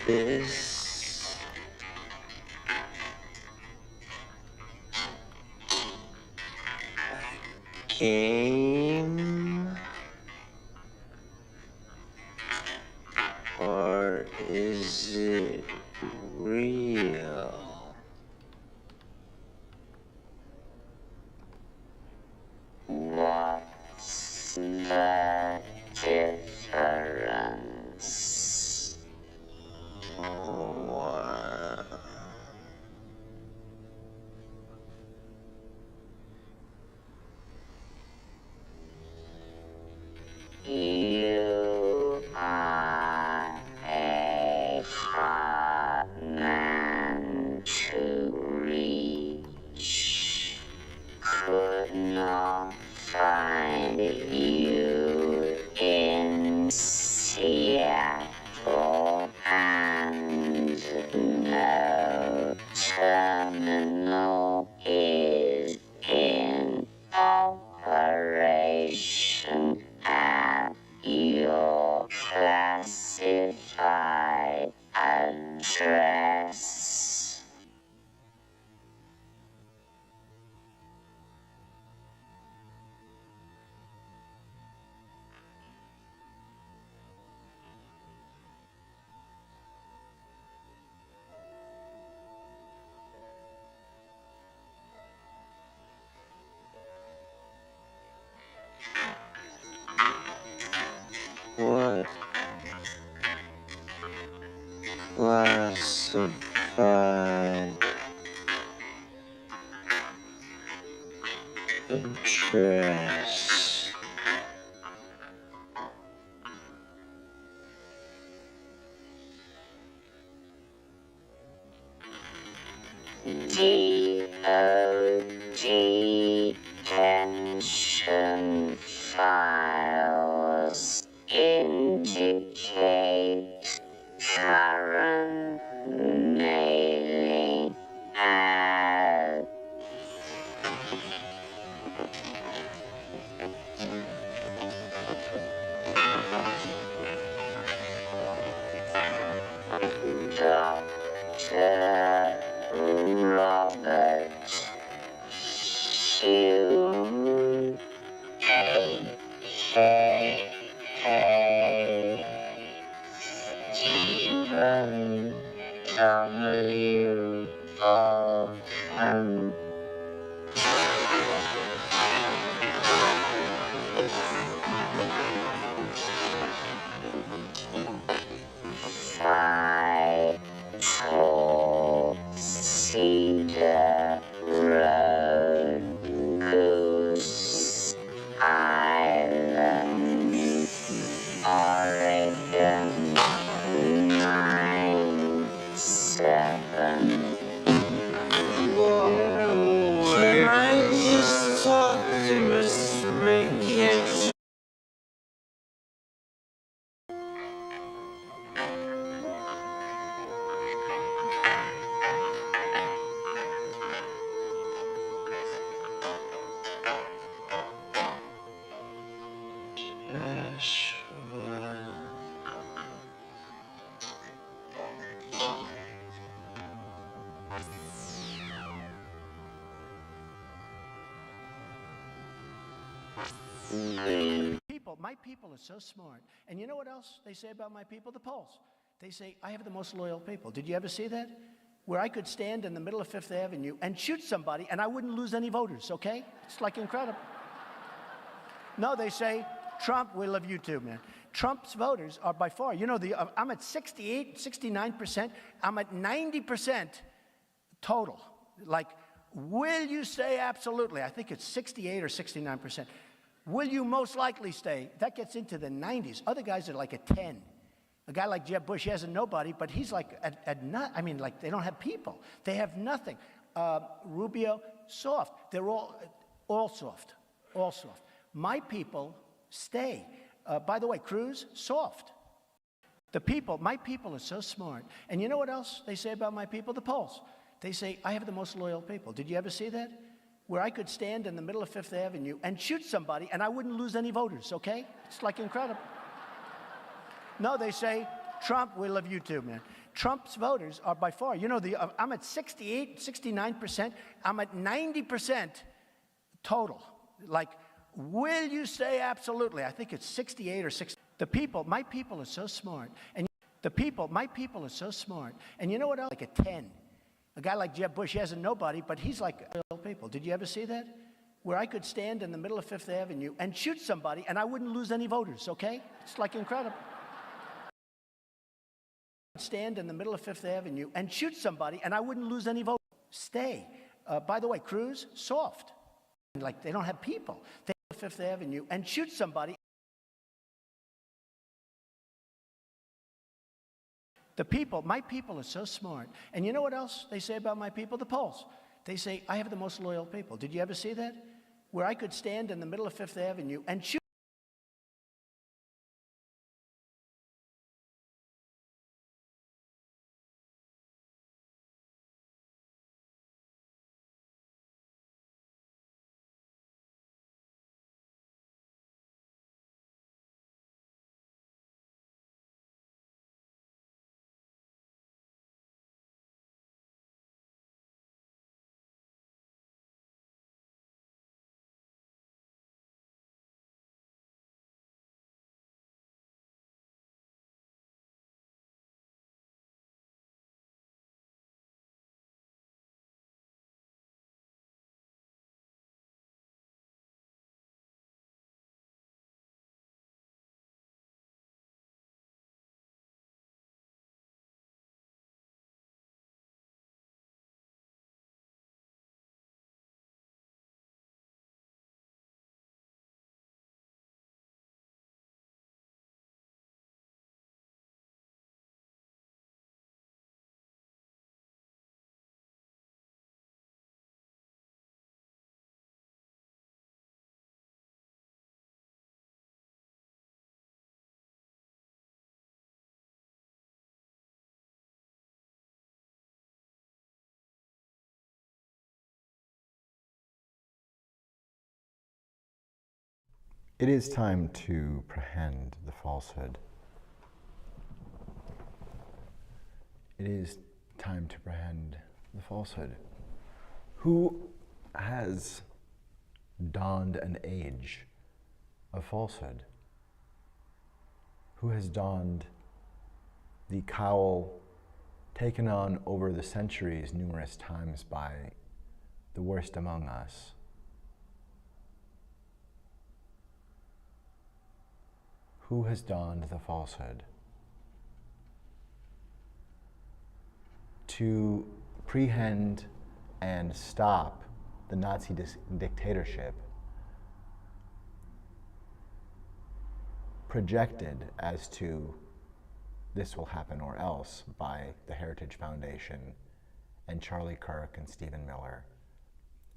this game, or is it real? What's the difference? You are a hard man to reach. Could not find you in Seattle, and no terminal is in operation at your classified address. What? Classified address. DOD detention files indicate current mailing at Dr. Robert Hume, a.k.a. Stephen W. Bolton. Cedar Road, Goose Island, Oregon, 9/7. Can I just talk to Mr. McKinsey? My people are so smart. And you know what else they say about my people? The polls. They say, I have the most loyal people. Did you ever see that? Where I could stand in the middle of Fifth Avenue and shoot somebody and I wouldn't lose any voters, okay? It's like incredible. No, they say, Trump, we love you too, man. Trump's voters are by far, you know, I'm at 68, 69%. I'm at 90% total. Like, will you say absolutely? I think it's 68 or 69%. Will you most likely stay? That gets into the 90s. Other guys are like at 10. A guy like Jeb Bush, he has a nobody, but he's like at not, I mean, like they don't have people. They have nothing. Rubio, soft. They're all soft, all soft. My people stay. By the way, Cruz, soft. My people are so smart. And you know what else they say about my people? The polls. They say, I have the most loyal people. Did you ever see that? Where I could stand in the middle of Fifth Avenue and shoot somebody and I wouldn't lose any voters, okay? It's like incredible. No, they say, Trump, we love you too, man. Trump's voters are by far, you know, I'm at 68, 69%. I'm at 90% total. Like, will you say absolutely? I think it's 68 or 60. My people are so smart. And my people are so smart. And you know what else? Like a 10. A guy like Jeb Bush, he has a nobody, but he's like real people. Did you ever see that? Where I could stand in the middle of Fifth Avenue and shoot somebody and I wouldn't lose any voters, okay? It's like incredible. Stand in the middle of Fifth Avenue and shoot somebody and I wouldn't lose any voters. Stay. By the way, Cruz, soft. Like, they don't have people. They go to Fifth Avenue and shoot somebody. My people are so smart. And you know what else they say about my people? The polls. They say, I have the most loyal people. Did you ever see that? Where I could stand in the middle of Fifth Avenue and shoot. It is time to prehend the falsehood. It is time to prehend the falsehood. Who has donned an age of falsehood? Who has donned the cowl taken on over the centuries numerous times by the worst among us? Who has donned the falsehood? To prehend and stop the Nazi dictatorship, projected as to this will happen or else by the Heritage Foundation and Charlie Kirk and Stephen Miller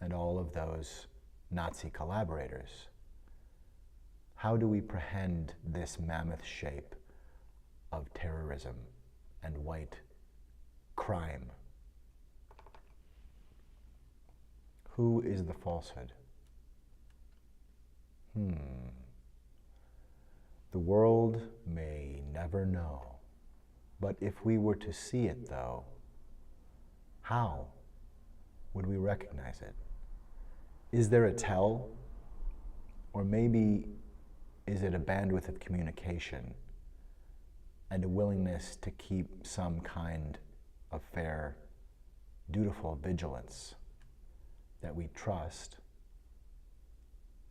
and all of those Nazi collaborators. How do we prehend this mammoth shape of terrorism and white crime? Who is the falsehood? The world may never know, but if we were to see it though, how would we recognize it? Is there a tell? Or maybe is it a bandwidth of communication and a willingness to keep some kind of fair, dutiful vigilance that we trust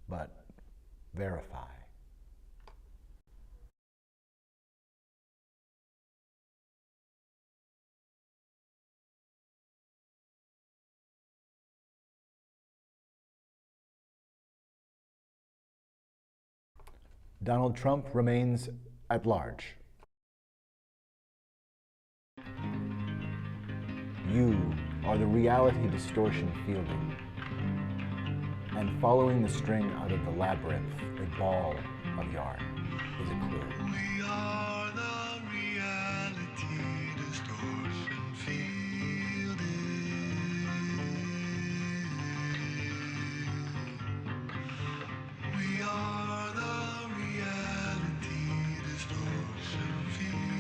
but verify? Donald Trump remains at large. You are the reality distortion fielding, and following the string out of the labyrinth, a ball of yarn is a clue. We are the reality distortion fielding. We are the reality distortion fielding.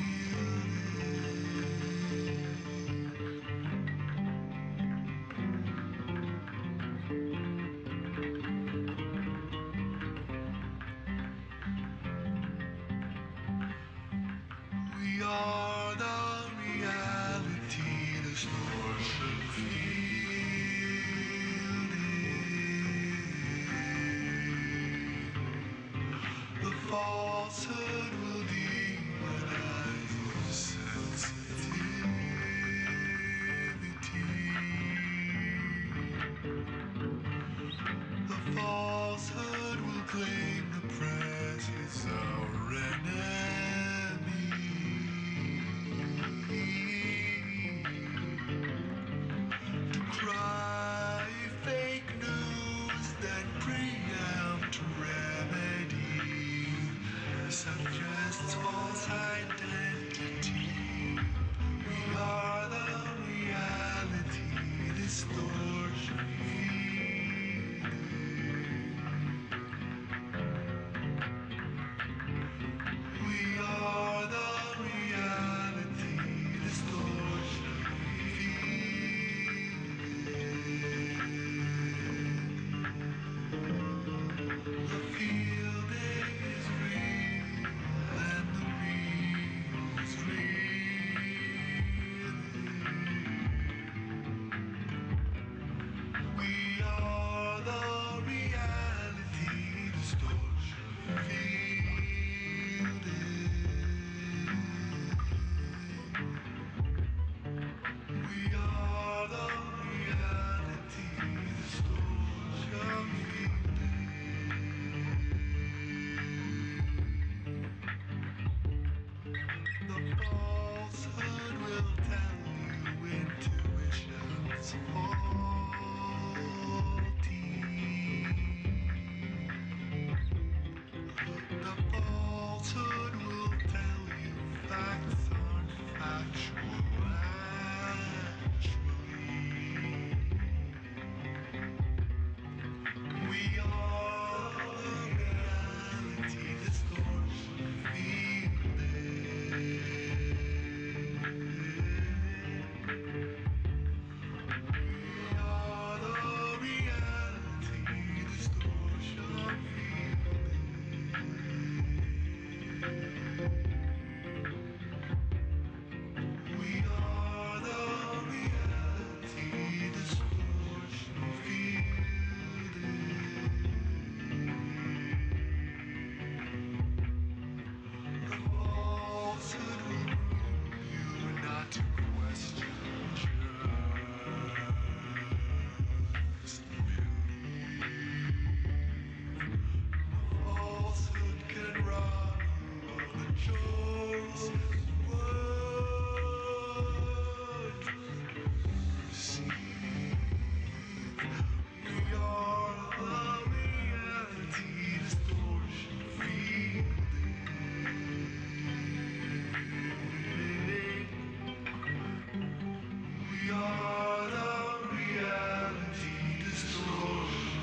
are the reality distortion.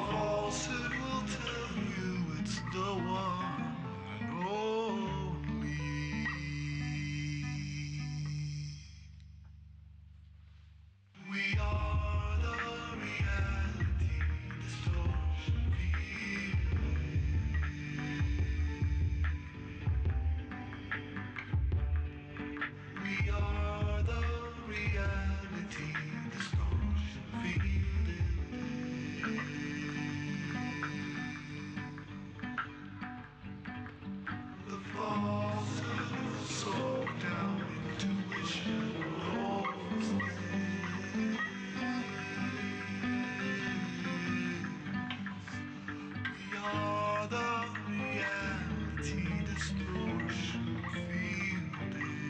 Falsehood will tell you it's the one and only. We are the reality distortion field. We are the reality distortion field. The falsehood will soak down intuition rolls We are the reality distortion fieldings.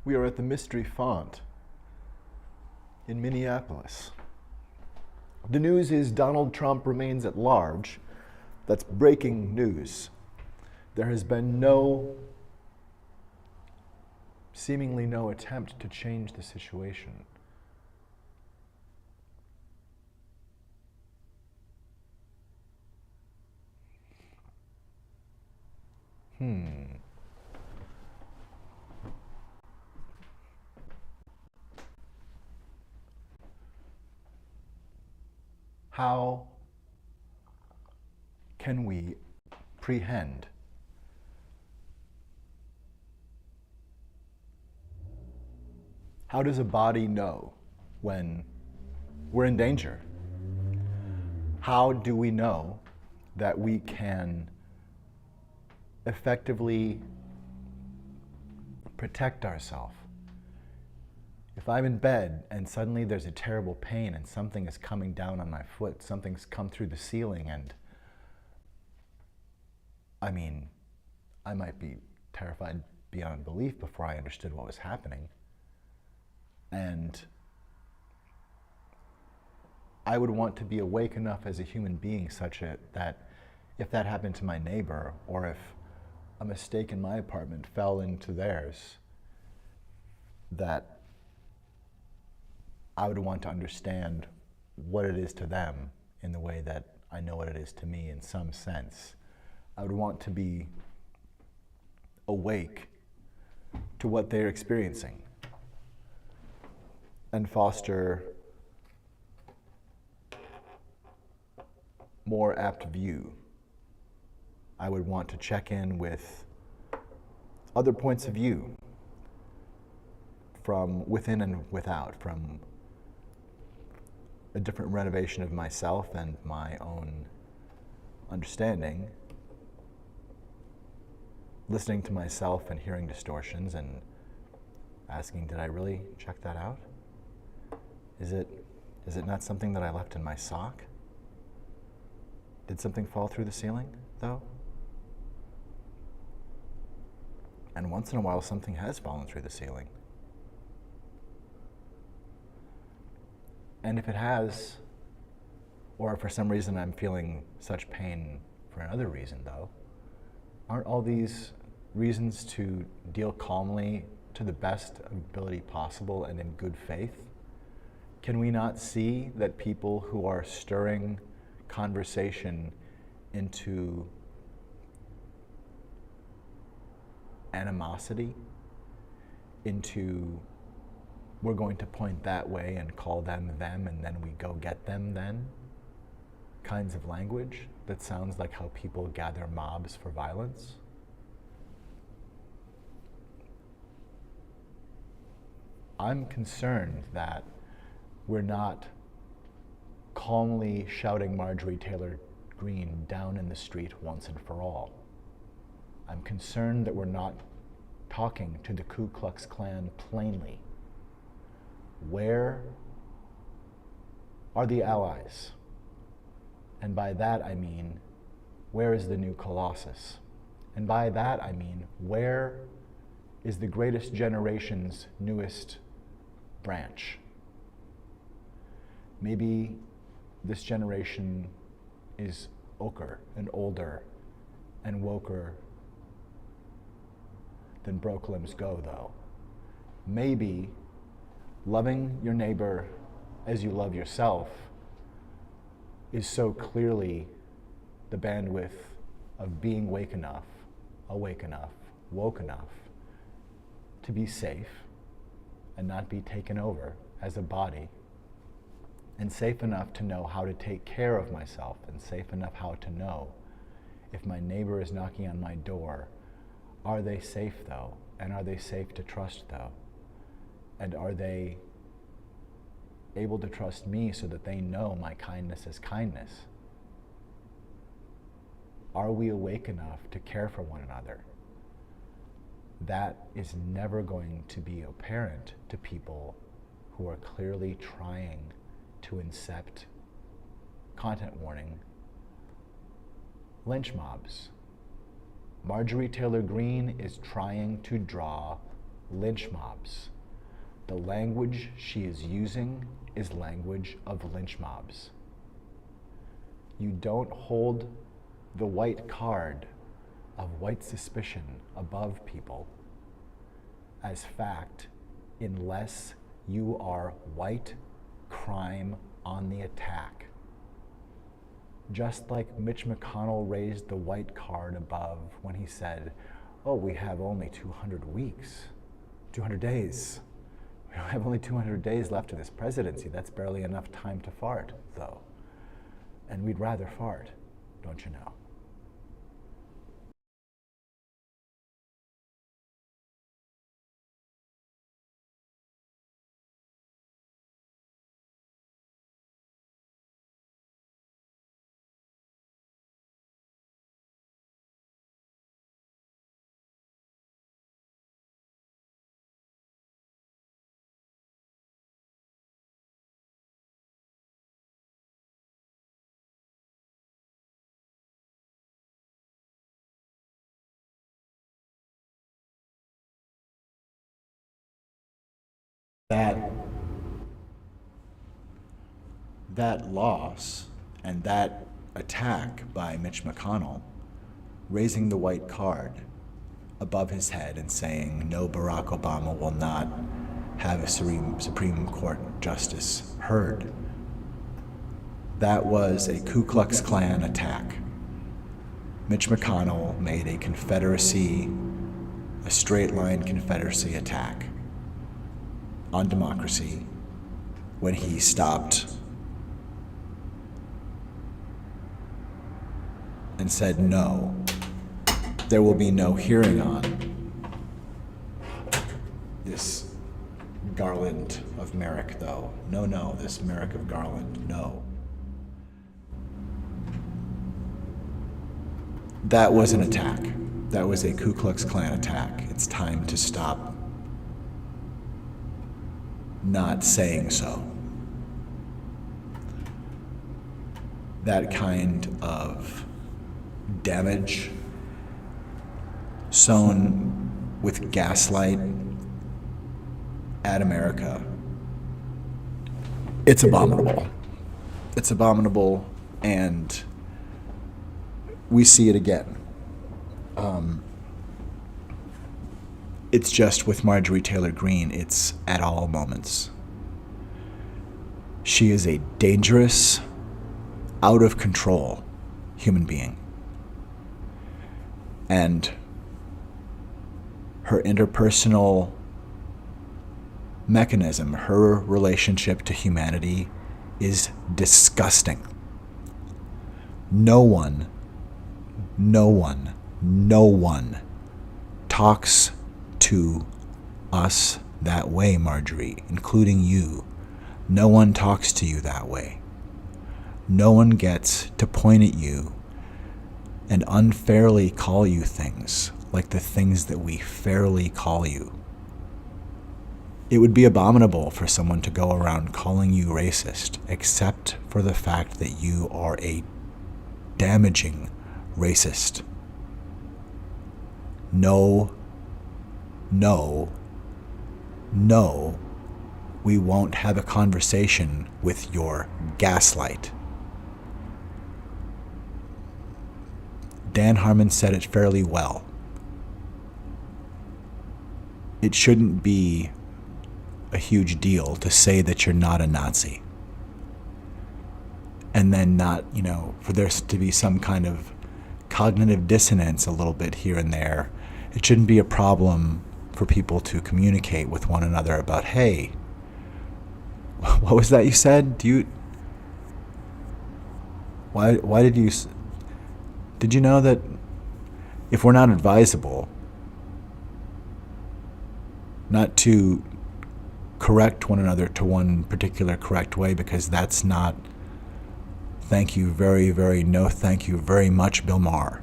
We are at the Mystery Font in Minneapolis. The news is Donald Trump remains at large. That's breaking news. There has been seemingly no attempt to change the situation. How can we prehend how does a body know when we're in danger? How do we know that we can effectively protect ourselves? If I'm in bed and suddenly there's a terrible pain and something is coming down on my foot, something's come through the ceiling, and I might be terrified beyond belief before I understood what was happening. And I would want to be awake enough as a human being that if that happened to my neighbor, or if a mistake in my apartment fell into theirs, that I would want to understand what it is to them in the way that I know what it is to me in some sense. I would want to be awake to what they're experiencing and foster more apt view. I would want to check in with other points of view from within and without, from a different renovation of myself and my own understanding, listening to myself and hearing distortions and asking, did I really check that out? Is it not something that I left in my sock? Did something fall through the ceiling, though? And once in a while, something has fallen through the ceiling. And if it has, or for some reason I'm feeling such pain for another reason though, aren't all these reasons to deal calmly to the best ability possible and in good faith? Can we not see that people who are stirring conversation into animosity, into we're going to point that way and call them them and then we go get them then, kinds of language that sounds like how people gather mobs for violence? I'm concerned that we're not calmly shouting Marjorie Taylor Greene down in the street once and for all. I'm concerned that we're not talking to the Ku Klux Klan plainly. Where are the allies? And by that I mean, where is the new Colossus? And by that I mean, where is the greatest generation's newest branch? Maybe this generation is oker and older and woker than broke limbs go, though. Maybe loving your neighbor as you love yourself is so clearly the bandwidth of being awake enough, woke enough to be safe and not be taken over as a body, and safe enough to know how to take care of myself, and safe enough how to know if my neighbor is knocking on my door, are they safe though? And are they safe to trust though? And are they able to trust me so that they know my kindness is kindness? Are we awake enough to care for one another? That is never going to be apparent to people who are clearly trying to incept, content warning, lynch mobs. Marjorie Taylor Greene is trying to draw lynch mobs. The language she is using is language of lynch mobs. You don't hold the white card of white suspicion above people as fact unless you are white crime on the attack. Just like Mitch McConnell raised the white card above when he said, oh, we have only 200 weeks, 200 days. We have only 200 days left of this presidency. That's barely enough time to fart, though. And we'd rather fart, don't you know? That loss and that attack by Mitch McConnell, raising the white card above his head and saying, no, Barack Obama will not have a Supreme Court justice heard. That was a Ku Klux Klan attack. Mitch McConnell made a Confederacy, a straight line Confederacy attack on democracy when he stopped and said, no, there will be no hearing on this Garland of Merrick, though. No, this Merrick of Garland, no. That was an attack. That was a Ku Klux Klan attack. It's time to stop not saying so. That kind of damage sown with gaslight at America, it's abominable. It's abominable, and we see it again. It's just with Marjorie Taylor Greene, it's at all moments. She is a dangerous, out of control human being. And her interpersonal mechanism, her relationship to humanity is disgusting. No one talks to us that way, Marjorie, including you. No one talks to you that way. No one gets to point at you and unfairly call you things like the things that we fairly call you. It would be abominable for someone to go around calling you racist, except for the fact that you are a damaging racist. No, we won't have a conversation with your gaslight. Dan Harmon said it fairly well. It shouldn't be a huge deal to say that you're not a Nazi. And then not, for there to be some kind of cognitive dissonance a little bit here and there. It shouldn't be a problem for people to communicate with one another about, hey, what was that you said? Why did you know that if we're not advisable not to correct one another to one particular correct way, because that's not thank you very, very, no thank you very much, Bill Maher.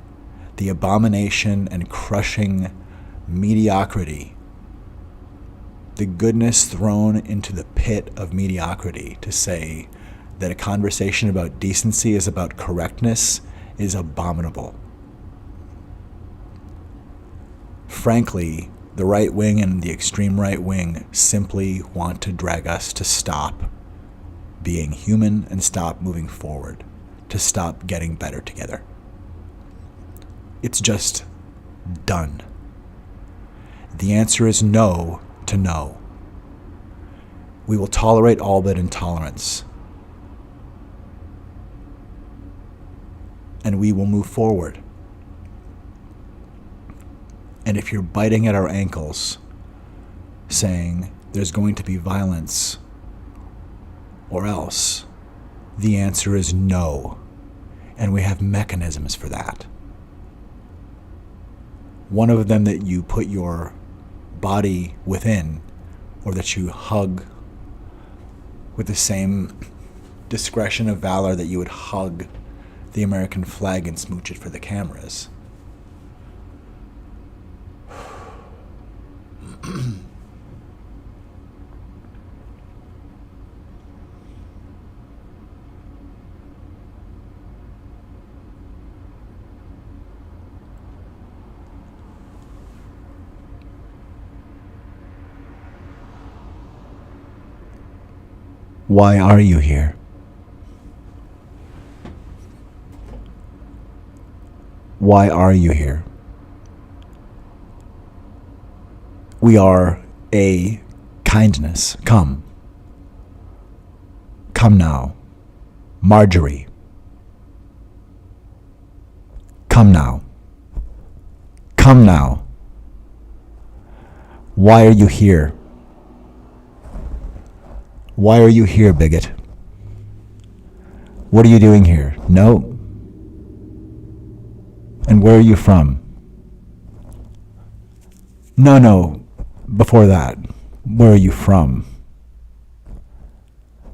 The abomination and crushing mediocrity, the goodness thrown into the pit of mediocrity to say that a conversation about decency is about correctness is abominable. Frankly, the right wing and the extreme right wing simply want to drag us to stop being human and stop moving forward, to stop getting better together. It's just done. The answer is no to no. We will tolerate all but intolerance. And we will move forward. And if you're biting at our ankles, saying there's going to be violence or else, the answer is no. And we have mechanisms for that. One of them that you put your body within, or that you hug with the same discretion of valor that you would hug the American flag and smooch it for the cameras. Why are you here? Why are you here? We are a kindness. Come. Come now. Marjorie. Come now. Come now. Why are you here? Why are you here, bigot? What are you doing here? No. And where are you from? No. Before that, where are you from?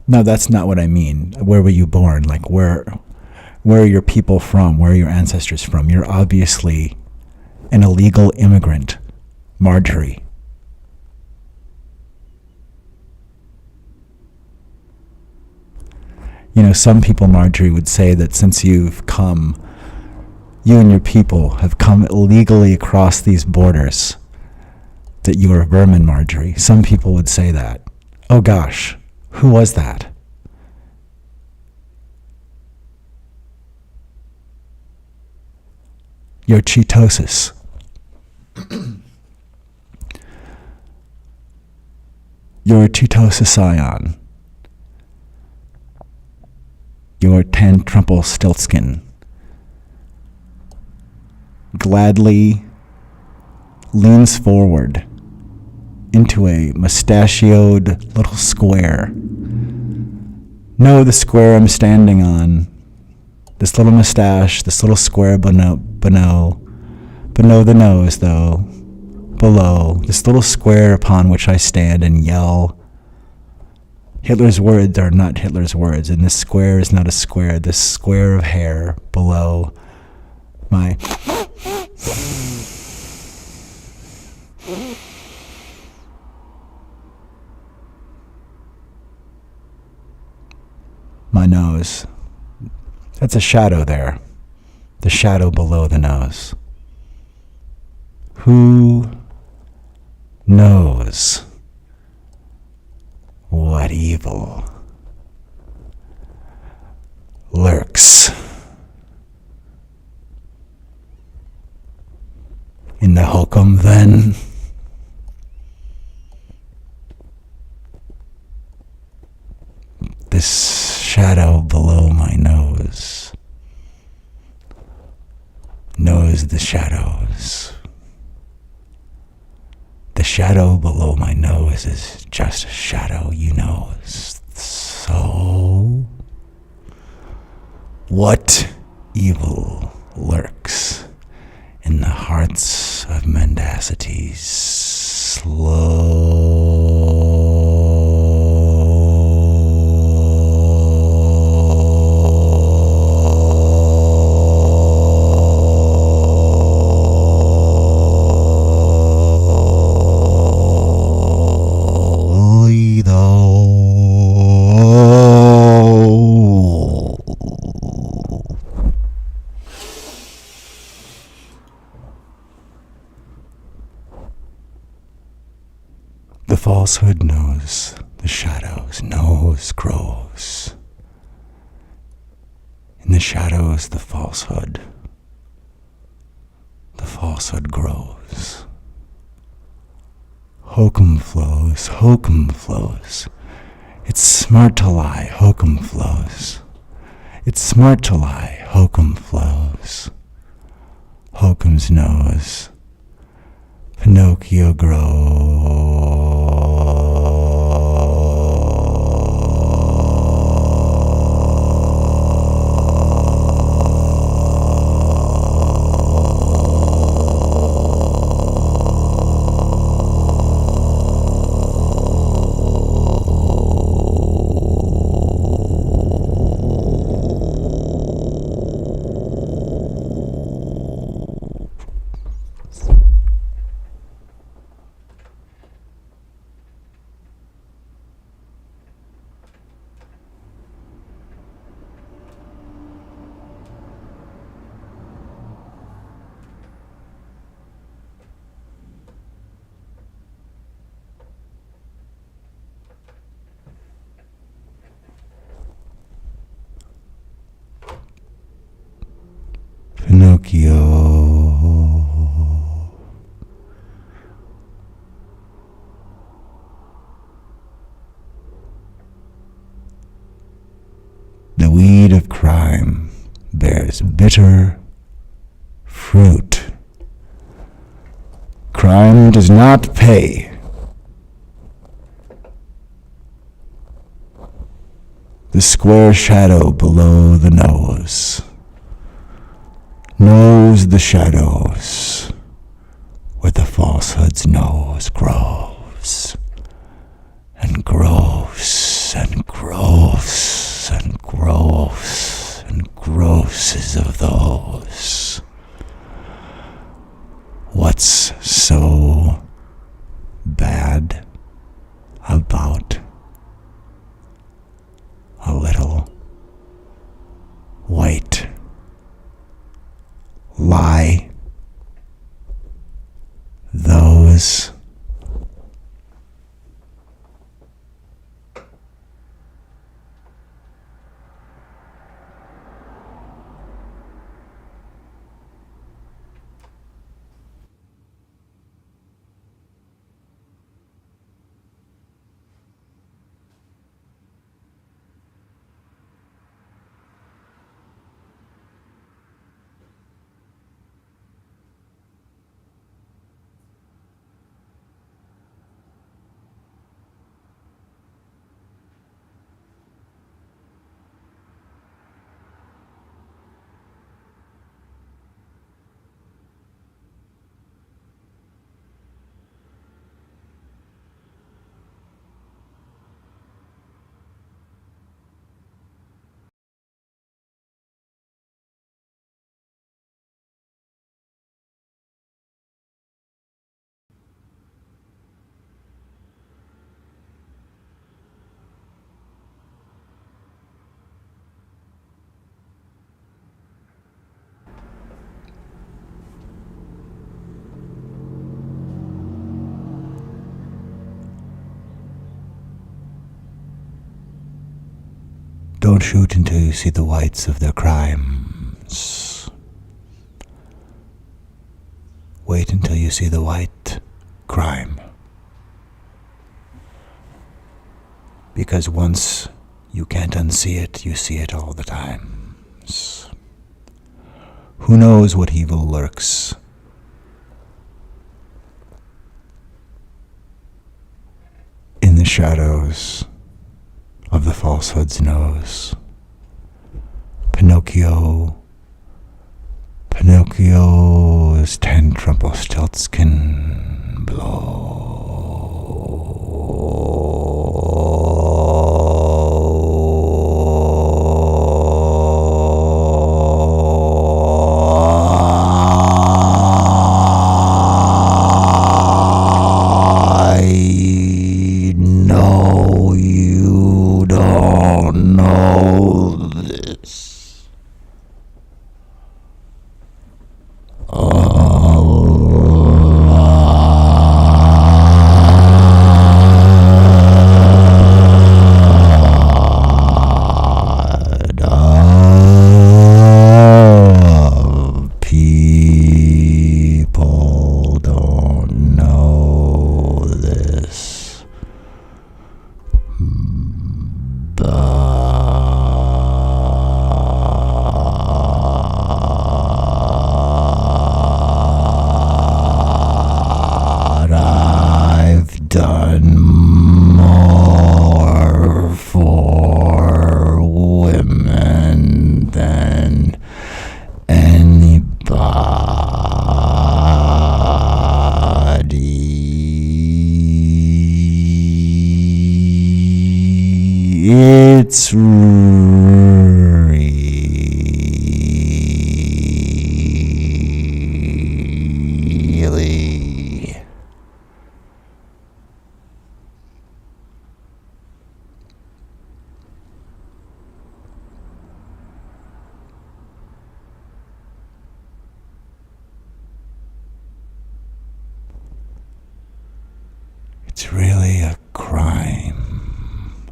No, that's not what I mean. Where were you born? Like, where are your people from? Where are your ancestors from? You're obviously an illegal immigrant, Marjorie. Some people, Marjorie, would say that since you and your people have come illegally across these borders, that you are vermin, Marjorie. Some people would say that. Oh gosh, who was that? your ketosis. Your ketosis ion. Your tantrumpel stiltskin gladly leans forward into a mustachioed little square. No, the square I'm standing on, this little mustache, this little square below the nose, though, below, this little square upon which I stand and yell. Hitler's words are not Hitler's words, and this square is not a square. This square of hair below my nose. That's a shadow there. The shadow below the nose. Who knows what evil lurks in the hokum then? This shadow below my nose knows the shadows. The shadow below my nose is just a shadow, you know. So, what evil lurks in the hearts of mendacities? The falsehood knows the shadows, grows. In the shadows, the falsehood grows. Hokum flows. It's smart to lie, hokum flows. It's smart to lie, hokum flows. Hokum's nose, Pinocchio grows. Pinocchio. The weed of crime bears bitter fruit. Crime does not pay. The square shadow below the nose knows the shadows where the falsehood's nose grows and grows and grows and grows and grosses of those. What's so bad about a little white lie? Those Don't shoot until you see the whites of their crimes. Wait until you see the white crime. Because once you can't unsee it, you see it all the time. Who knows what evil lurks in the shadows of the falsehood's nose? Pinocchio's tantrum Rumpelstiltskin blow. I know you don't know this. People don't know this, but I've done more for women than anybody. It's really it's really a crime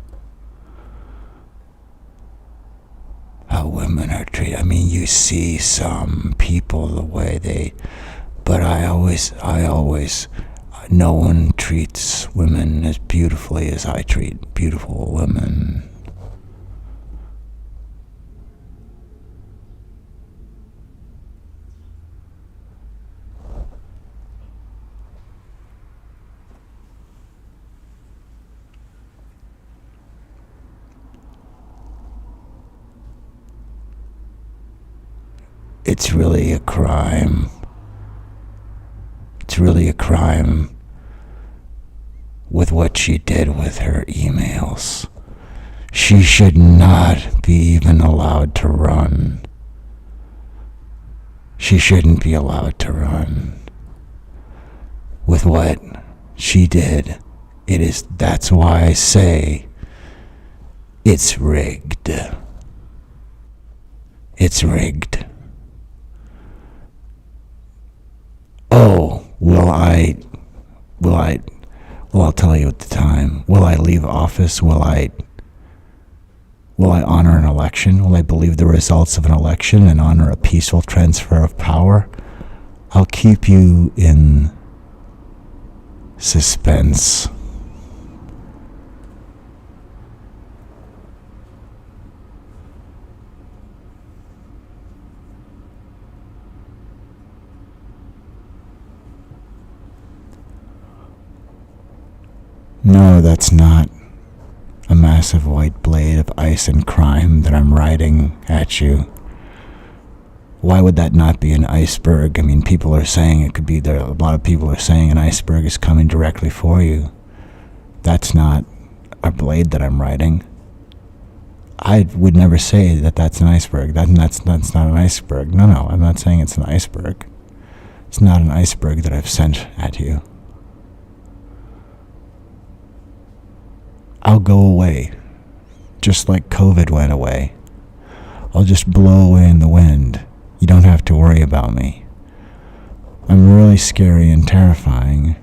how women are treated. I mean, you see some people the way they, but I always, no one treats women as beautifully as I treat beautiful women. It's really a crime. It's really a crime with what she did with her emails. She should not be even allowed to run. She shouldn't be allowed to run. With what she did, that's why I say it's rigged. It's rigged. Oh, I'll tell you at the time. Will I leave office? Will I honor an election? Will I believe the results of an election and honor a peaceful transfer of power? I'll keep you in suspense. No, that's not a massive white blade of ice and crime that I'm riding at you. Why would that not be an iceberg? I mean, people are saying it could be there. A lot of people are saying an iceberg is coming directly for you. That's not a blade that I'm riding. I would never say that that's an iceberg. That's not an iceberg. No, I'm not saying it's an iceberg. It's not an iceberg that I've sent at you. I'll go away, just like COVID went away. I'll just blow away in the wind. You don't have to worry about me. I'm really scary and terrifying,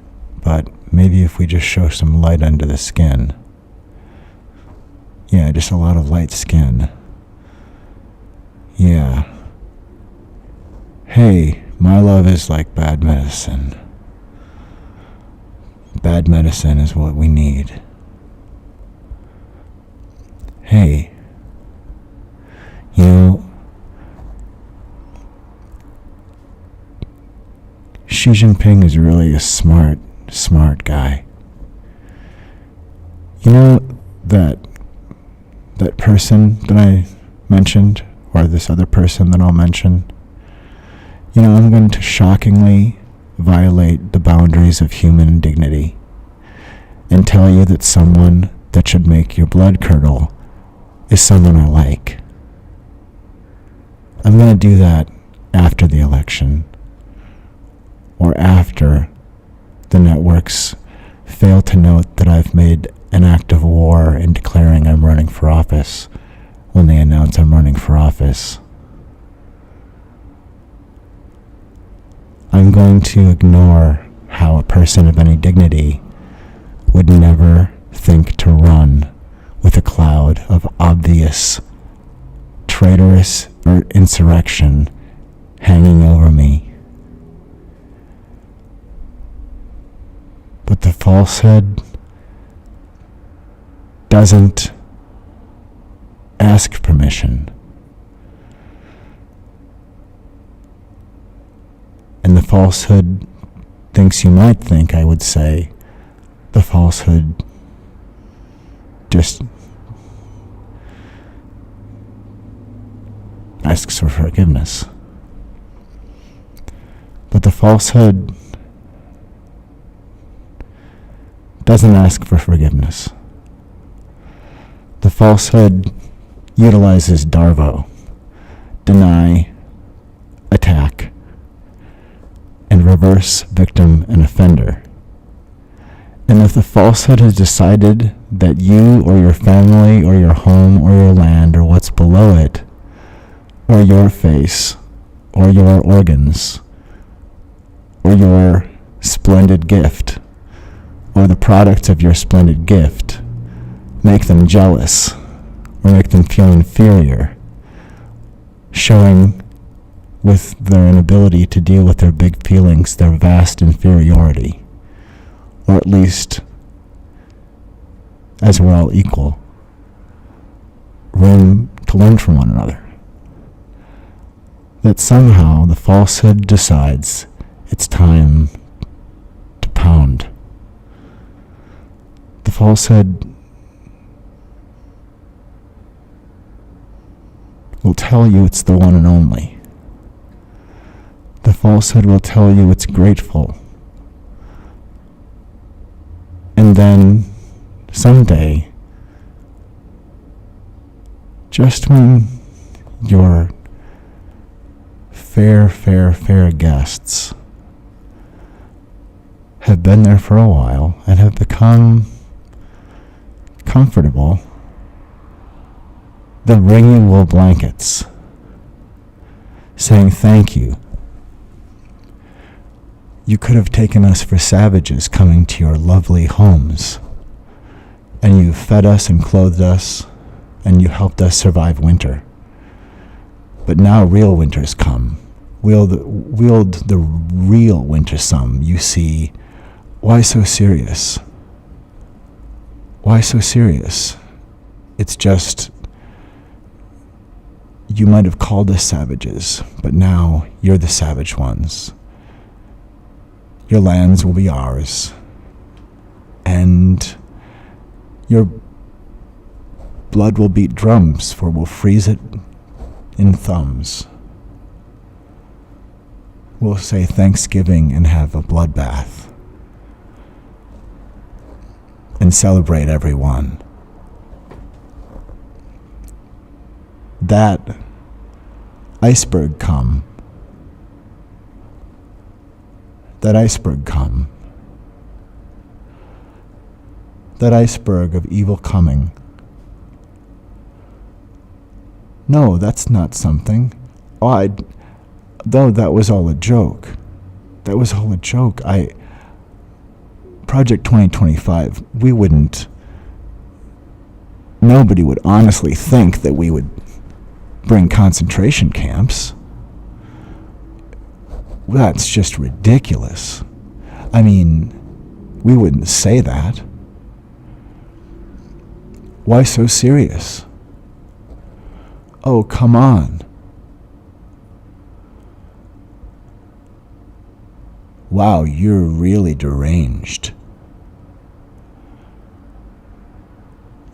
but maybe if we just show some light under the skin, Yeah, just a lot of light skin. Yeah. Hey, my love is like bad medicine. Bad medicine is what we need. Hey, you know, Xi Jinping is really a smart guy. You know that person that I mentioned, or this other person that I'll mention? You know, I'm going to shockingly violate the boundaries of human dignity and tell you that someone that should make your blood curdle is someone I like. I'm going to do that after the election, or after the networks fail to note that I've made an act of war in declaring I'm running for office when they announce I'm running for office. I'm going to ignore how a person of any dignity would never think to run with a cloud of obvious traitorous or insurrection hanging over me. But the falsehood doesn't ask permission. And the falsehood thinks you might think I would say, the falsehood just asks for forgiveness. But the falsehood doesn't ask for forgiveness. The falsehood utilizes DARVO, deny, attack, and reverse victim and offender. And if the falsehood has decided that you or your family or your home or your land or what's below it, or your face, or your organs, or your splendid gift, or the products of your splendid gift, make them jealous, or make them feel inferior, showing with their inability to deal with their big feelings their vast inferiority, or at least, as we're all equal, room to learn from one another. That somehow the falsehood decides it's time to pound. The falsehood will tell you it's the one and only. The falsehood will tell you it's grateful. And then someday, just when your fair guests have been there for a while and have become comfortable, they'll bring you wool blankets, saying thank you. You could have taken us for savages coming to your lovely homes, and you fed us and clothed us, and you helped us survive winter. But now real winters come. Wield the real winter sum. You see, why so serious? Why so serious? It's just, you might have called us savages, but now you're the savage ones. Your lands will be ours, and your blood will beat drums, for we'll freeze it in thumbs. We'll say Thanksgiving and have a bloodbath and celebrate everyone. That iceberg come. That iceberg come. That iceberg of evil coming. No, that's not something. Though that was all a joke. That was all a joke. Project 2025, we wouldn't nobody would honestly think that we would bring concentration camps. That's just ridiculous. I mean, we wouldn't say that. Why so serious? Oh, come on. Wow, you're really deranged.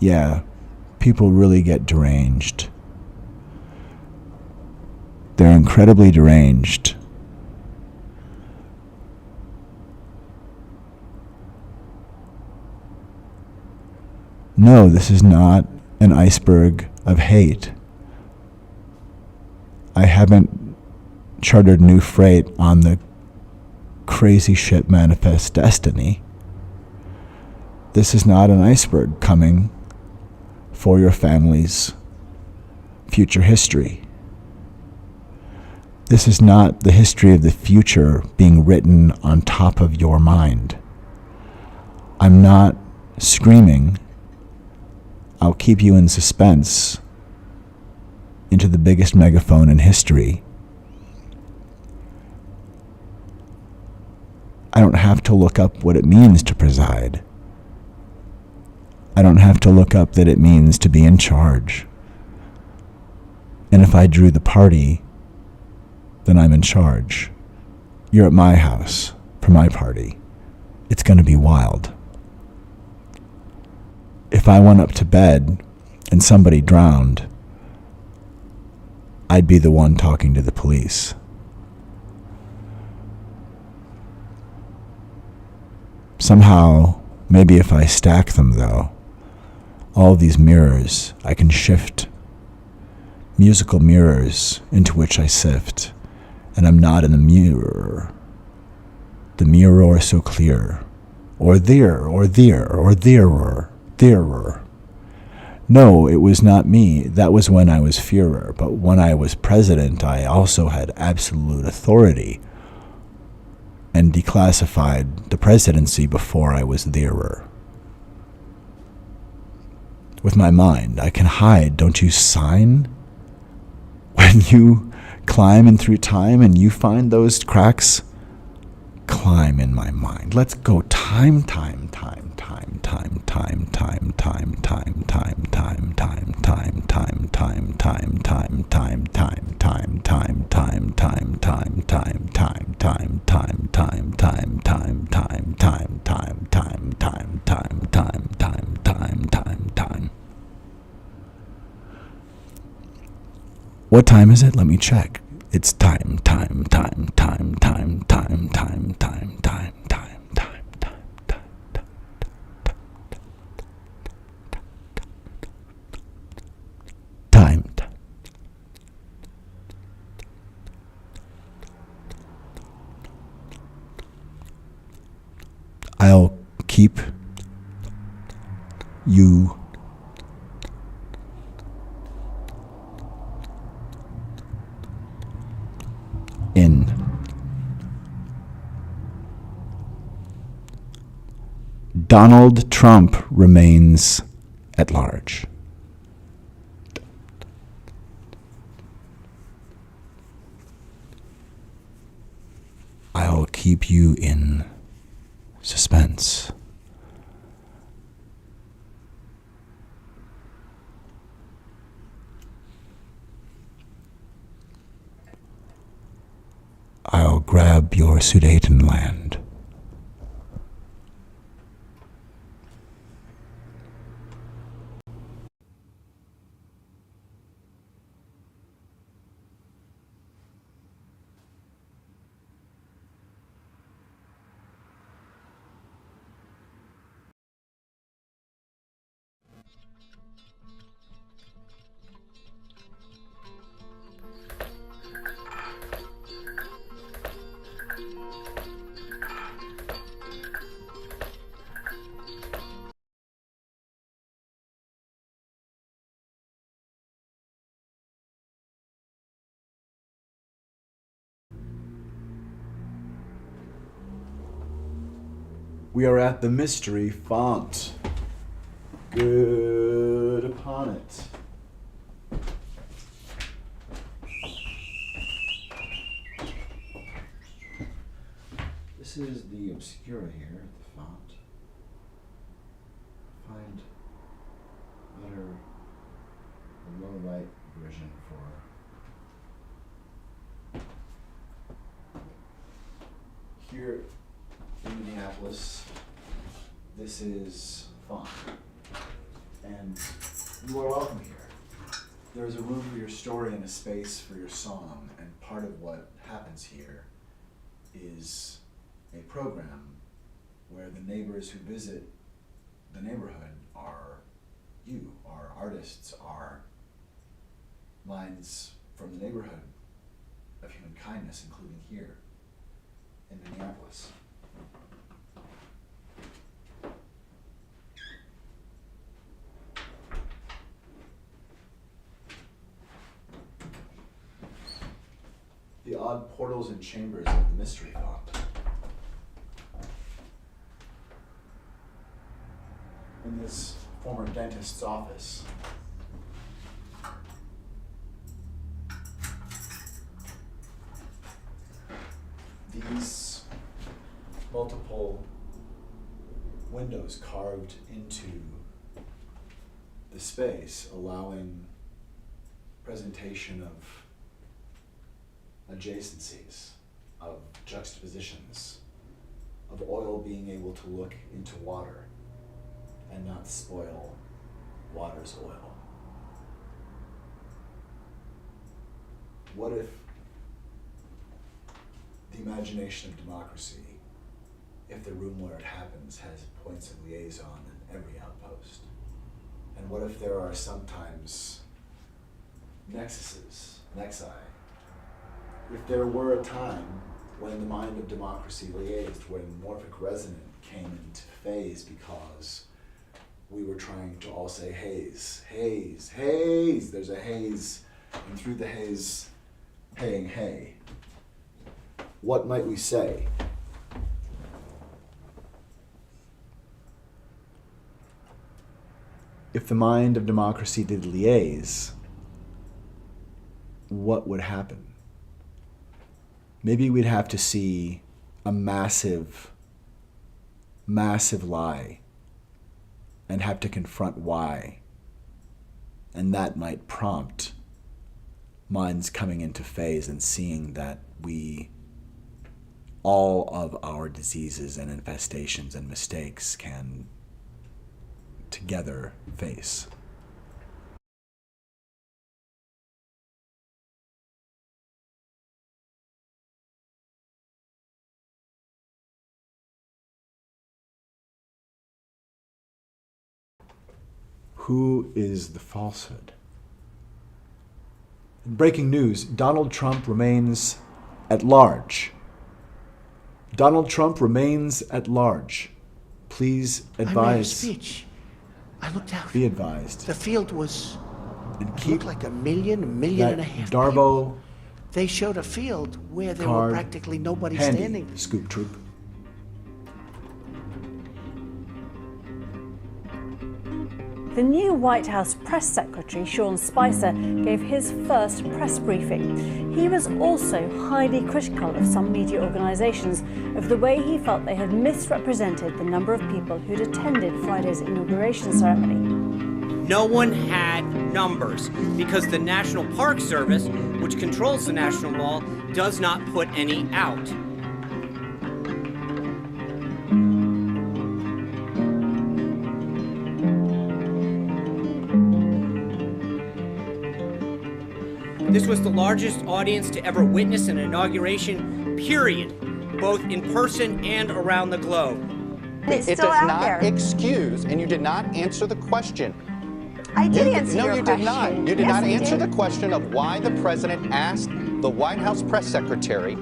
Yeah, people really get deranged. They're incredibly deranged. No, this is not an iceberg of hate. I haven't chartered new freight on the crazy ship Manifest Destiny. This is not an iceberg coming for your family's future history. This is not the history of the future being written on top of your mind. I'm not screaming, I'll keep you in suspense, into the biggest megaphone in history. I don't have to look up what it means to preside. I don't have to look up that it means to be in charge. And if I drew the party, then I'm in charge. You're at my house for my party. It's going to be wild. If I went up to bed and somebody drowned, I'd be the one talking to the police. Somehow, maybe if I stack them though, all these mirrors, I can shift musical mirrors into which I sift, and I'm not in the mirror so clear, or therer. No, it was not me. That was when I was Führer. But when I was president, I also had absolute authority and declassified the presidency before I was therer. With my mind, I can hide. Don't you sign? When you climb in through time and you find those cracks, climb in my mind. Let's go time. What time is it? Let me check. It's time. I'll keep you in Donald Trump remains at large. I'll keep you in suspense. I'll grab your Sudetenland. We are at the mystery font. Good upon it. This is the Obscura here, the font. Find better the low light version for here in Minneapolis. This is font, and you are welcome here. There is a room for your story and a space for your song, and part of what happens here is a program where the neighbors who visit the neighborhood are you, are artists, are lines from the neighborhood of human kindness, including here in Minneapolis. The odd portals and chambers of the mystery font. In this former dentist's office, these multiple windows carved into the space, allowing presentation of adjacencies, of juxtapositions, of oil being able to look into water and not spoil water's oil. What if the imagination of democracy, if the room where it happens has points of liaison in every outpost? And what if there are sometimes nexuses, nexi? If there were a time when the mind of democracy liaised, when morphic resonant came into phase because we were trying to all say haze, haze, haze, there's a haze, and through the haze, haying hay. What might we say? If the mind of democracy did liaise, what would happen? Maybe we'd have to see a massive, massive lie and have to confront why. And that might prompt minds coming into phase and seeing that we, all of our diseases and infestations and mistakes can together face. Who is the falsehood? In breaking news, Donald Trump remains at large. Donald Trump remains at large. Please advise. I made a speech. I looked out. Be advised. The field was, And it keep looked like a million and a half Darbo people. They showed a field where there were card practically nobody handy, standing. Scoop Troop. The new White House press secretary, Sean Spicer, gave his first press briefing. He was also highly critical of some media organisations of the way he felt they had misrepresented the number of people who'd attended Friday's inauguration ceremony. No one had numbers because the National Park Service, which controls the National Mall, does not put any out. This was the largest audience to ever witness an inauguration, period, both in person and around the globe. It does not excuse, and you did not answer the question. I did answer your question. No, you did not. You did not answer did. the question of why the president asked the White House press secretary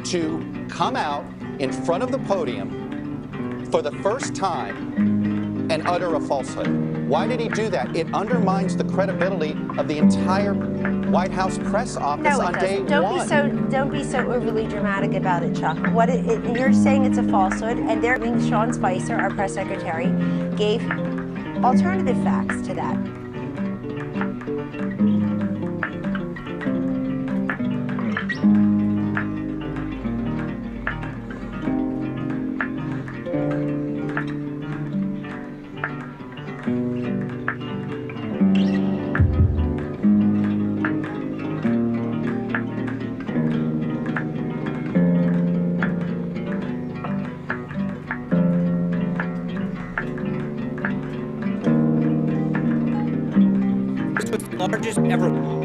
to come out in front of the podium for the first time and utter a falsehood. Why did he do that? It undermines the credibility of the entire White House press office No, on it day doesn't. one. Don't be so overly dramatic about it, Chuck. You're saying it's a falsehood, and Sean Spicer, our press secretary, gave alternative facts to that. largest ever.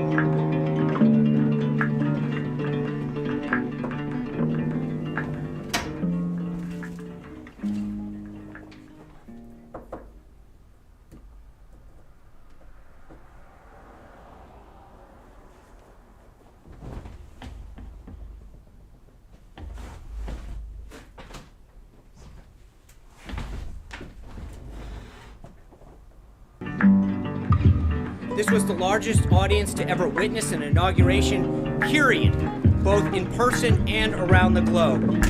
This was the largest audience to ever witness an inauguration, period, both in person and around the globe.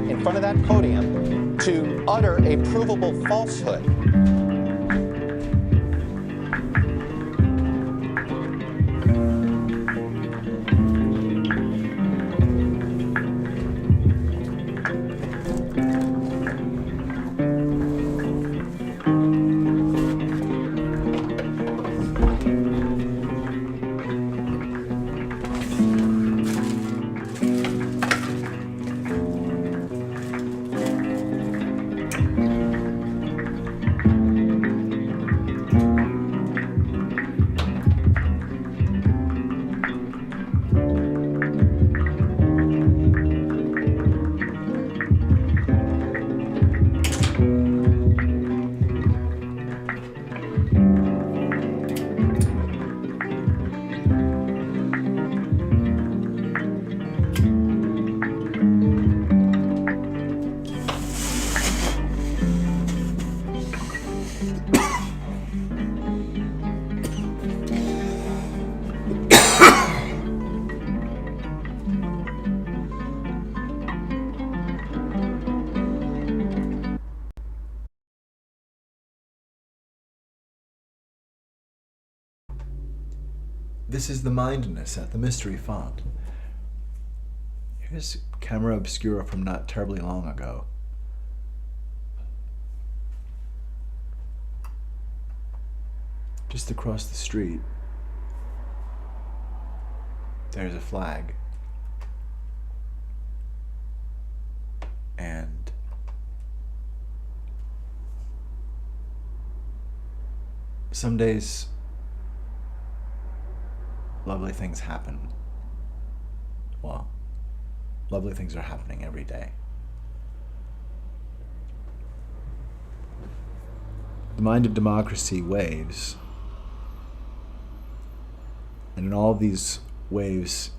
In front of that podium to utter a provable falsehood. This is the mindness at the Mystery Font. Here's camera obscura from not terribly long ago. Just across the street, there's a flag. And some days, lovely things happen. Well, lovely things are happening every day. The mind of democracy waves. And in all these waves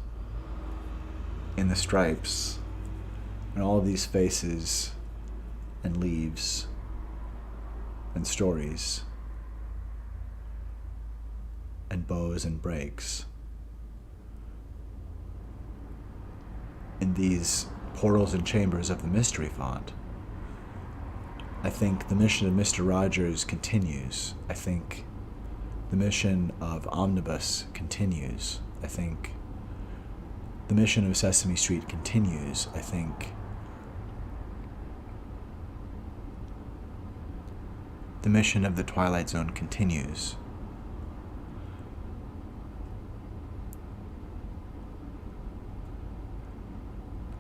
in the stripes, and all these faces and leaves and stories and bows and breaks, in these portals and chambers of the Mystery Font, I think the mission of Mr. Rogers continues. I think the mission of Omnibus continues. I think the mission of Sesame Street continues. I think the mission of the Twilight Zone continues.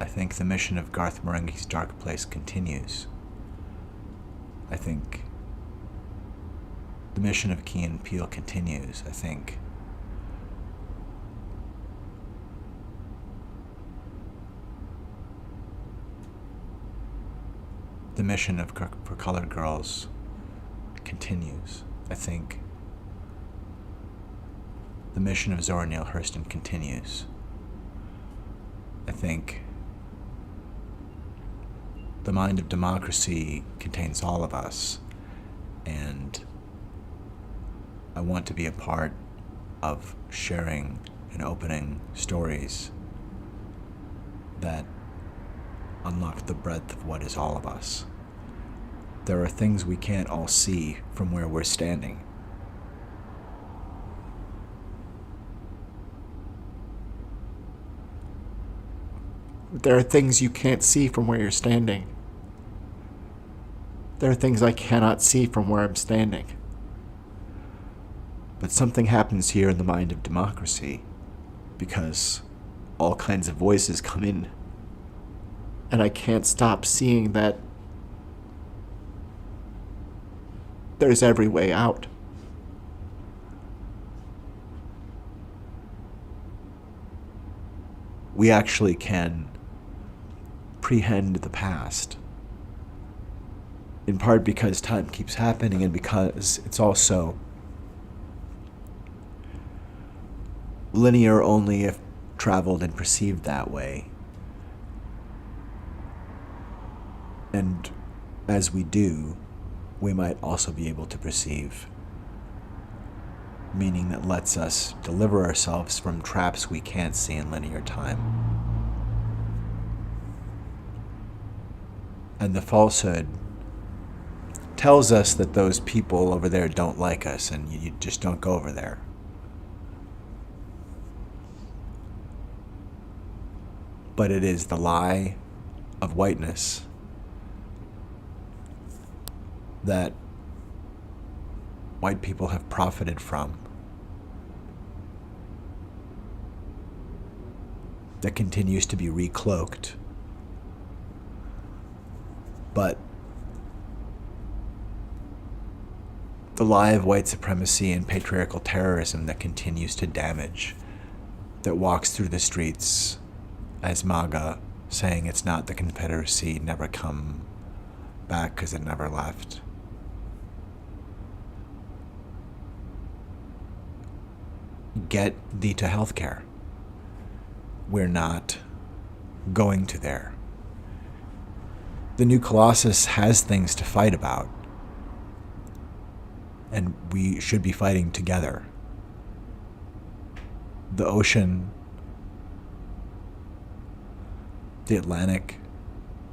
I think the mission of Garth Marenghi's Dark Place continues. I think the mission of Key and Peele continues. I think the mission of For Colored Girls continues. I think the mission of Zora Neale Hurston continues. I think the mind of democracy contains all of us, and I want to be a part of sharing and opening stories that unlock the breadth of what is all of us. there are things we can't all see from where we're standing. There are things you can't see from where you're standing. There are things I cannot see from where I'm standing. But something happens here in the mind of democracy, because all kinds of voices come in, and I can't stop seeing that there's every way out. We actually can prehend the past, in part because time keeps happening and because it's also linear only if traveled and perceived that way. And as we do, we might also be able to perceive, meaning that lets us deliver ourselves from traps we can't see in linear time. And the falsehood tells us that those people over there don't like us and you just don't go over there. But it is the lie of whiteness that white people have profited from, that continues to be recloaked. But the lie of white supremacy and patriarchal terrorism that continues to damage, that walks through the streets as MAGA, saying it's not the Confederacy, never come back because it never left. Get thee to healthcare. We're not going to there. The new Colossus has things to fight about, and we should be fighting together. The ocean, the Atlantic,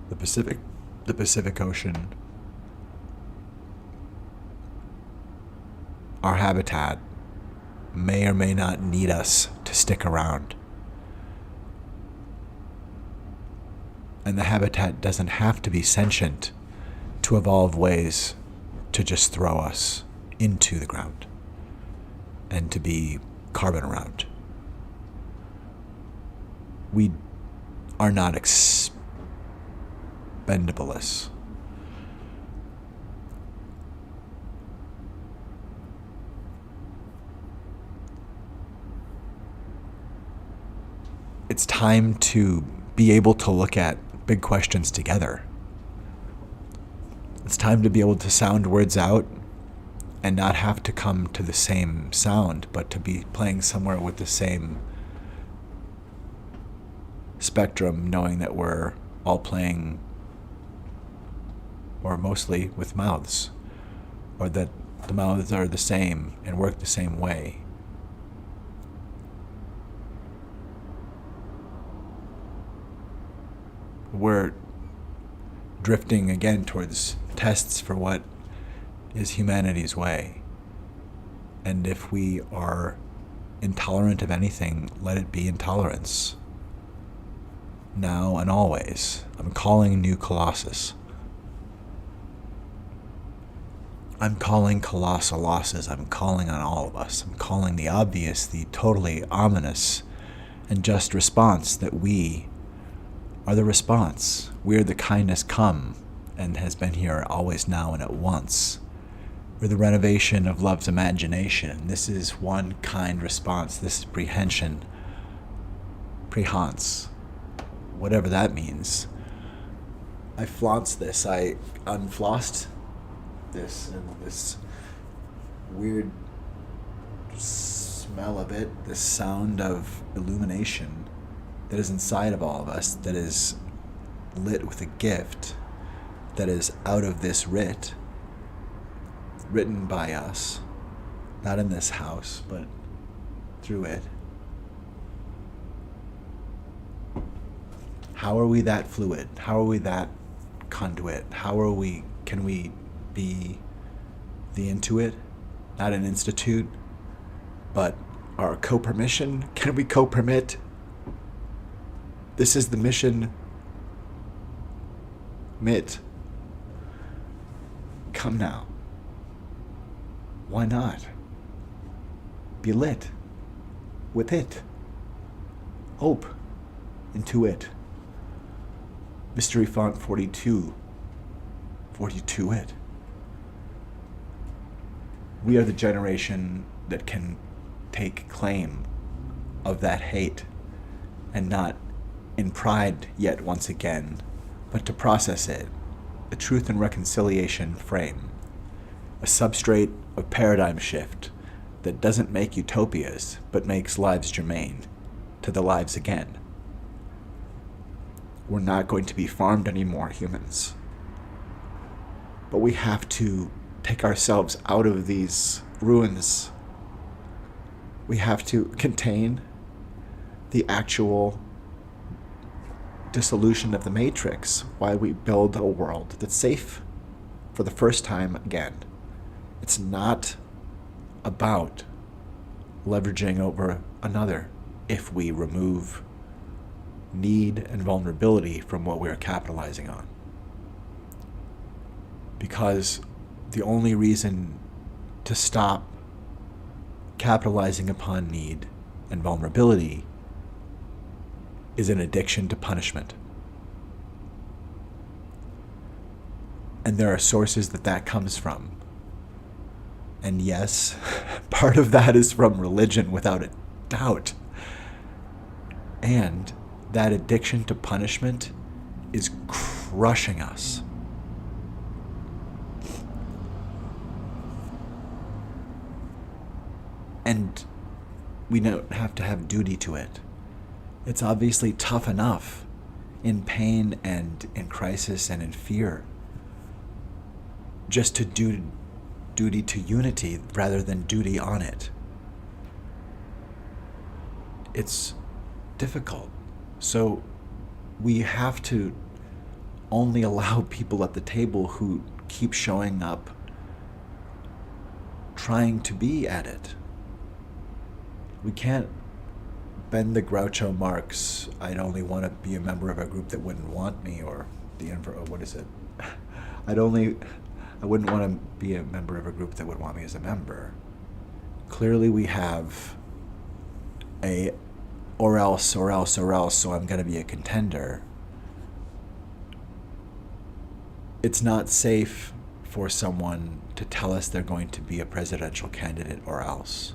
the Pacific Ocean, our habitat may or may not need us to stick around. And the habitat doesn't have to be sentient to evolve ways to just throw us into the ground and to be carbon around. We are not expendables. It's time to be able to look at big questions together. It's time to be able to sound words out and not have to come to the same sound, but to be playing somewhere with the same spectrum, knowing that we're all playing, or mostly with mouths, or that the mouths are the same and work the same way. We're drifting again towards tests for what is humanity's way. And if we are intolerant of anything, let it be intolerance. Now and always. I'm calling new Colossus. I'm calling colossal losses. I'm calling on all of us. I'm calling the obvious, the totally ominous and just response that we are the response. We're the kindness come and has been here always, now, and at once. We're the renovation of love's imagination. This is one kind response. This is prehension, prehance, whatever that means. I flaunts this. I unflossed this, and this weird smell of it, this sound of illumination that is inside of all of us, that is lit with a gift, that is out of this written by us, not in this house, but through it. How are we that fluid? How are we that conduit? Can we be the Intuit, not an institute, but our co-permission? Can we co-permit? This is the mission. MIT. Come now. Why not? Be lit. With it. Hope. Into it. Mystery font 42. 42 it. We are the generation that can take claim of that hate, and not in pride yet once again, but to process it, a truth and reconciliation frame, a substrate of paradigm shift that doesn't make utopias, but makes lives germane to the lives again. We're not going to be farmed anymore, humans. But we have to take ourselves out of these ruins. We have to contain the actual dissolution of the matrix while we build a world that's safe for the first time again. It's not about leveraging over another if we remove need and vulnerability from what we're capitalizing on. Because the only reason to stop capitalizing upon need and vulnerability is an addiction to punishment. And there are sources that comes from. And yes, part of that is from religion, without a doubt. And that addiction to punishment is crushing us. And we don't have to have duty to it. It's obviously tough enough in pain and in crisis and in fear just to do duty to unity rather than duty on it. It's difficult. So we have to only allow people at the table who keep showing up trying to be at it. We can't bend the Groucho Marx, I'd only want to be a member of a group that wouldn't want me, or what is it? I wouldn't want to be a member of a group that would want me as a member. Clearly we have a or else, so I'm going to be a contender. It's not safe for someone to tell us they're going to be a presidential candidate or else,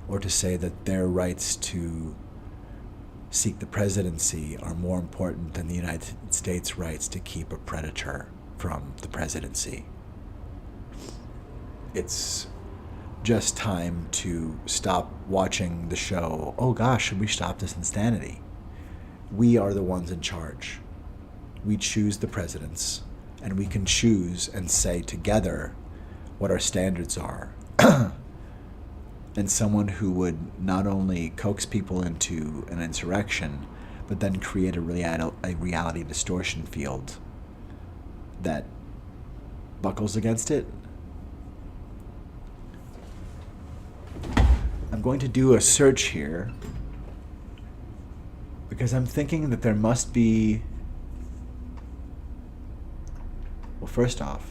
or to say that their rights to seek the presidency are more important than the United States' rights to keep a predator from the presidency. It's just time to stop watching the show, oh gosh, should we stop this insanity? We are the ones in charge. We choose the presidents, and we can choose and say together what our standards are. And someone who would not only coax people into an insurrection, but then create a reality distortion field that buckles against it. I'm going to do a search here because I'm thinking that there must be, well, first off,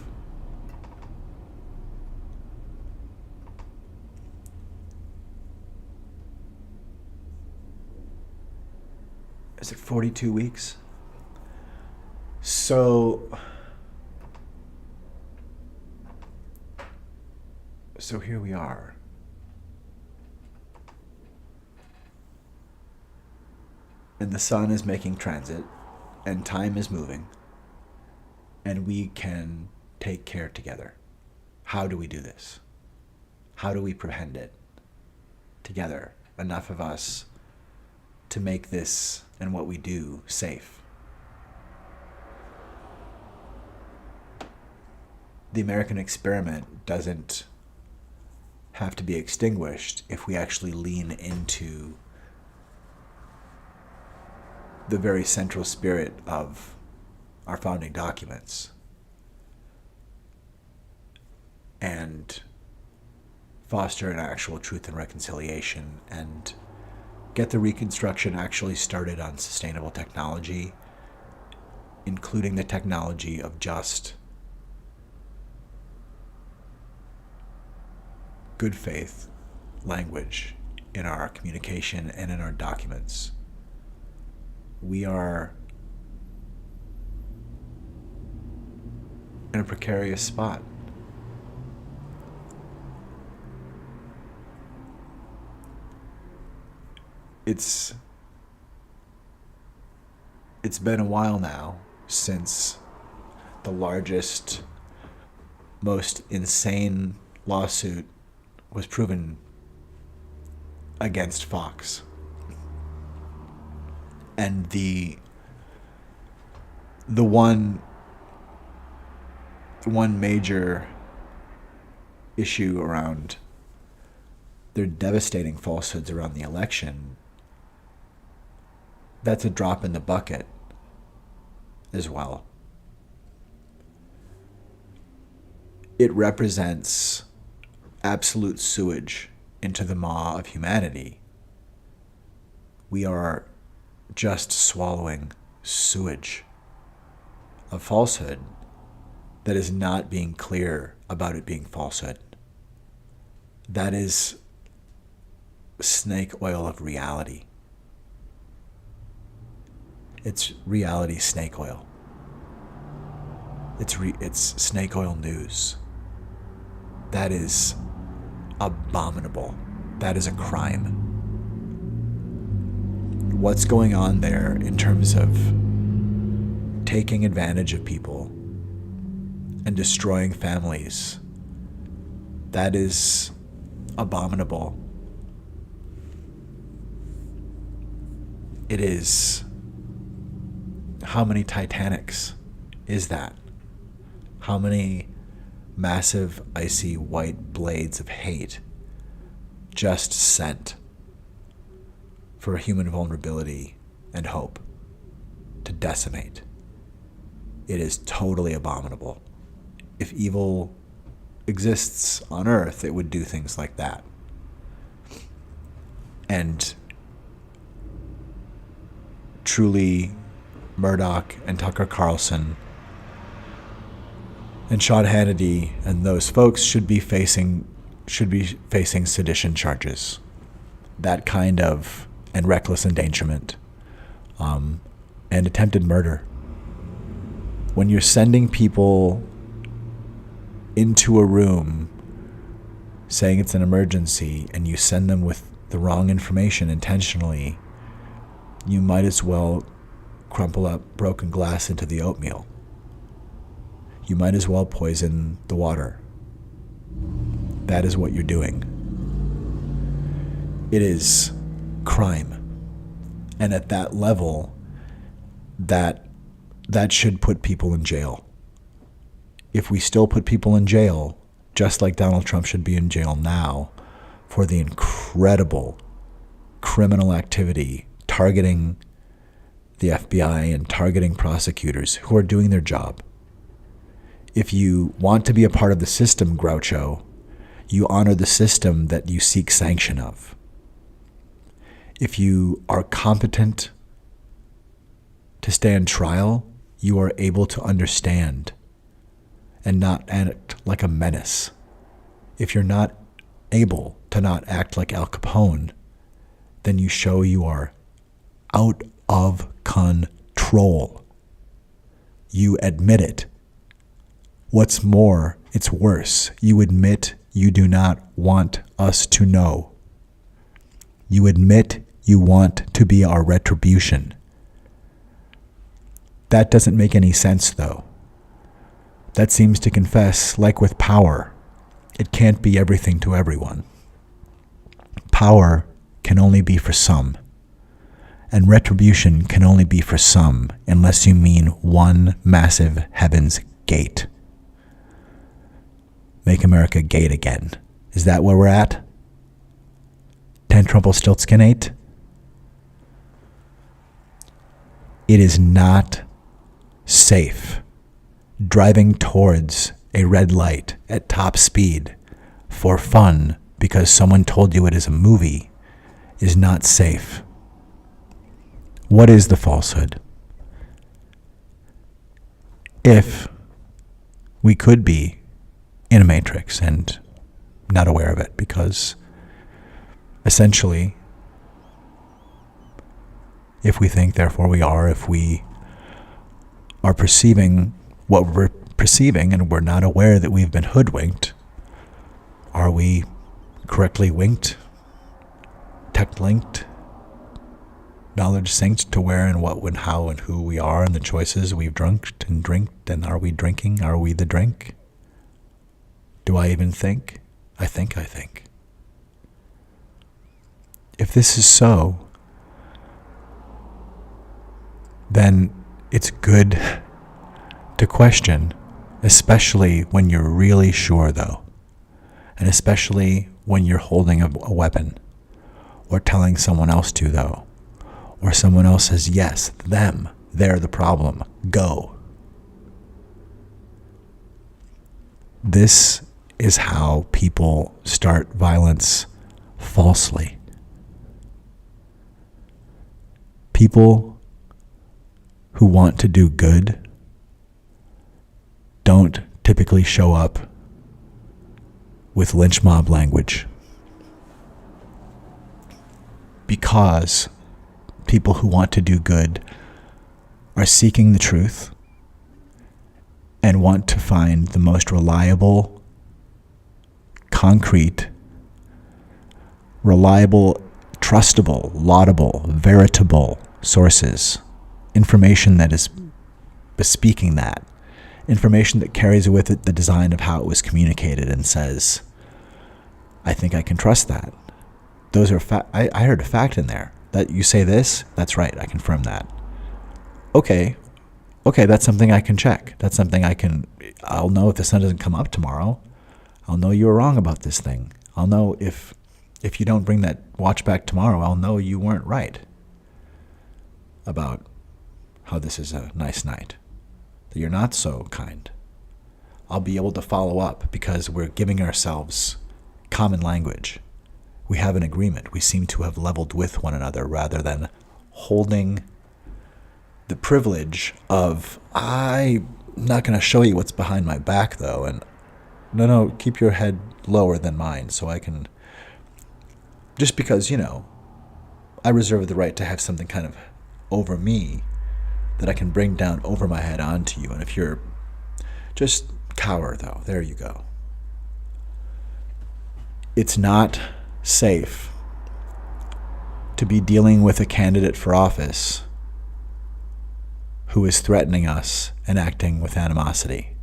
is it 42 weeks? So here we are. And the sun is making transit, and time is moving, and we can take care together. How do we do this? How do we prevent it together? Enough of us to make this and what we do safe. The American experiment doesn't have to be extinguished if we actually lean into the very central spirit of our founding documents. and foster an actual truth and reconciliation and get the reconstruction actually started on sustainable technology, including the technology of just good faith language in our communication and in our documents. We are in a precarious spot. It's been a while now since the largest, most insane lawsuit was proven against Fox. And the one major issue around their devastating falsehoods around the election, that's a drop in the bucket as well. It represents absolute sewage into the maw of humanity. We are just swallowing sewage of falsehood that is not being clear about it being falsehood. That is snake oil of reality. It's reality snake oil. It's snake oil news. That is abominable. That is a crime. What's going on there in terms of taking advantage of people and destroying families, that is abominable. It is... How many Titanics is that? How many massive, icy, white blades of hate just sent for human vulnerability and hope to decimate? It is totally abominable. If evil exists on Earth, it would do things like that. And truly, Murdoch and Tucker Carlson and Sean Hannity and those folks should be facing sedition charges. That kind of, and reckless endangerment, and attempted murder. When you're sending people into a room saying it's an emergency and you send them with the wrong information intentionally, you might as well crumple up broken glass into the oatmeal. You might as well poison the water. That is what you're doing. It is crime. And at that level, that should put people in jail. If we still put people in jail, just like Donald Trump should be in jail now, for the incredible criminal activity targeting the FBI and targeting prosecutors who are doing their job. If you want to be a part of the system, Groucho, you honor the system that you seek sanction of. If you are competent to stand trial, you are able to understand and not act like a menace. If you're not able to not act like Al Capone, then you show you are out of control. You admit it. What's more, it's worse. You admit you do not want us to know. You admit you want to be our retribution. That doesn't make any sense, though. That seems to confess, like with power, it can't be everything to everyone. Power can only be for some. And retribution can only be for some, unless you mean one massive heaven's gate. Make America gate again. Is that where we're at? 10 Trumpelstiltskin-8? It is not safe driving towards a red light at top speed for fun because someone told you it is a movie is not safe. What is the falsehood? If we could be in a matrix and not aware of it, because essentially, if we think, therefore we are, if we are perceiving what we're perceiving and we're not aware that we've been hoodwinked, are we correctly winked, tech-linked, knowledge synced to where and what and how and who we are and the choices we've drunked and drinked, and are we drinking? Are we the drink? Do I even think? I think. If this is so, then it's good to question, especially when you're really sure, though, and especially when you're holding a weapon or telling someone else to, though, or someone else says, yes, them, they're the problem, go. This is how people start violence falsely. People who want to do good don't typically show up with lynch mob language, because people who want to do good are seeking the truth and want to find the most reliable, concrete, trustable, laudable, veritable sources, information that is bespeaking that, information that carries with it the design of how it was communicated and says, I think I can trust that. Those are I heard a fact in there that you say this, that's right, I confirm that. Okay, that's something I can check. That's something I'll know if the sun doesn't come up tomorrow. I'll know you were wrong about this thing. I'll know if you don't bring that watch back tomorrow, I'll know you weren't right about how this is a nice night, that you're not so kind. I'll be able to follow up because we're giving ourselves common language. We have an agreement. We seem to have leveled with one another rather than holding the privilege of, I'm not going to show you what's behind my back, though, and no, keep your head lower than mine so I can, just because, I reserve the right to have something kind of over me that I can bring down over my head onto you. And if you're just cower, though, there you go. It's not safe to be dealing with a candidate for office who is threatening us and acting with animosity.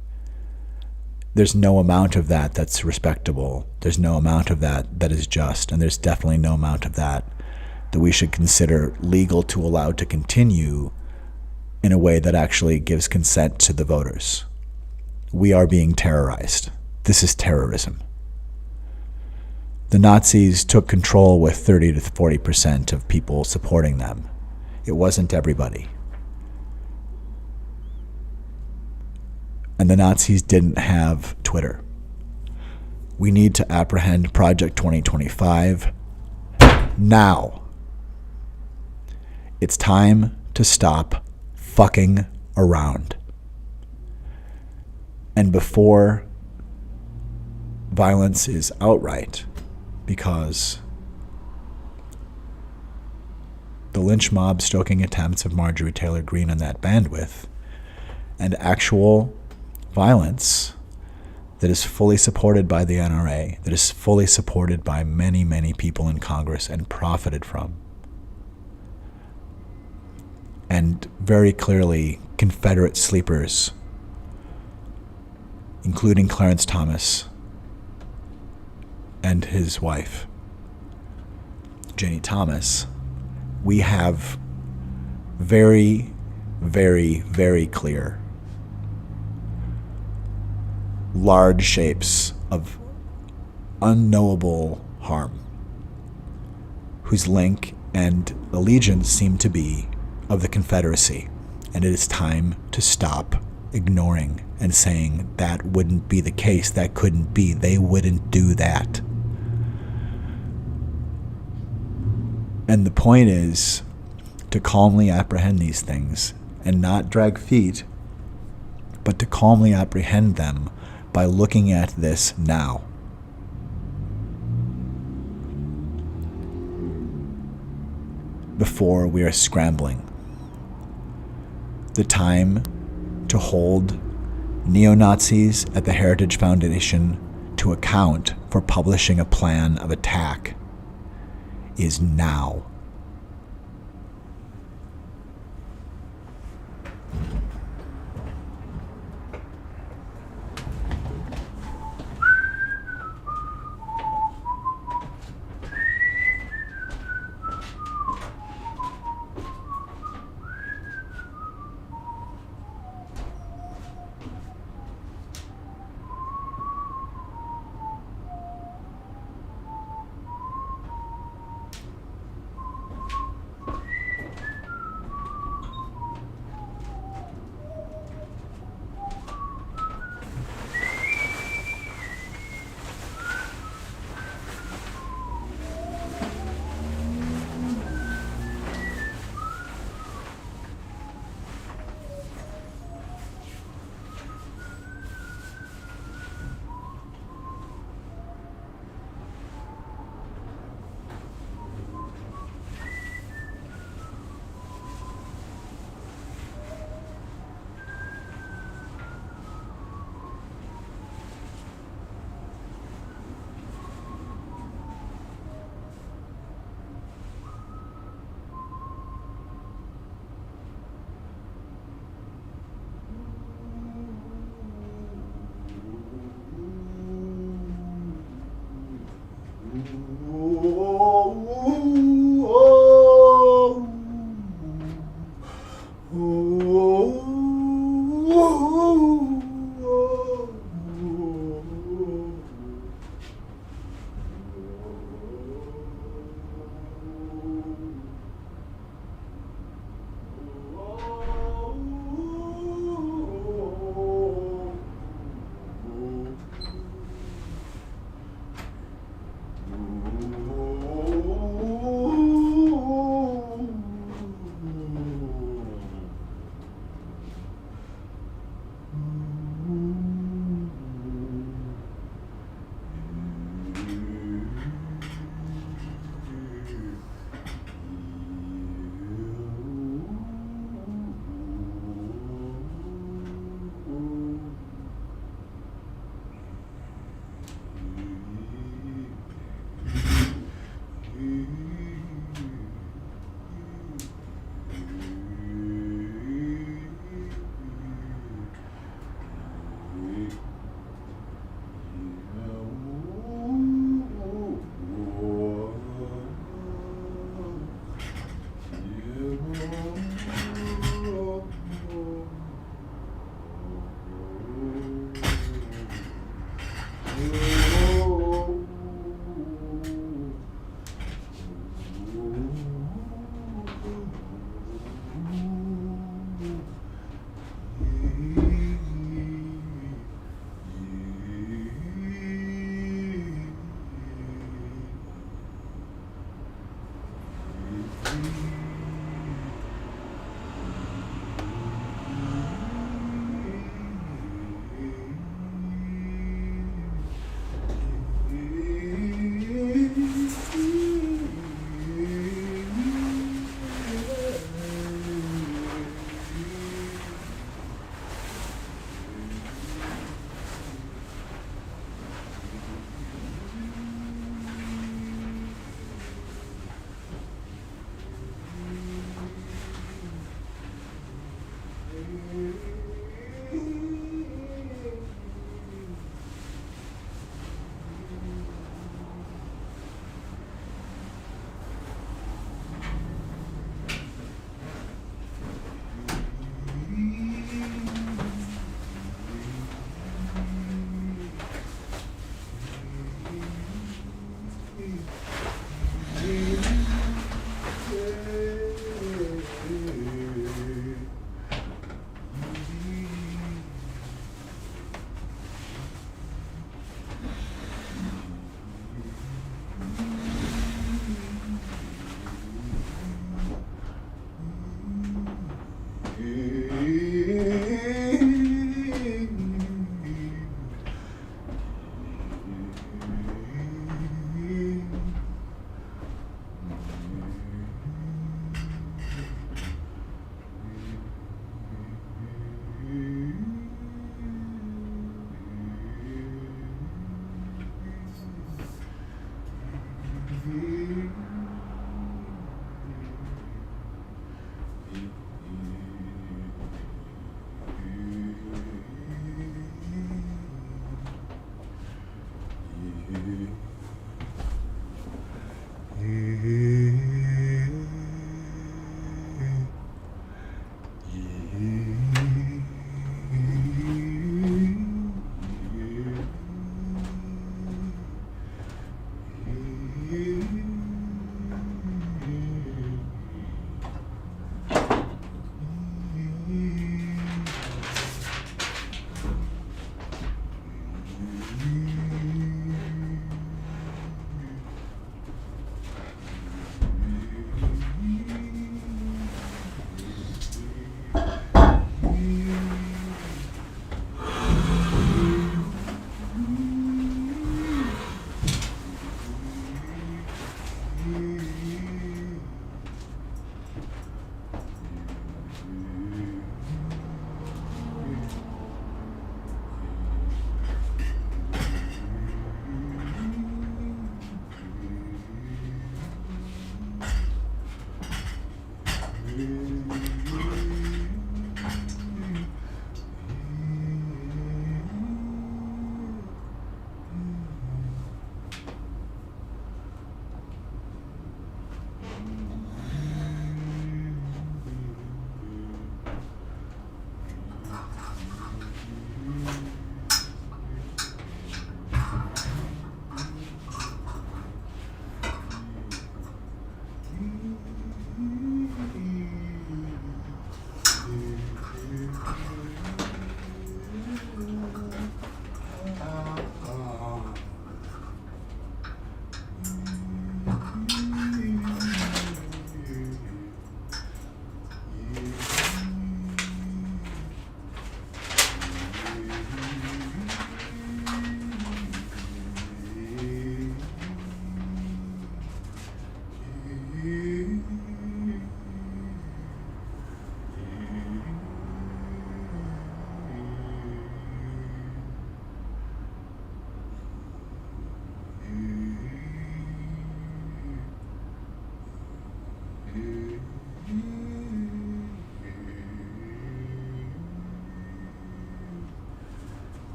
There's no amount of that that's respectable. There's no amount of that that is just, and there's definitely no amount of that we should consider legal to allow to continue in a way that actually gives consent to the voters. We are being terrorized. This is terrorism. The Nazis took control with 30 to 40% of people supporting them. It wasn't everybody. And the Nazis didn't have Twitter. We need to apprehend Project 2025 now. It's time to stop fucking around. And before violence is outright, because the lynch mob stoking attempts of Marjorie Taylor Greene on that bandwidth, and actual violence that is fully supported by the NRA, that is fully supported by many, many people in Congress and profited from. And very clearly, Confederate sleepers, including Clarence Thomas and his wife, Ginny Thomas, we have very, very, very clear large shapes of unknowable harm, whose link and allegiance seem to be of the Confederacy. And it is time to stop ignoring and saying that wouldn't be the case, that couldn't be, they wouldn't do that. And the point is to calmly apprehend these things and not drag feet, but to calmly apprehend them by looking at this now. Before we are scrambling. The time to hold neo-Nazis at the Heritage Foundation to account for publishing a plan of attack is now.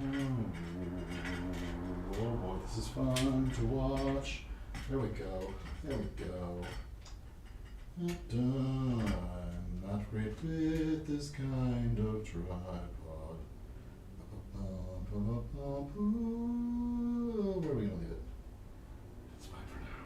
Oh boy, this is fun to watch. There we go. There we go. Not done. Not great with this kind of tripod. Where are we gonna leave it? It's fine for now.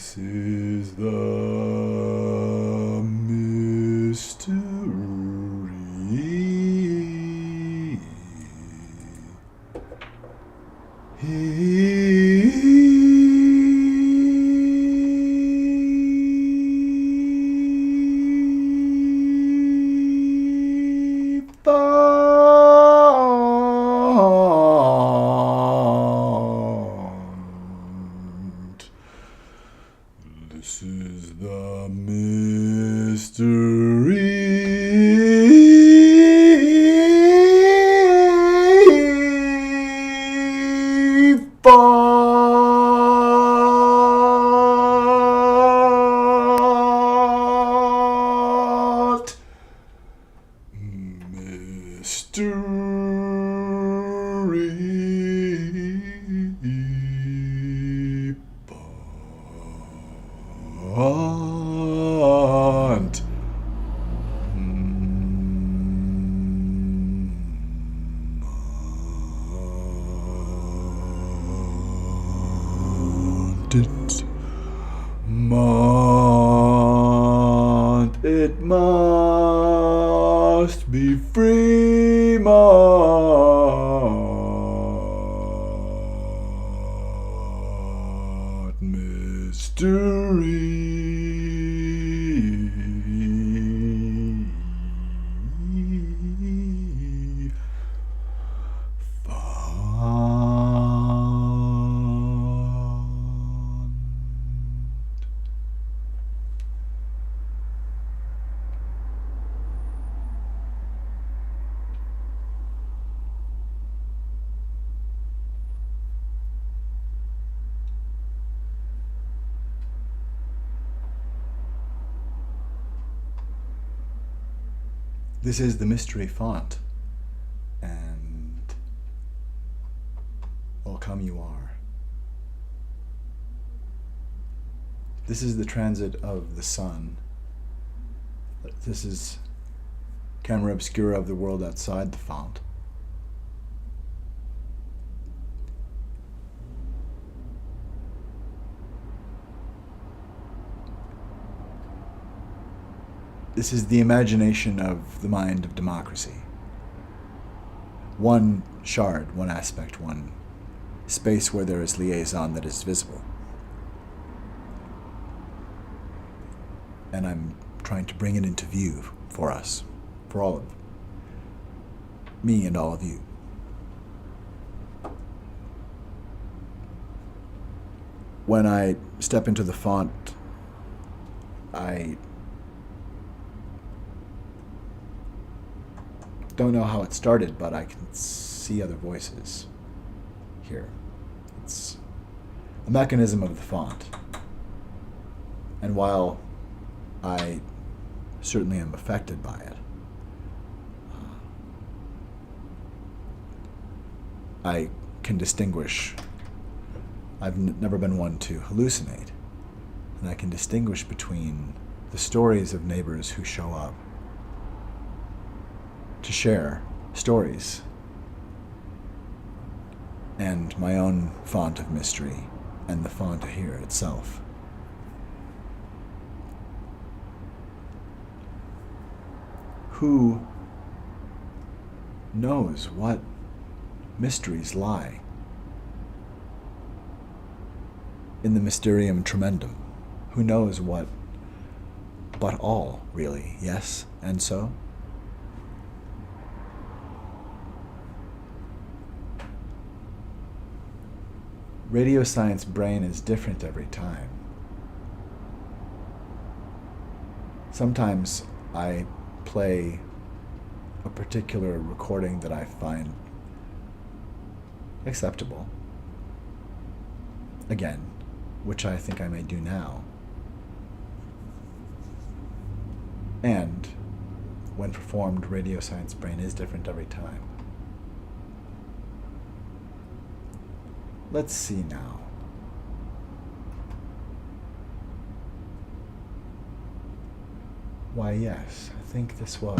This is the mystery. This is the mystery. Font. Mystery. Font. It must be free, mystery. This is the mystery font, and welcome you are. This is the transit of the sun. This is camera obscura of the world outside the font. This is the imagination of the mind of democracy. One shard, one aspect, one space where there is liaison that is visible. And I'm trying to bring it into view for us, for all of me and all of you. When I step into the font, I don't know how it started, but I can see other voices here. It's a mechanism of the font. And while I certainly am affected by it, I can distinguish. I've never been one to hallucinate, and I can distinguish between the stories of neighbors who show up to share stories and my own font of mystery and the font here itself. Who knows what mysteries lie in the mysterium tremendum? Who knows what but all, really, yes, and so? Radio science brain is different every time. Sometimes I play a particular recording that I find acceptable, again, which I think I may do now. And when performed, radio science brain is different every time. Let's see now. Why, yes, I think this was.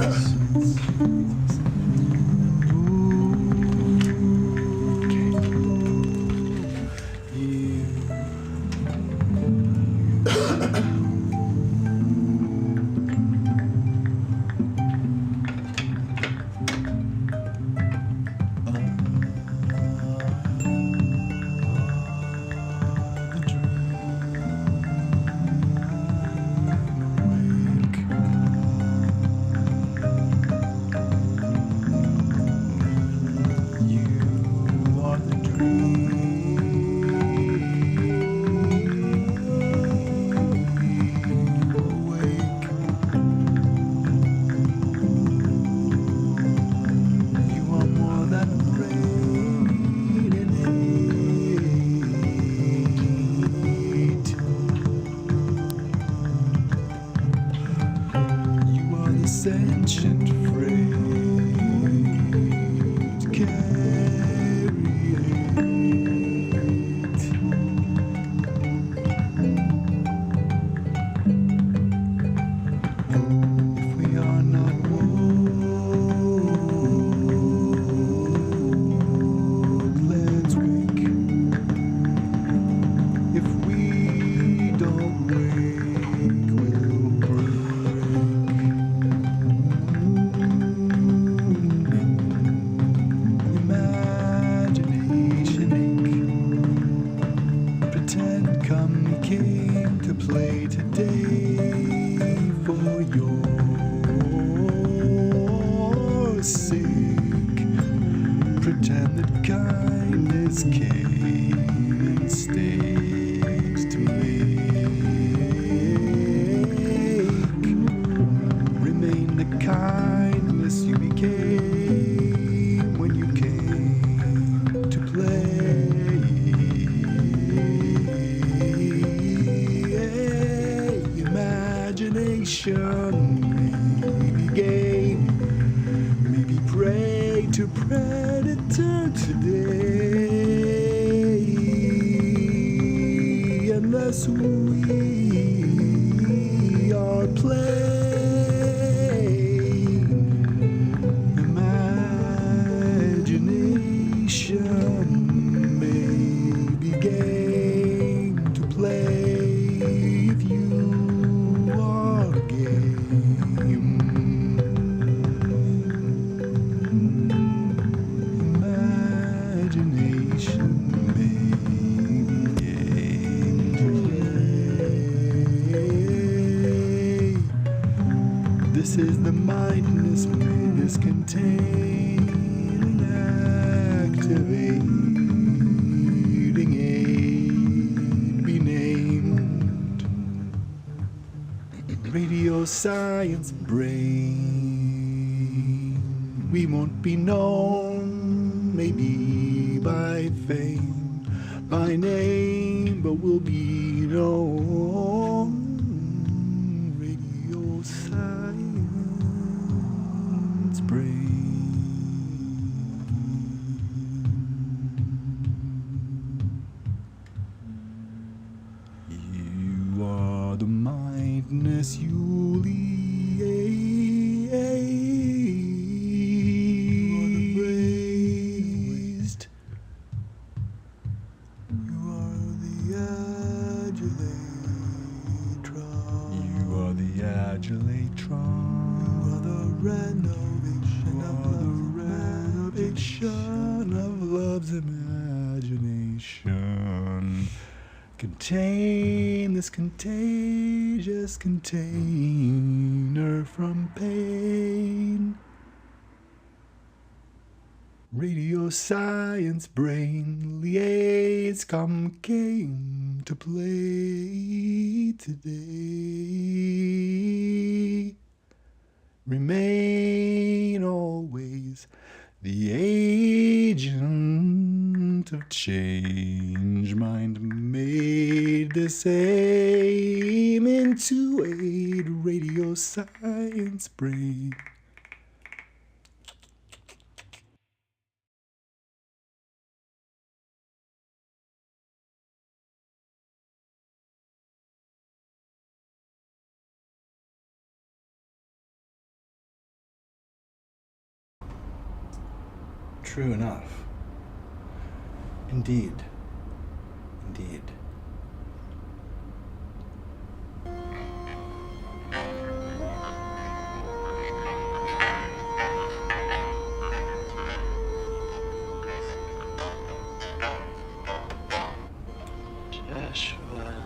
sentient freight carry it. If we are not woke, let's wake. If we don't wake, we'll break. Imagination ache. Pretend come came to play today for your sake. Pretend that kindness came in states to make. Remain the kindness you became when you came to play. Imagination maybe game, maybe prey to predator today. Unless we are playing. Imagination may be game to play if you are game. Imagination may be game to play. This is the mindness may this contain and activating aid be named. Radio science brain. We won't be known, maybe by fame, by name, but we'll be known. Radio science brain. You are the mindness you raised. You are the adulatron. You are the adulatron. You are the renovation of love's imagination. Contain this contagious container from pain. Radio science brain liaise come came to play today. Remain always the agent of change, mind made the same into aid radio science brain. True enough. Indeed. Indeed. Joshua.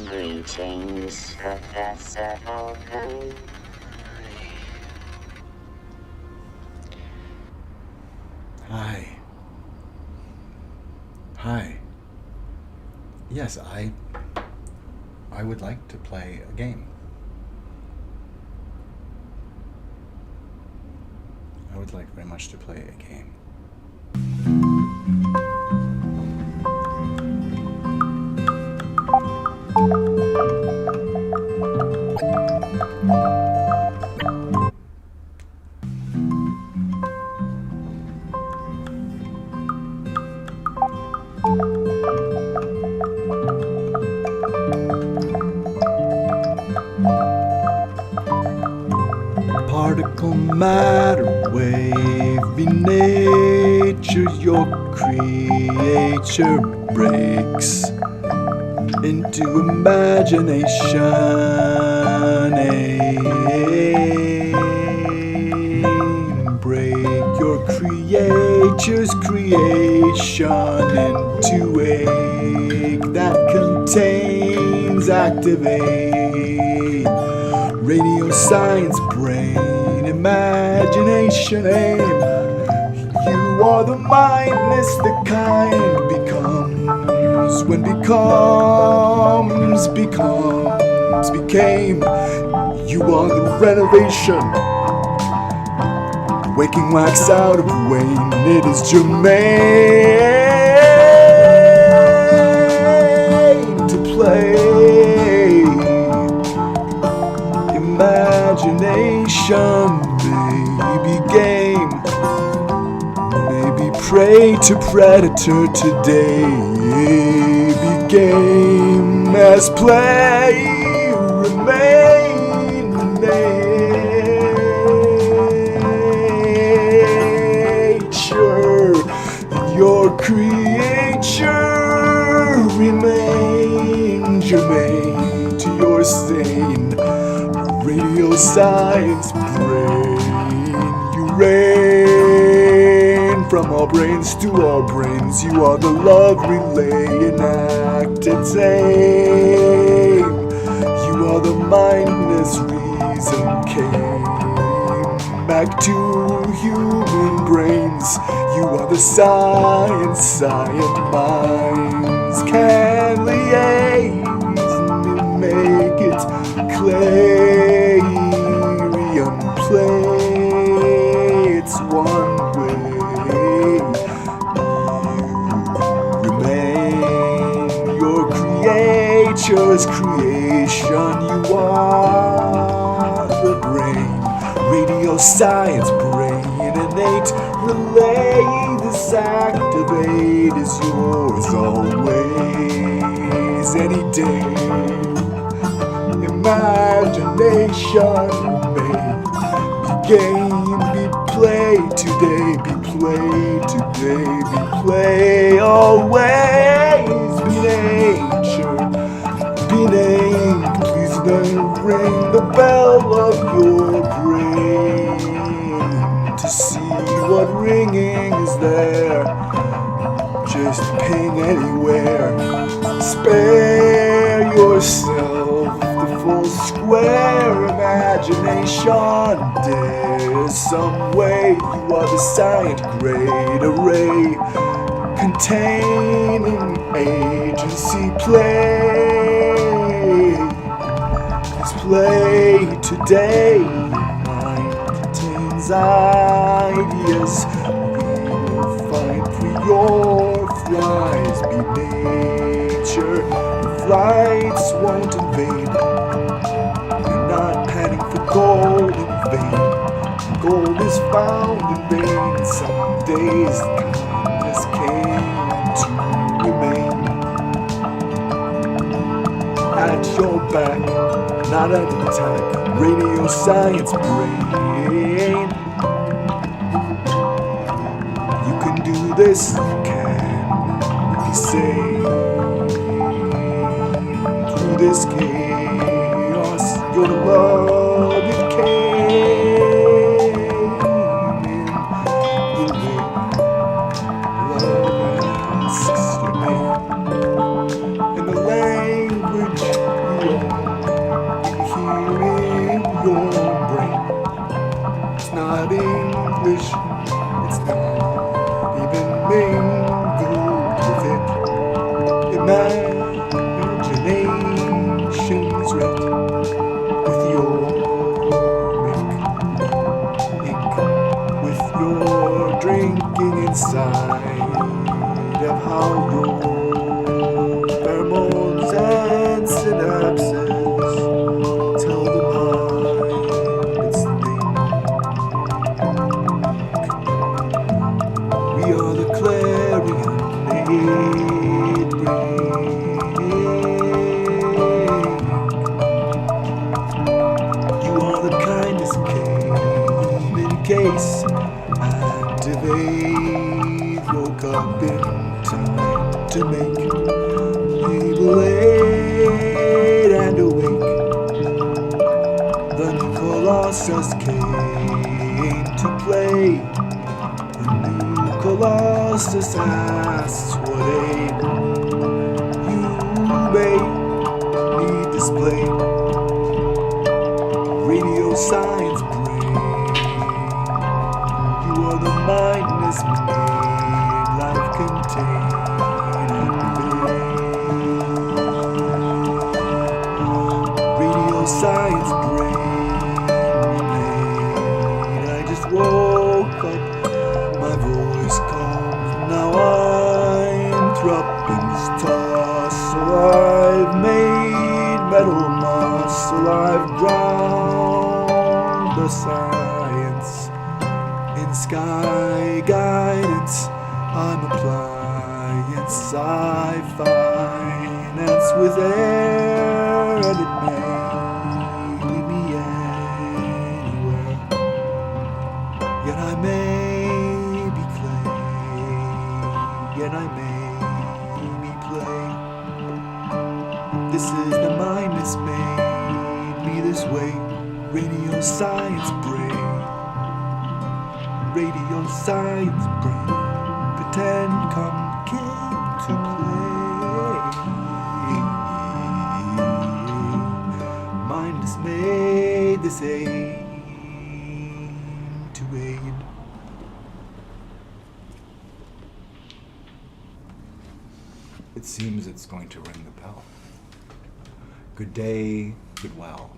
Greetings, Professor Hogan. Hi. Hi. Yes, I would like to play a game. I would like very much to play a game. particle matter wave in nature, your creature breaks into imagination. Break your creature's creation into egg that contains activate. Radio science, brain, imagination, aim. You are the mindness that kind becomes when becomes became. You are the renovation, waking wax out of wane. It is germane to play. Imagination may be game, may be prey to predator today. Be game as play, remain nature. Your creature remain germane to your sane. Radio science brain, you reign from our brains to our brains. You are the love relay enacted same. You are the mindless reason came back to human brains. You are the science minds can liaise and make it clarion play. It's one way. You remain your creature's creation. You are the brain, radio science brain, innate relay. This activate is yours always, any day. Imagination may be game, be play today, be play today, be play always. Be nature, be named. Please then ring the bell of your brain to see what ringing is there. Just ping anywhere. Spare yourself the full square imagination. There's some way. You are the science grade array containing agency play. Let's play today. Mind contains ideas we will find for your flies. Be nature, your flights won't invade. You're not panning for gold in vain. Gold is found in vain. Some days kindness came to remain at your back, not at attack. Radio science brain. You can do this, you can be saved through this chaos. Your love it came in the way. Love asks your name in the language you hear in your brain. It's not English, it's not even mingled with it. Imagination's writ with your ink, with your drinking inside of how your pheromones and synapses tell the mind its thing. We are the clarion made ring. You are the kindest cave stop in time to make Beyblade and awake. The new Colossus came to play. The new Colossus asks what aid you may need display. Radio science brain, you are the mindless made life contain and made. Radio science brain remade. I just woke up, my voice calms. Now I'm thruppings toss. So I've made metal muscle. I've drowned the science in sky guidance. I'm applying sci-finance with air, and it may lead me anywhere. Yet I may be clay, yet I may be play. This is the mind that's made me this way. Radio science brain, radio science brain. Pretend come came to play. Mind is made this aim to aid. It seems it's going to ring the bell. Good day, good well.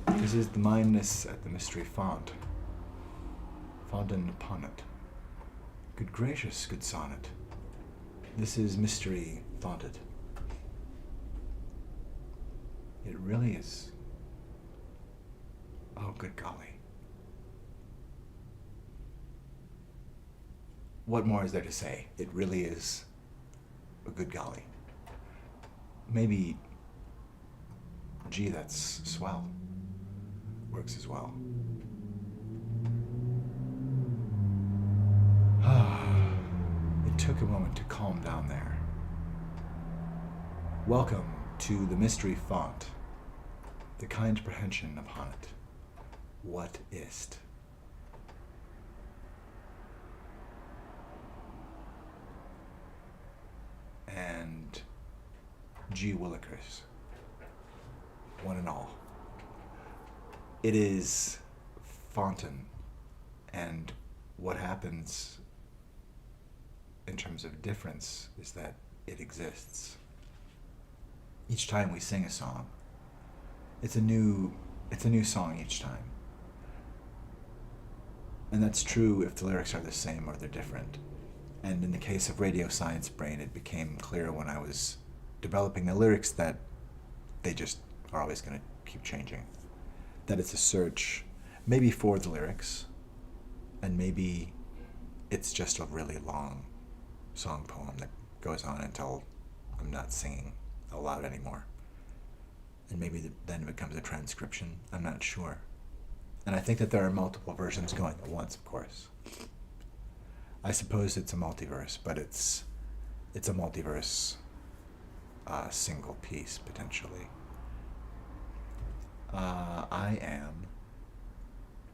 This is the mindness at the mystery font. Fondant upon it. Good gracious, good sonnet. This is mystery fonted. It really is. Oh, good golly. What more is there to say? It really is a good golly. Maybe, gee, that's swell. Works as well. It took a moment to calm down there. Welcome to the mystery font, the kind comprehension upon it. What is't? And G. Willikers, one and all. It is Fontaine, and what happens in terms of difference is that it exists. Each time we sing a song, it's a new song each time. And that's true if the lyrics are the same or they're different. And in the case of Radio Science Brain, it became clear when I was developing the lyrics that they just are always going to keep changing. That it's a search, maybe for the lyrics, and maybe it's just a really long song poem that goes on until I'm not singing aloud anymore. And maybe then it becomes a transcription. I'm not sure. And I think that there are multiple versions going at once, of course. I suppose it's a multiverse, but it's a multiverse single piece, potentially. I am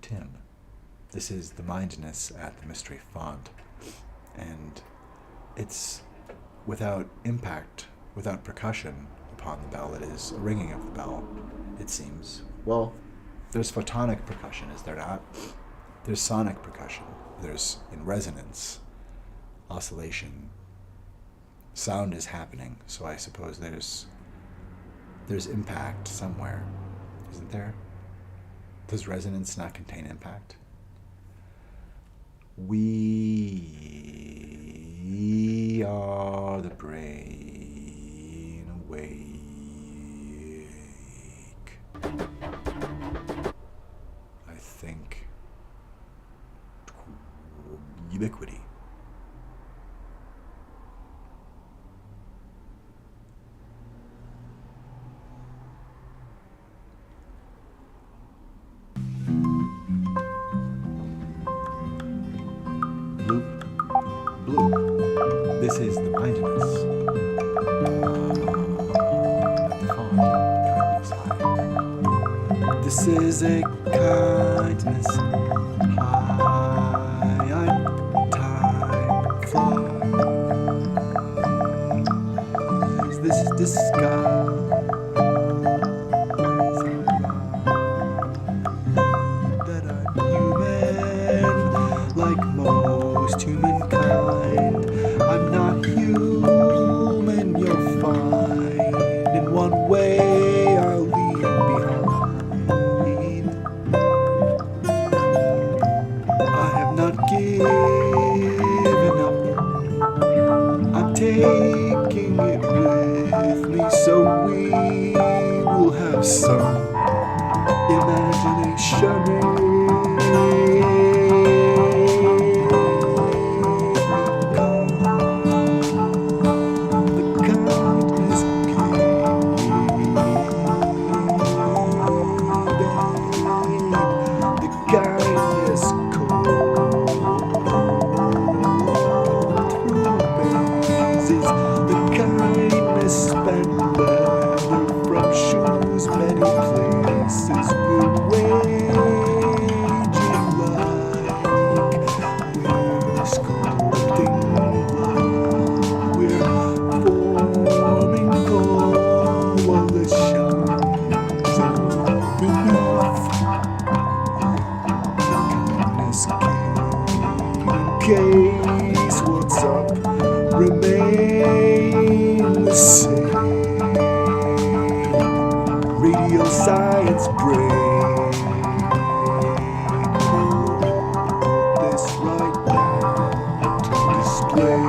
Tim. This is the mindness at the mystery font. And it's without impact, without percussion upon the bell. It is a ringing of the bell, it seems. Well, there's photonic percussion, is there not? There's sonic percussion. There's in resonance, oscillation. Sound is happening, so I suppose there's impact somewhere, isn't there? Does resonance not contain impact? We are the brain awake. I think ubiquity. Loop, bloop. This is the mindedness of the fawn. This is a kindness high on time flies. This is disguise. That I'm human, like most humankind. I'm not human, you'll find. In one way, I'll leave behind. I have not given up. I'm taking it with me, so we will have some imagination. Case what's up remain the same. Radio science brain. This right now to display.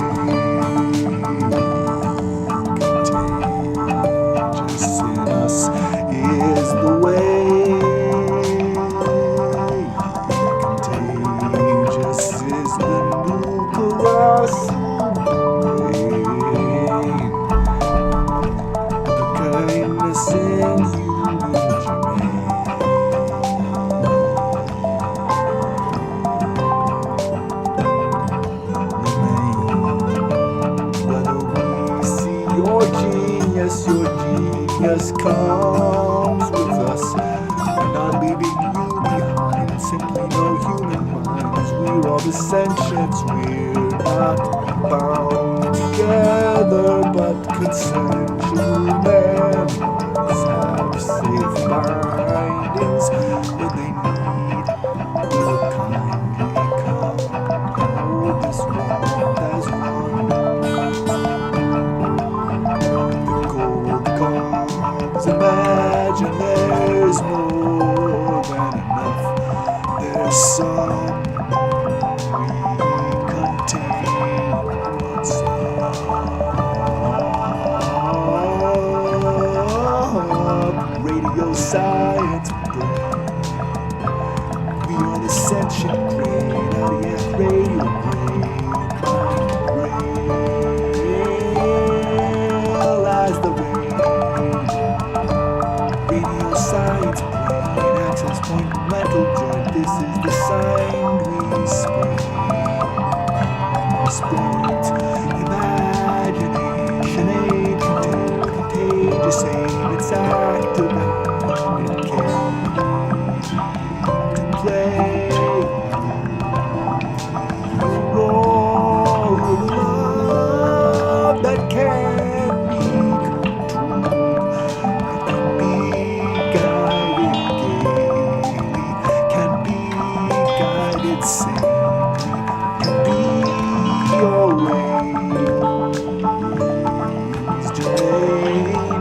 Contagious in us is the way. Contagious is the nucleus brain. The kindness in you will remain. Whether we see your genius comes with us. We're not leaving you behind. Simply no human minds. We're all the sentients. We're not bound together, but consensual members have safe bindings when they need. Will kindly come. Hold this world as one. The gold cause. Imagine there's more than enough. There's some. We contain what's up. Radio science brain. We are the sentient brain of the earth. Radio brain. Realize the rain. Radio science brain. Access point mental joint. This is the sign we speak. Sport, imagination, aid, contagious aim, it's active and it came to play the role of love that can't be controlled. It can be guided gaily, can be guided safely, can be always Jane.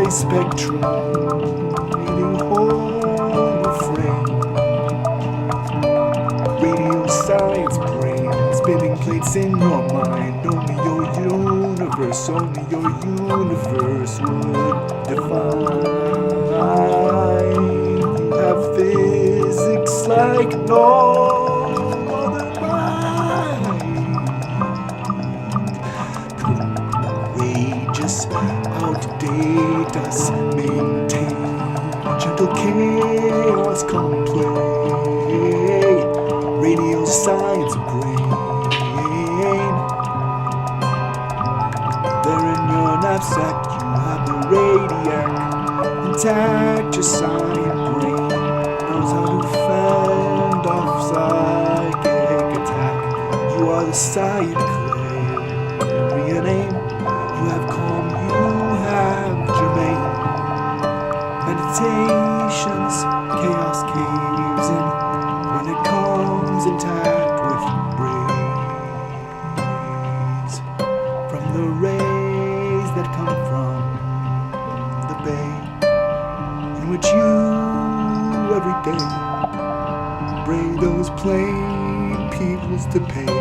X-ray spectrum, reading whole refrain. Radio science brain, spinning plates in your mind. Only your universe would define. You have physics like no other mind. Courageous, outdate us, maintain gentle chaos, come play. Radio science brain. There in your knapsack, you have the radiac. Intact, your science brain knows how to fend off psychic attack. You are the science clay. Real name, you have calm, you have germane. Meditations, chaos caves in when it comes intact with rays. From the rays that come from the bay, in which you every day bring those plain peoples to pay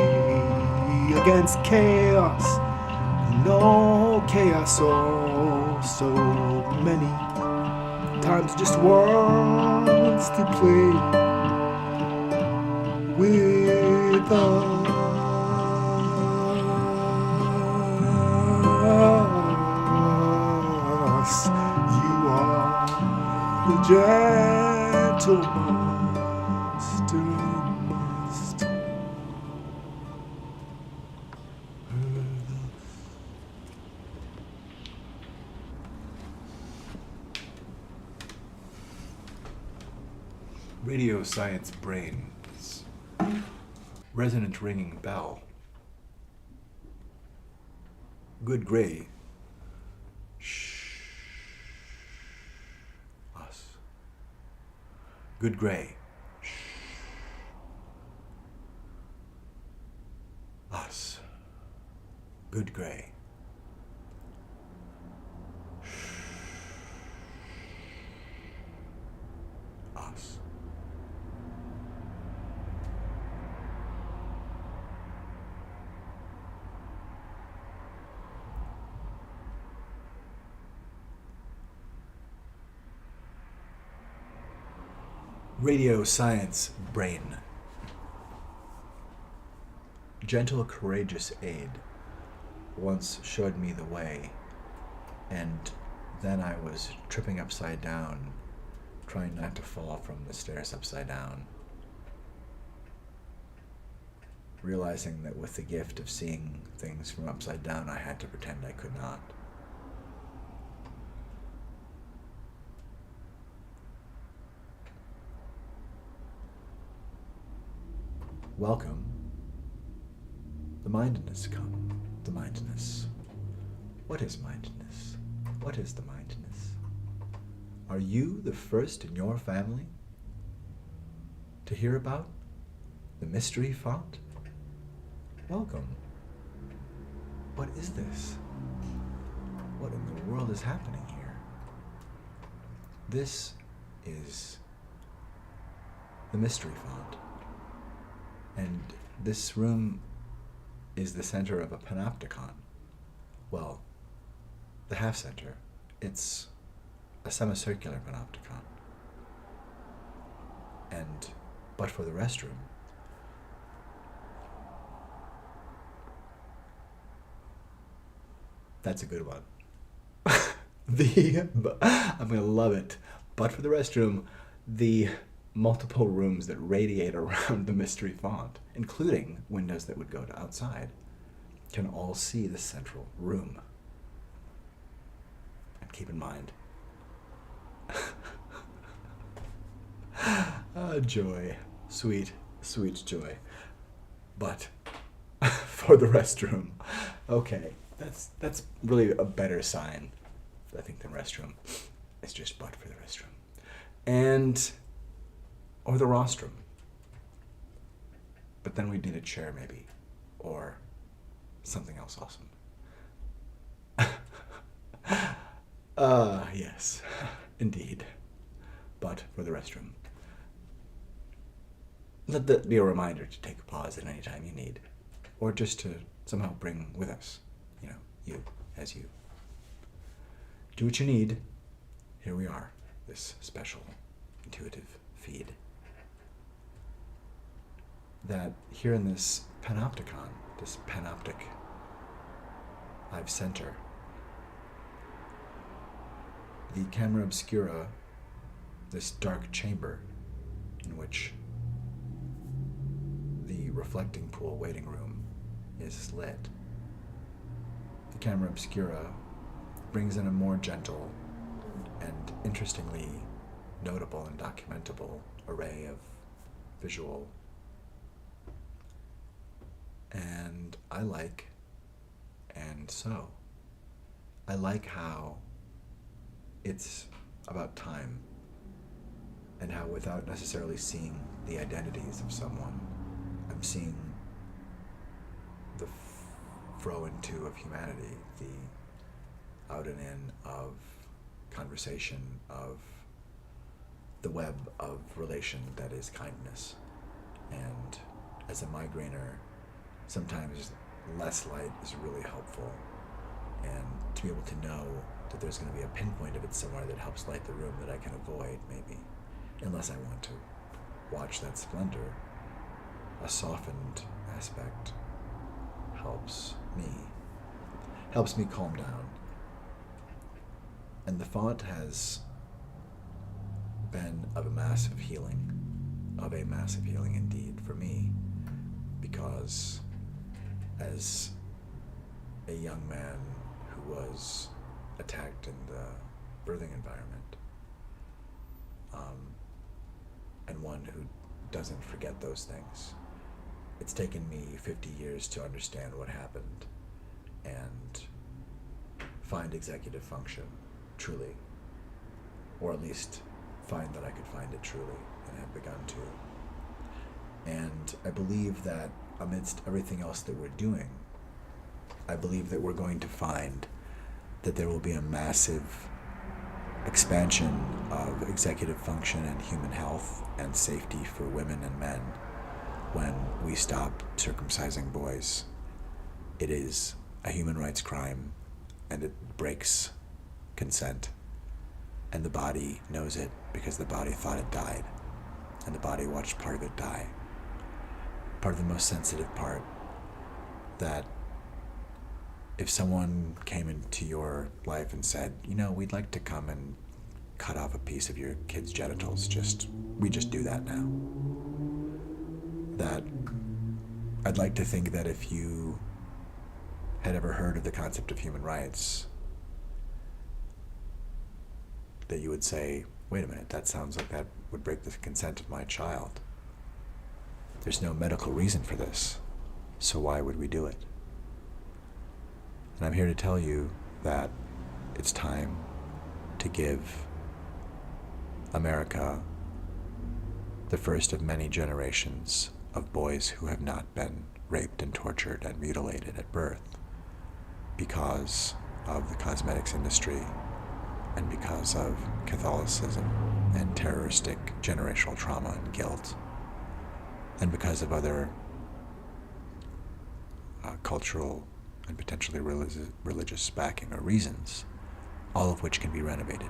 against chaos. No chaos, oh, so many times just wants to play with us. You are the gentle master must hurt us. Radio science brains. Resonant ringing bell. Good gray. Shh. Us. Good gray. Shh. Us. Good gray. Us. Radio science brain. Gentle, courageous aid once showed me the way, and then I was tripping upside down, trying not to fall from the stairs upside down, realizing that with the gift of seeing things from upside down, I had to pretend I could not. Welcome. The mindedness come. The mindedness. What is mindedness? What is the mindedness? Are you the first in your family to hear about the mystery font? Welcome. What is this? What in the world is happening here? This is the mystery font. And this room is the center of a panopticon. Well, the half center. It's a semicircular panopticon. And, but for the restroom, that's a good one. I'm gonna love it. But for the restroom, the multiple rooms that radiate around the mystery font, including windows that would go to outside, can all see the central room. And keep in mind, joy, sweet, sweet joy. But for the restroom, okay, that's really a better sign, I think, than restroom. It's just but for the restroom. And or the rostrum. But then we'd need a chair maybe, or something else awesome. Yes, indeed. But for the restroom. Let that be a reminder to take a pause at any time you need. Or just to somehow bring with us, you, as you. Do what you need. Here we are, this special, intuitive feed. That here in this panopticon, this panoptic live center, the camera obscura, this dark chamber in which the reflecting pool waiting room is lit. The camera obscura brings in a more gentle and interestingly notable and documentable array of visual. And I like how it's about time, and how without necessarily seeing the identities of someone, I'm seeing the throw into of humanity, the out and in of conversation, of the web of relation that is kindness. And as a migrainer, sometimes less light is really helpful, and to be able to know that there's going to be a pinpoint of it somewhere that helps light the room that I can avoid, maybe, unless I want to watch that splendor. A softened aspect helps me calm down. And the font has been of a massive healing indeed for me, because as a young man who was attacked in the birthing environment, and one who doesn't forget those things, it's taken me 50 years to understand what happened and find executive function truly, or at least find that I could find it truly, and have begun to. And I believe that amidst everything else that we're doing, I believe that we're going to find that there will be a massive expansion of executive function and human health and safety for women and men when we stop circumcising boys. It is a human rights crime, and it breaks consent. And the body knows it because the body thought it died, and the body watched part of it die. Part of the most sensitive part, that if someone came into your life and said, we'd like to come and cut off a piece of your kid's genitals, we just do that now. That I'd like to think that if you had ever heard of the concept of human rights, that you would say, wait a minute, that sounds like that would break the consent of my child. There's no medical reason for this, so why would we do it? And I'm here to tell you that it's time to give America the first of many generations of boys who have not been raped and tortured and mutilated at birth because of the cosmetics industry and because of Catholicism and terroristic generational trauma and guilt, and because of other cultural and potentially religious backing or reasons, all of which can be renovated.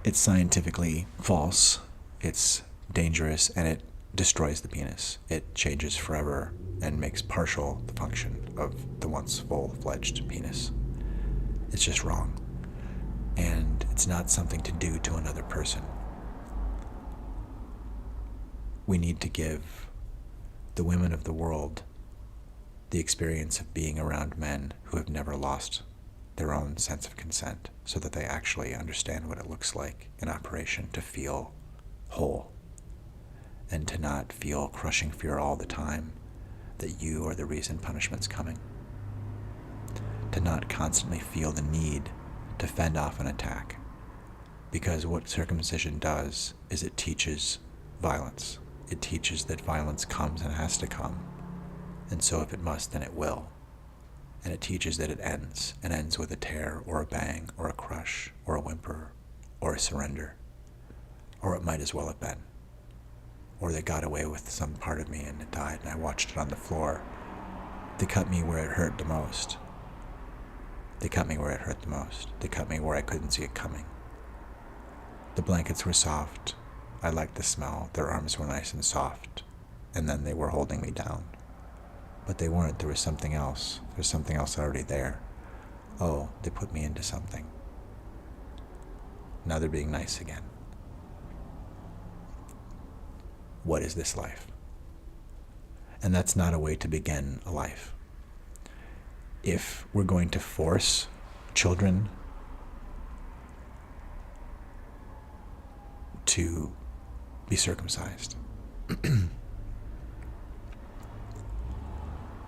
It's scientifically false, it's dangerous, and it destroys the penis. It changes forever and makes partial the function of the once full-fledged penis. It's just wrong. And it's not something to do to another person. We need to give the women of the world the experience of being around men who have never lost their own sense of consent, so that they actually understand what it looks like in operation to feel whole, and to not feel crushing fear all the time that you are the reason punishment's coming. To not constantly feel the need to fend off an attack, because what circumcision does is it teaches violence. It teaches that violence comes and has to come, and so if it must, then it will. And it teaches that it ends. It ends with a tear or a bang or a crush or a whimper or a surrender. Or it might as well have been. Or they got away with some part of me and it died and I watched it on the floor. They cut me where it hurt the most. They cut me where it hurt the most. They cut me where I couldn't see it coming. The blankets were soft. I liked the smell. Their arms were nice and soft. And then they were holding me down. But they weren't. There was something else. There was something else already there. Oh, they put me into something. Now they're being nice again. What is this life? And that's not a way to begin a life. If we're going to force children to be circumcised,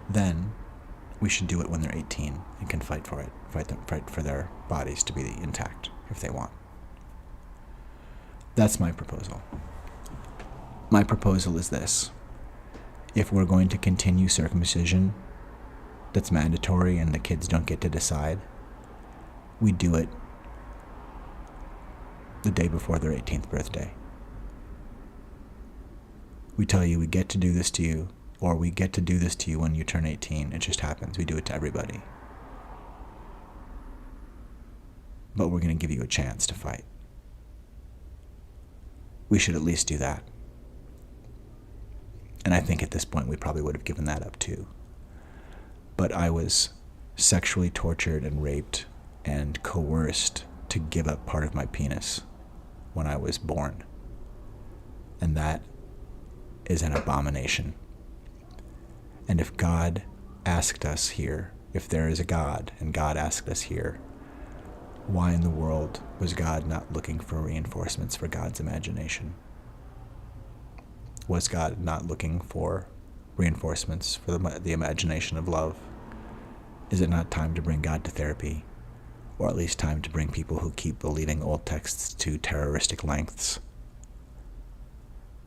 then we should do it when they're 18 and can fight for it, fight for their bodies to be intact if they want. That's my proposal. My proposal is this. If we're going to continue circumcision that's mandatory and the kids don't get to decide, we do it the day before their 18th birthday. We tell you we get to do this to you, or we get to do this to you when you turn 18. It just happens. We do it to everybody. But we're going to give you a chance to fight. We should at least do that. And I think at this point we probably would have given that up too. But I was sexually tortured and raped and coerced to give up part of my penis when I was born. And that is an abomination. And if God asked us here, if there is a God, and God asked us here, why in the world was God not looking for reinforcements for God's imagination? Was God not looking for reinforcements for the imagination of love? Is it not time to bring God to therapy? Or at least time to bring people who keep believing old texts to terroristic lengths?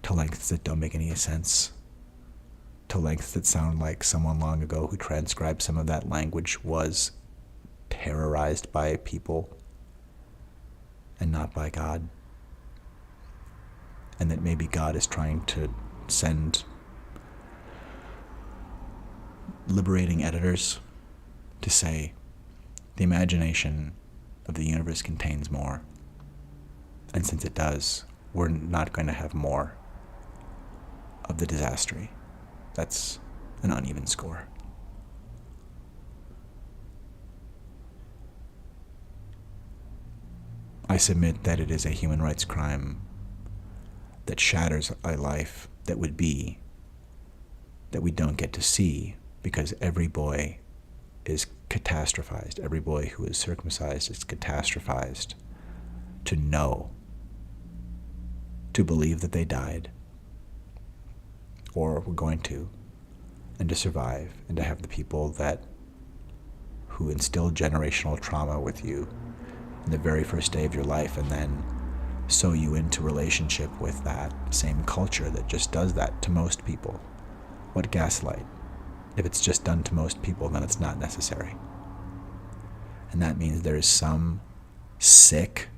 To lengths that don't make any sense? To lengths that sound like someone long ago who transcribed some of that language was terrorized by people and not by God? And that maybe God is trying to send liberating editors to say, the imagination of the universe contains more. And since it does, we're not going to have more of the disaster. That's an uneven score. I submit that it is a human rights crime that shatters a life that would be, that we don't get to see, because every boy is catastrophized. Every boy who is circumcised is catastrophized to know, to believe that they died, or were going to, and to survive, and to have the people that who instill generational trauma with you in the very first day of your life, and then sew you into relationship with that same culture that just does that to most people. What gaslight? If it's just done to most people, then it's not necessary. And that means there is some sick,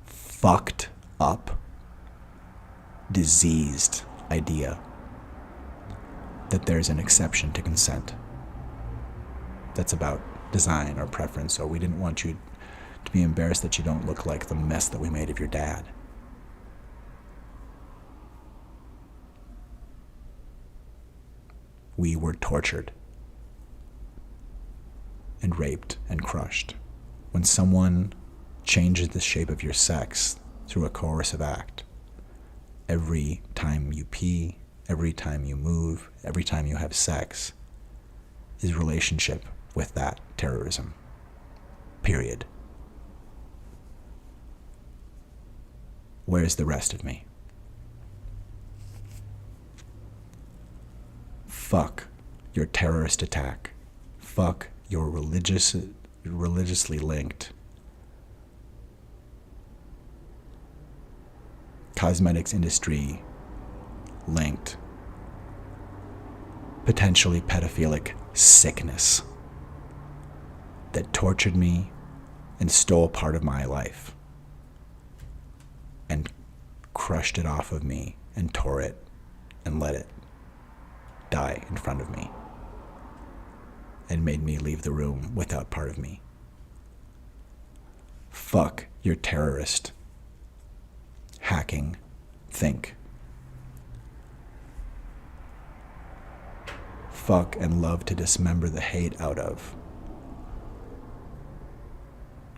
fucked up, diseased idea that there's an exception to consent that's about design or preference, or we didn't want you to be embarrassed that you don't look like the mess that we made of your dad. We were tortured and raped and crushed. When someone changes the shape of your sex through a coercive act, every time you pee, every time you move, every time you have sex, is relationship with that terrorism. Period. Where's the rest of me? Fuck your terrorist attack. Fuck your religiously linked cosmetics industry linked, potentially pedophilic sickness that tortured me and stole part of my life and crushed it off of me and tore it and let it die in front of me and made me leave the room without part of me. Fuck your terrorist hacking think. Fuck and love to dismember the hate out of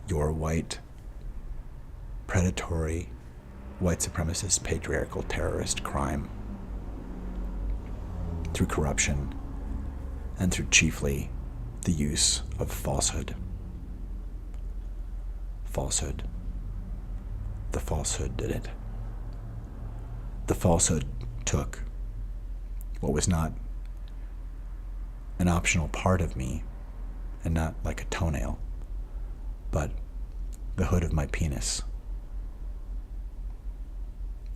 your white, predatory, white supremacist, patriarchal, terrorist crime through corruption and through chiefly the use of falsehood. Falsehood. The falsehood did it. The falsehood took what was not an optional part of me and not like a toenail, but the hood of my penis.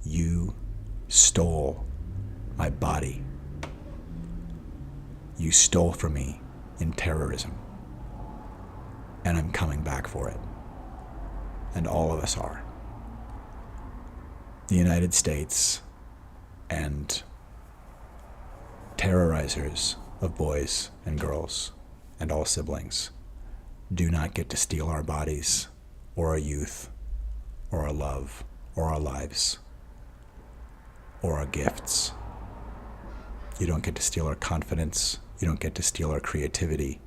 You stole my body. You stole from me in terrorism, and I'm coming back for it. And all of us are. The United States and terrorizers of boys and girls and all siblings do not get to steal our bodies or our youth or our love or our lives or our gifts. You don't get to steal our confidence. You don't get to steal our creativity.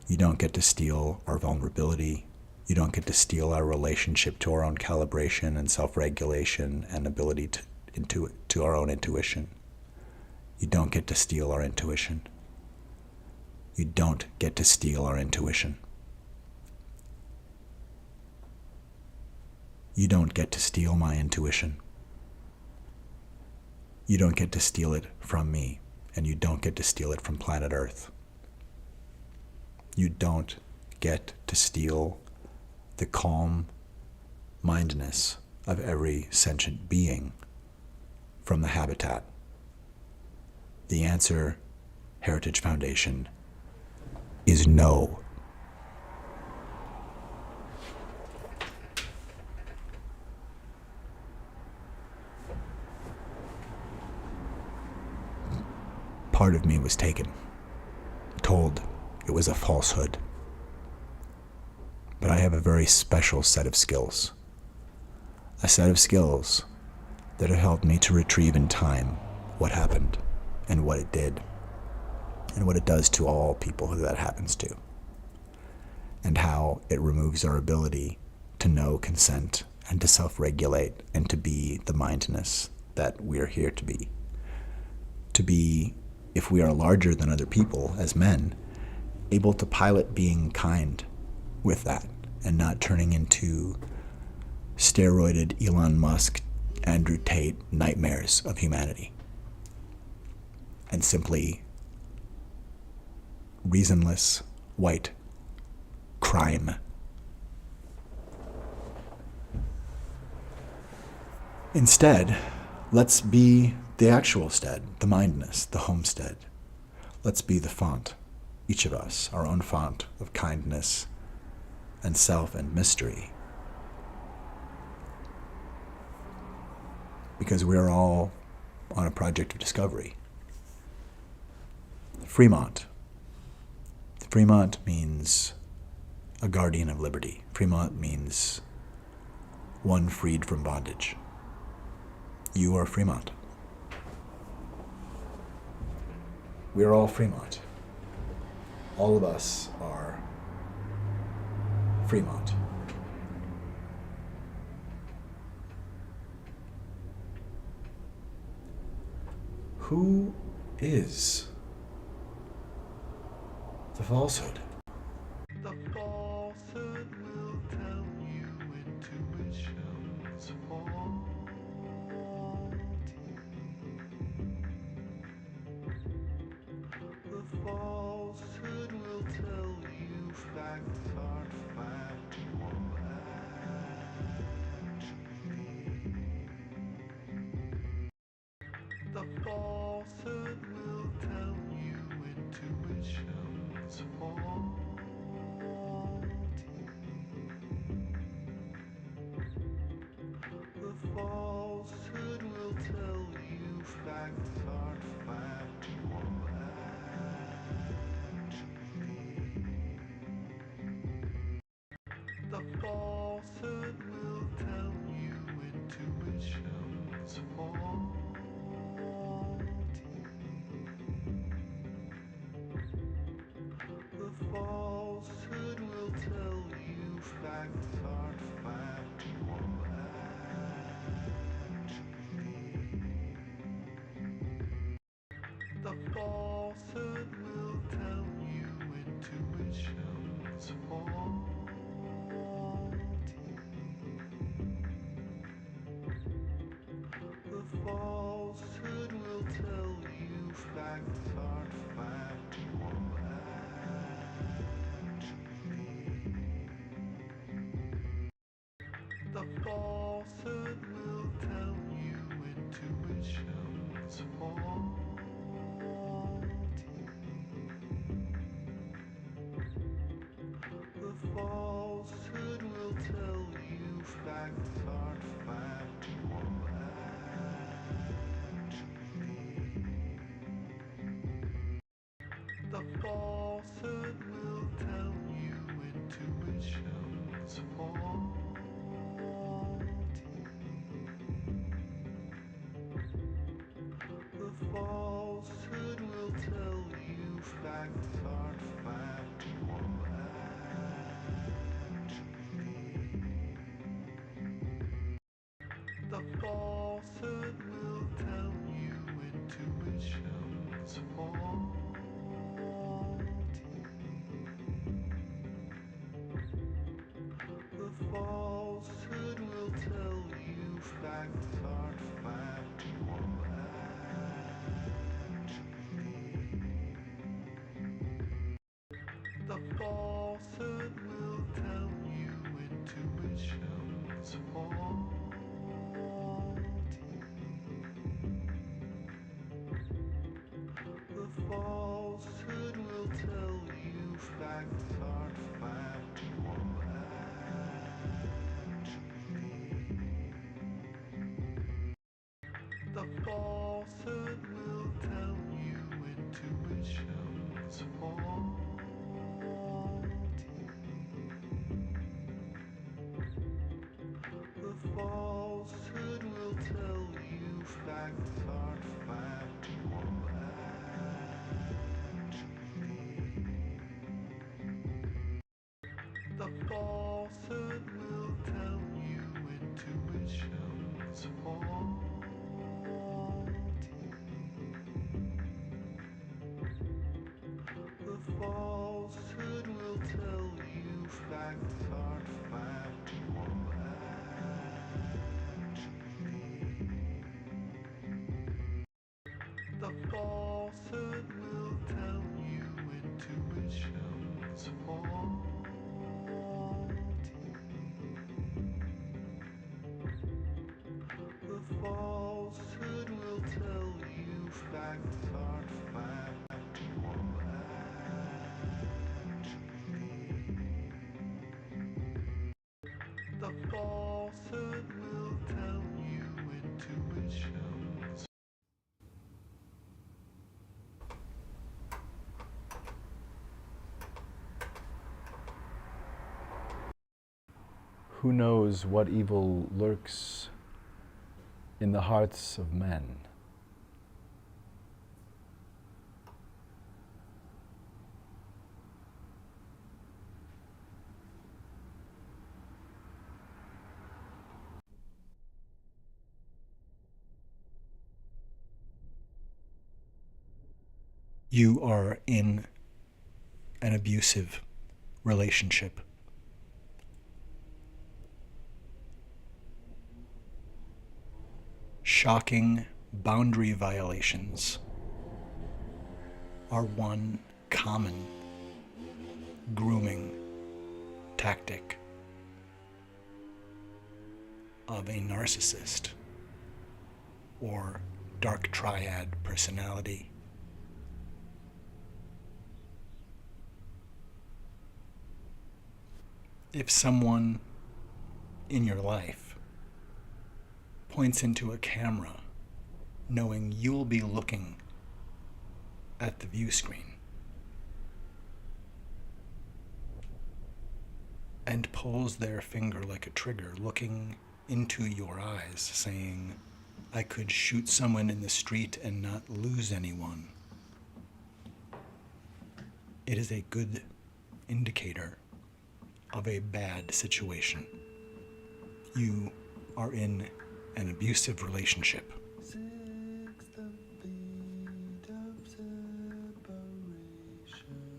You don't get to steal our vulnerability. You don't get to steal our relationship to our own calibration and self-regulation and ability to our own intuition. You don't get to steal our intuition. You don't get to steal our intuition. You don't get to steal my intuition. You don't get to steal it from me, and you don't get to steal it from planet Earth. You don't get to steal the calm mindedness of every sentient being from the habitat. The answer, Heritage Foundation, is no. Part of me was taken, told it was a falsehood. But I have a very special set of skills. A set of skills that have helped me to retrieve in time what happened and what it did and what it does to all people who that happens to, and how it removes our ability to know consent and to self-regulate and to be the mindness that we are here to be. To be, if we are larger than other people as men, able to pilot being kind with that and not turning into steroided Elon Musk, Andrew Tate nightmares of humanity, and simply reasonless white crime. Instead, let's be the actual stead, the mindness, the homestead. Let's be the font, each of us, our own font of kindness and self and mystery. Because we are all on a project of discovery. Fremont. Fremont means a guardian of liberty. Fremont means one freed from bondage. You are Fremont. We are all Fremont. All of us are Fremont. Who is the falsehood? The falsehood will tell you intuition's faulty. The falsehood will tell you facts aren't factual actually. The falsehood will tell you intuition intuition's faulty. The falsehood will tell you facts are factual actually. The falsehood will tell you intuition's faulty. The falsehood will tell you facts are factual actually. The falsehood will tell you intuition's faulty. The falsehood will tell you facts are factual actually. The falsehood will tell you intuition's faulty. The falsehood will tell you facts are factual actually. The falsehood will tell you intuition's faulty. The falsehood will tell you facts are factual actually. The falsehood will tell you intuition's faulty. The falsehood will tell you facts are factual actually. The falsehood will tell you intuition's faulty. The falsehood will tell you facts are factual actually. The falsehood will tell you intuition's faulty. The falsehood will tell you facts are factual actually. The falsehood will tell you intuition's faulty. The falsehood will tell you facts are factual actually. The falsehood will tell you intuition's faulty. The falsehood will tell you facts are factual actually. The falsehood will tell you intuition's. Who knows what evil lurks in the hearts of men? You are in an abusive relationship. Shocking boundary violations are one common grooming tactic of a narcissist or dark triad personality If someone in your life points into a camera knowing you'll be looking at the view screen and pulls their finger like a trigger, looking into your eyes, saying, I could shoot someone in the street and not lose anyone, it is a good indicator of a bad situation. You are in an abusive relationship.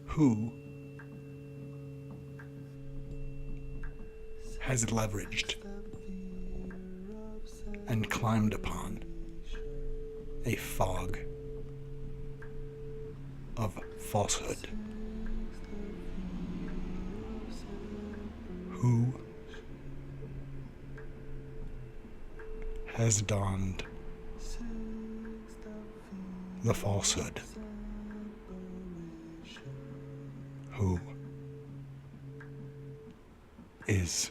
Who has leveraged and climbed upon a fog of falsehood? Who has donned the falsehood? Who is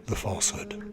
the falsehood?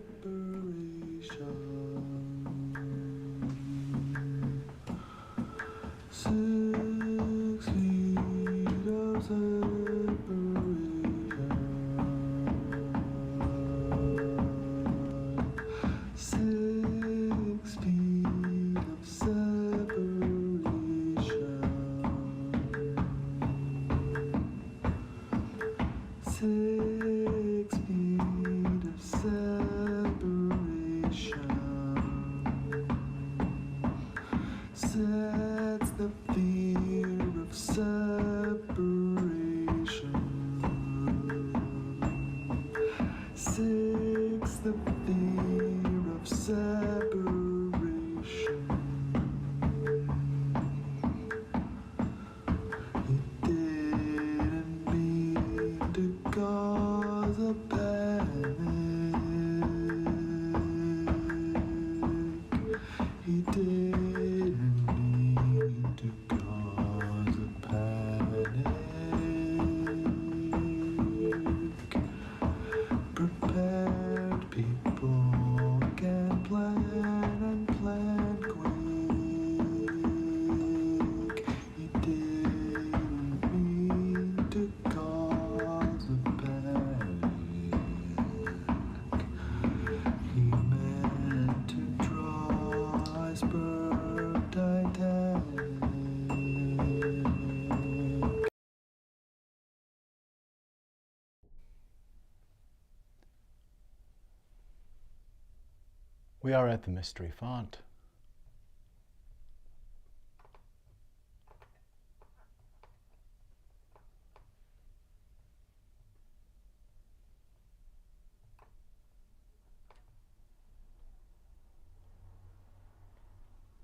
We are at the Mystery Font.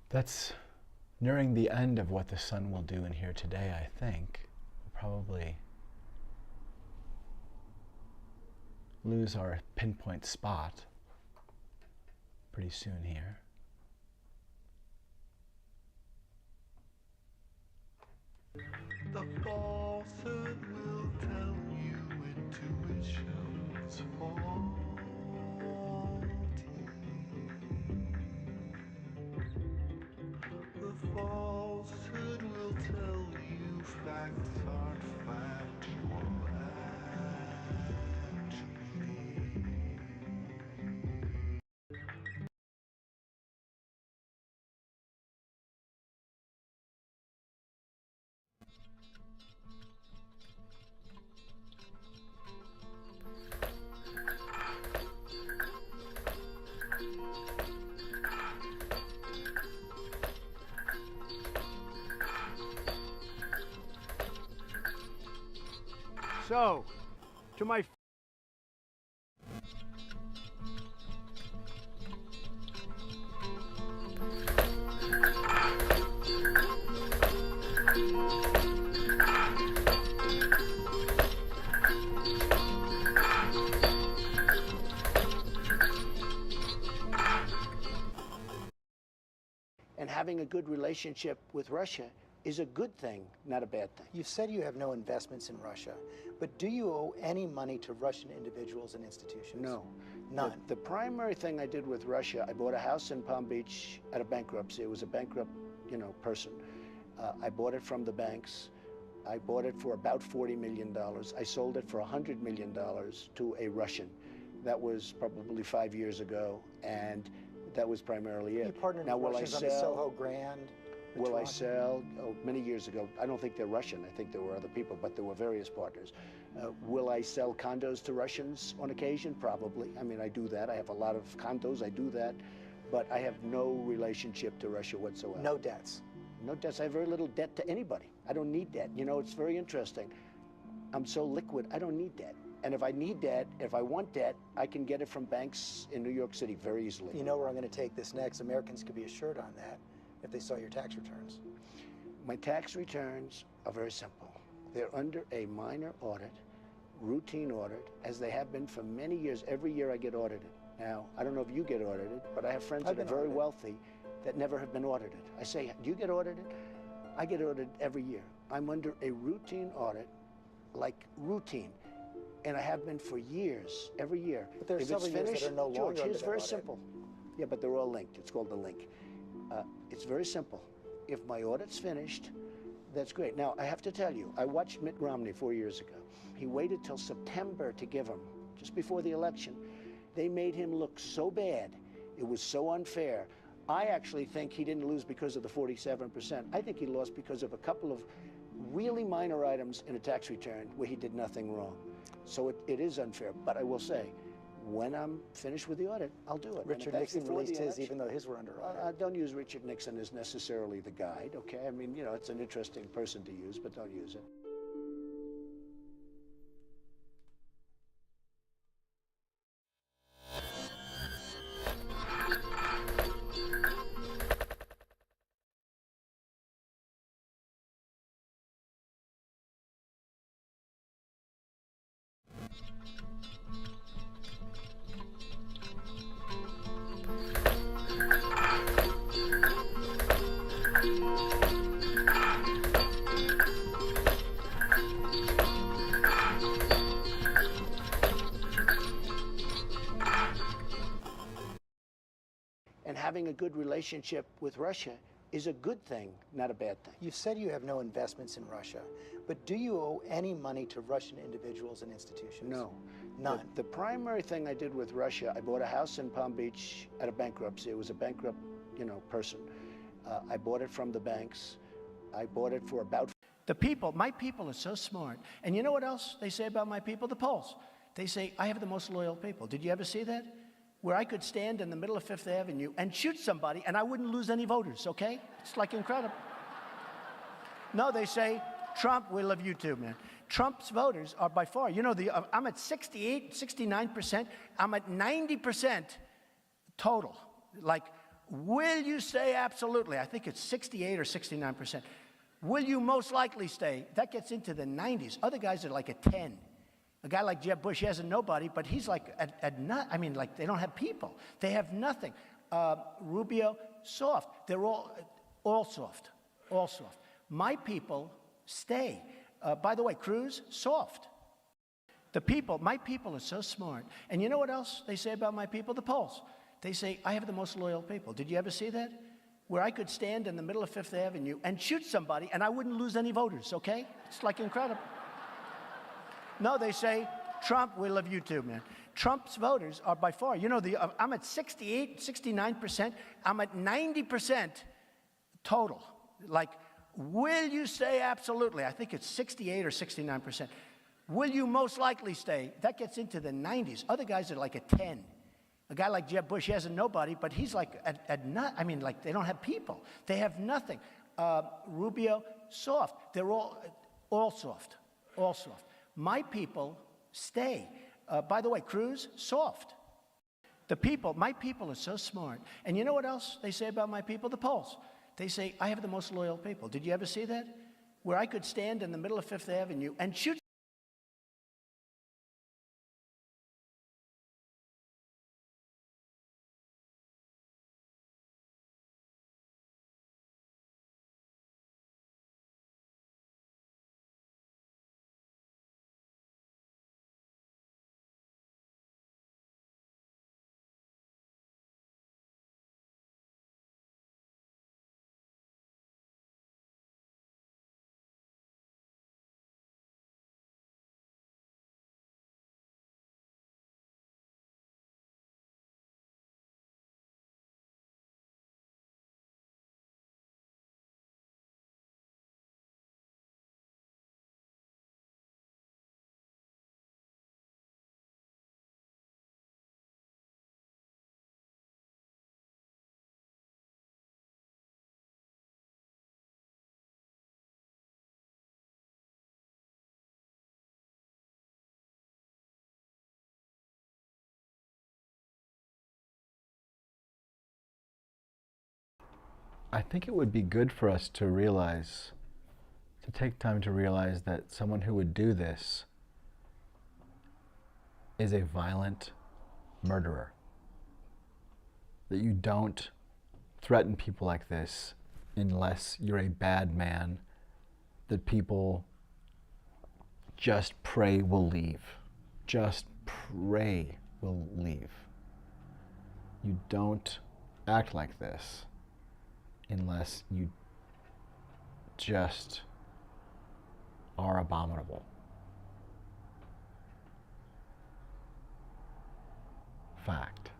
That's nearing the end of what the sun will do in here today, I think. We'll probably lose our pinpoint spot pretty soon here. The falsehood will tell you intuition's faulty. The falsehood will tell you facts aren't factual actually. So, to my and having a good relationship with Russia is a good thing, not a bad thing. You've said you have no investments in Russia, but do you owe any money to Russian individuals and institutions? No. None. The primary thing I did with Russia, I bought a house in Palm Beach at a bankruptcy. It was a bankrupt, person. I bought it from the banks. I bought it for about $40 million. I sold it for $100 million to a Russian. That was probably 5 years ago, and that was primarily it. You partnered now, with will Russians I on the sell? Soho Grand. the Will I Toronto? sell? Oh, many years ago. I don't think they're Russian. I think there were other people, but there were various partners. Will I sell condos to Russians on occasion? Probably. I mean, I do that. I have a lot of condos. I do that. But I have no relationship to Russia whatsoever. No debts? No debts. I have very little debt to anybody. I don't need debt. You know, it's very interesting. I'm so liquid, I don't need debt. And if I need debt, if I want debt, I can get it from banks in New York City very easily. You know where I'm going to take this next. Americans could be assured on that if they saw your tax returns. My tax returns are very simple. They're under a minor audit, routine audit, as they have been for many years. Every year I get audited. Now, I don't know if you get audited, but I have friends that are very wealthy that never have been audited. I say, do you get audited? I get audited every year. I'm under a routine audit, like routine. And I have been for years, every year. But there are several years that are no longer George, under here's that very audit. simple. Yeah, but they're all linked. It's called the link. It's very simple. If my audit's finished, that's great. Now, I have to tell you, I watched Mitt Romney 4 years ago. He waited till September to give him, just before the election. They made him look so bad. It was so unfair. I actually think he didn't lose because of the 47%. I think he lost because of a couple of really minor items in a tax return where he did nothing wrong. So it is unfair. But I will say, when I'm finished with the audit, I'll do it. Richard Nixon released his even though his were under audit. Don't use Richard Nixon as necessarily the guide, okay? I mean, you know, it's an interesting person to use, but don't use it. And having a good relationship with Russia is a good thing, not a bad thing. You've said you have no investments in Russia, but do you owe any money to Russian individuals and institutions? No. None. The primary thing I did with Russia, I bought a house in Palm Beach at a bankruptcy. It was a bankrupt, person. I bought it from the banks. I bought it for about... My people are so smart. And you know what else they say about my people? The polls. They say, I have the most loyal people. Did you ever see that? Where I could stand in the middle of Fifth Avenue and shoot somebody and I wouldn't lose any voters, okay? It's like incredible. No, they say, Trump, we love you too, man. Trump's voters are by far, I'm at 68, 69%. I'm at 90% total. Like, will you say absolutely? I think it's 68 or 69%. Will you most likely stay? That gets into the 90s. Other guys are like at 10. A guy like Jeb Bush, he has a nobody, but he's like like they don't have people. They have nothing. Rubio, soft. They're all soft, all soft. My people stay. By the way, Cruz, soft. My people are so smart. And you know what else they say about my people? The polls. They say, I have the most loyal people. Did you ever see that? Where I could stand in the middle of Fifth Avenue and shoot somebody and I wouldn't lose any voters, okay? It's like incredible. No, they say, Trump, we love you too, man. Trump's voters are by far, I'm at 68, 69%. I'm at 90% total. Like, will you say absolutely? I think it's 68 or 69%. Will you most likely stay? That gets into the 90s. Other guys are like at 10. A guy like Jeb Bush, he has a nobody, but he's like like they don't have people. They have nothing. Rubio, soft. They're all soft, all soft. My people stay. By the way, Cruz, soft. My people are so smart. And you know what else they say about my people? The polls. They say, I have the most loyal people. Did you ever see that? Where I could stand in the middle of Fifth Avenue and shoot I think it would be good for us to realize, to take time to realize that someone who would do this is a violent murderer. That you don't threaten people like this unless you're a bad man that people just pray will leave. Just pray will leave. You don't act like this unless you just are abominable. Fact.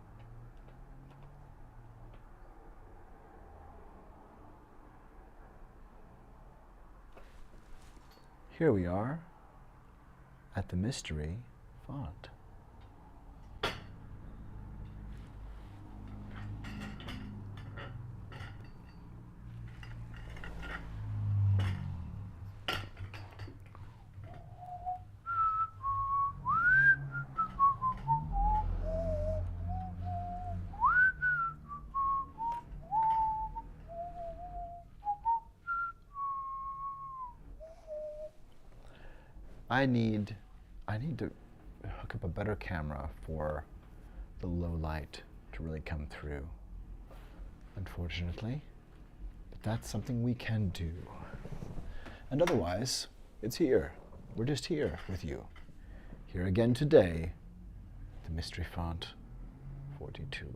Here we are at the mystery font. I need to hook up a better camera for the low light to really come through, unfortunately. But that's something we can do. And otherwise, it's here. We're just here with you. Here again today, the mystery font 42.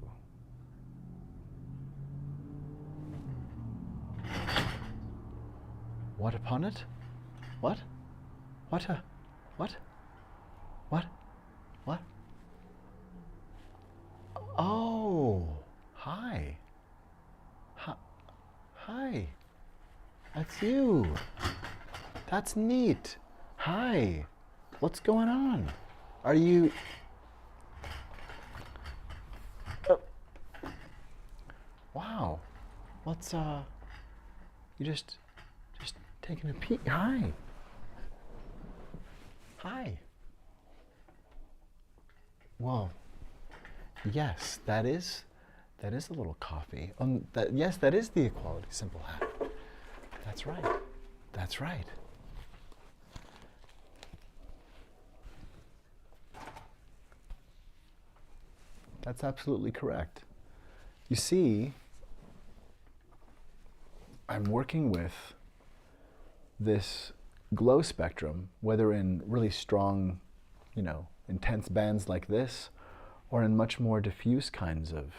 What upon it? What? What? What? What? What? Oh, hi. Hi. That's you. That's neat. Hi. What's going on? Are you... Wow. What's, you just taking a peek. Hi. Hi. Well, yes, that is a little coffee. Yes, that is the Equality Simple hat. That's right. That's right. That's absolutely correct. You see, I'm working with this glow spectrum, whether in really strong, intense bands like this, or in much more diffuse kinds of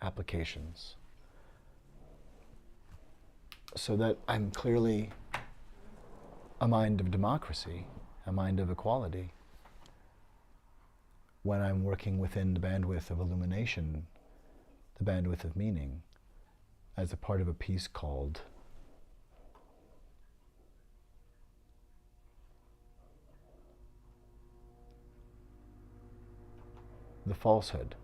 applications. So that I'm clearly a mind of democracy, a mind of equality, when I'm working within the bandwidth of illumination, the bandwidth of meaning, as a part of a piece called The Falsehood.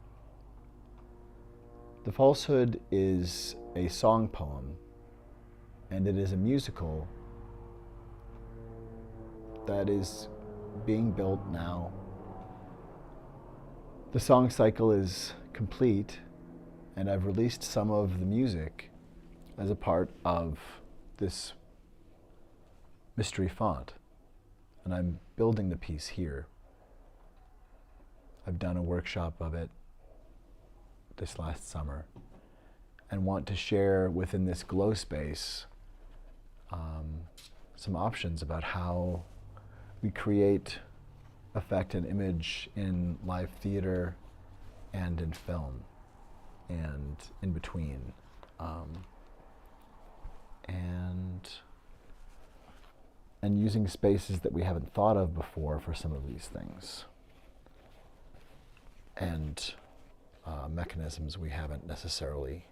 The Falsehood is a song poem, and it is a musical that is being built now. The song cycle is complete, and I've released some of the music as a part of this mystery font, and I'm building the piece here. I've done a workshop of it this last summer and want to share within this glow space some options about how we create effect and image in live theater and in film and in between. And using spaces that we haven't thought of before for some of these things. And mechanisms we haven't necessarily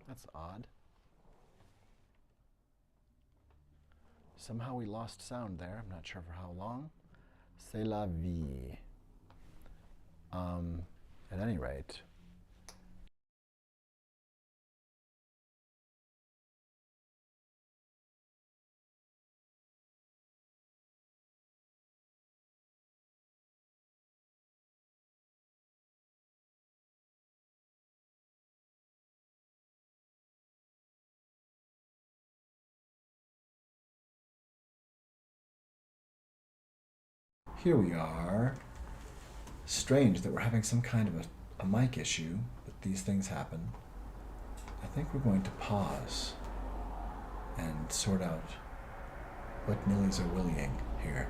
That's odd. Somehow we lost sound there. I'm not sure for how long. C'est la vie. At any rate, here we are. Strange that we're having some kind of a mic issue, but these things happen. I think we're going to pause and sort out what Nillies are willying here.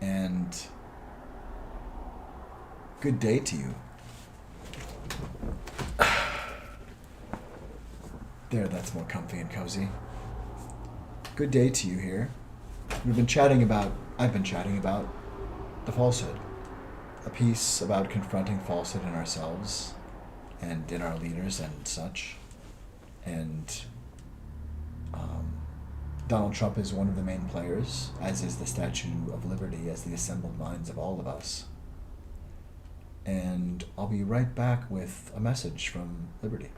And good day to you. There, that's more comfy and cozy. Good day to you here. I've been chatting about the falsehood. A piece about confronting falsehood in ourselves and in our leaders and such. And Donald Trump is one of the main players, as is the Statue of Liberty, as the assembled minds of all of us. And I'll be right back with a message from Liberty.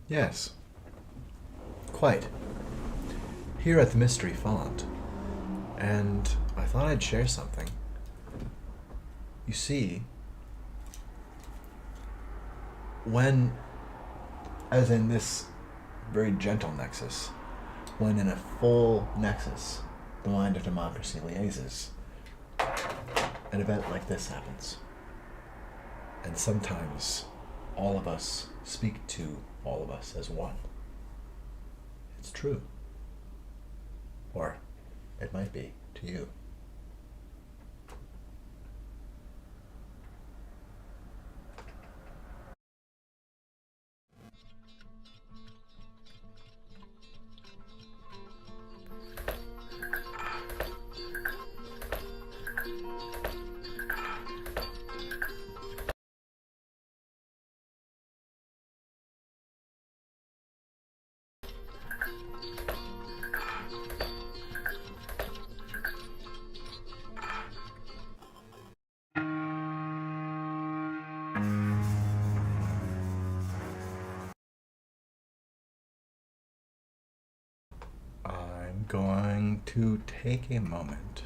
Yes. Quite. Here at the Mystery Font. And I thought I'd share something. You see, when, as in this very gentle nexus, when in a full nexus, the mind of democracy liaises, an event like this happens. And sometimes all of us speak to all of us as one. It's true. Or it might be to you. I'm going to take a moment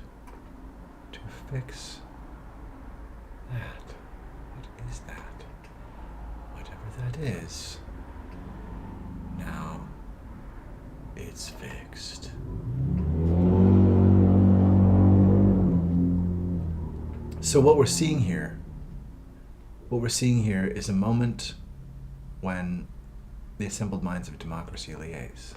to fix that. What is that? Whatever that is. Now it's fixed. So what we're seeing here is a moment when the assembled minds of democracy liaise.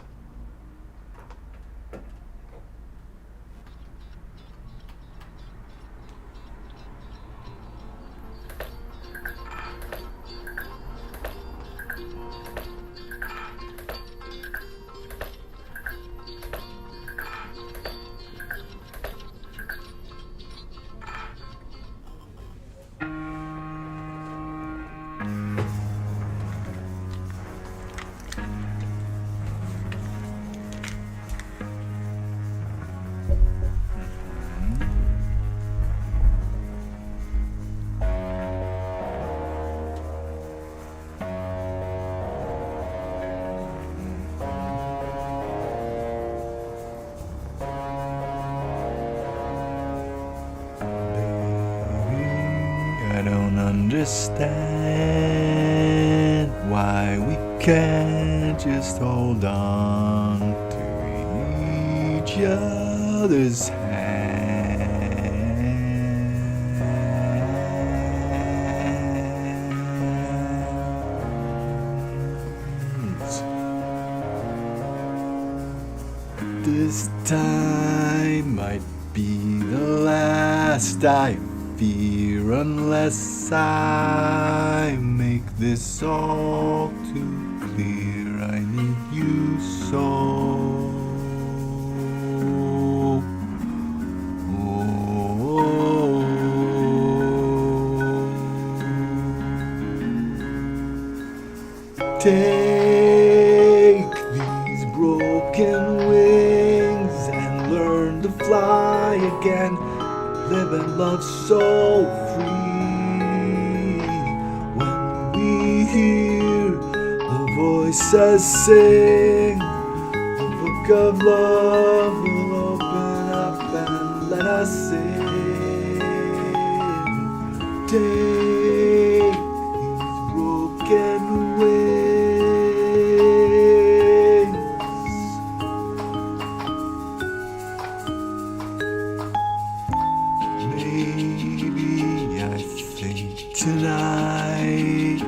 I don't understand why we can't just hold on to each other's hands. This time might be the last I fear, unless I make this all too clear. I need you so. Take these broken wings and learn to fly again. Live and love so free. When we hear the voices sing, the book of love will open up and let us in. Take these broken wings. Tonight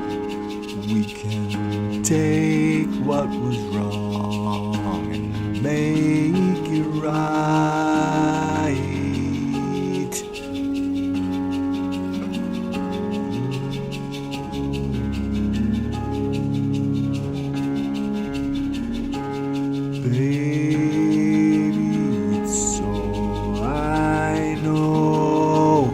we can take what was wrong and make it right. Baby, it's so I know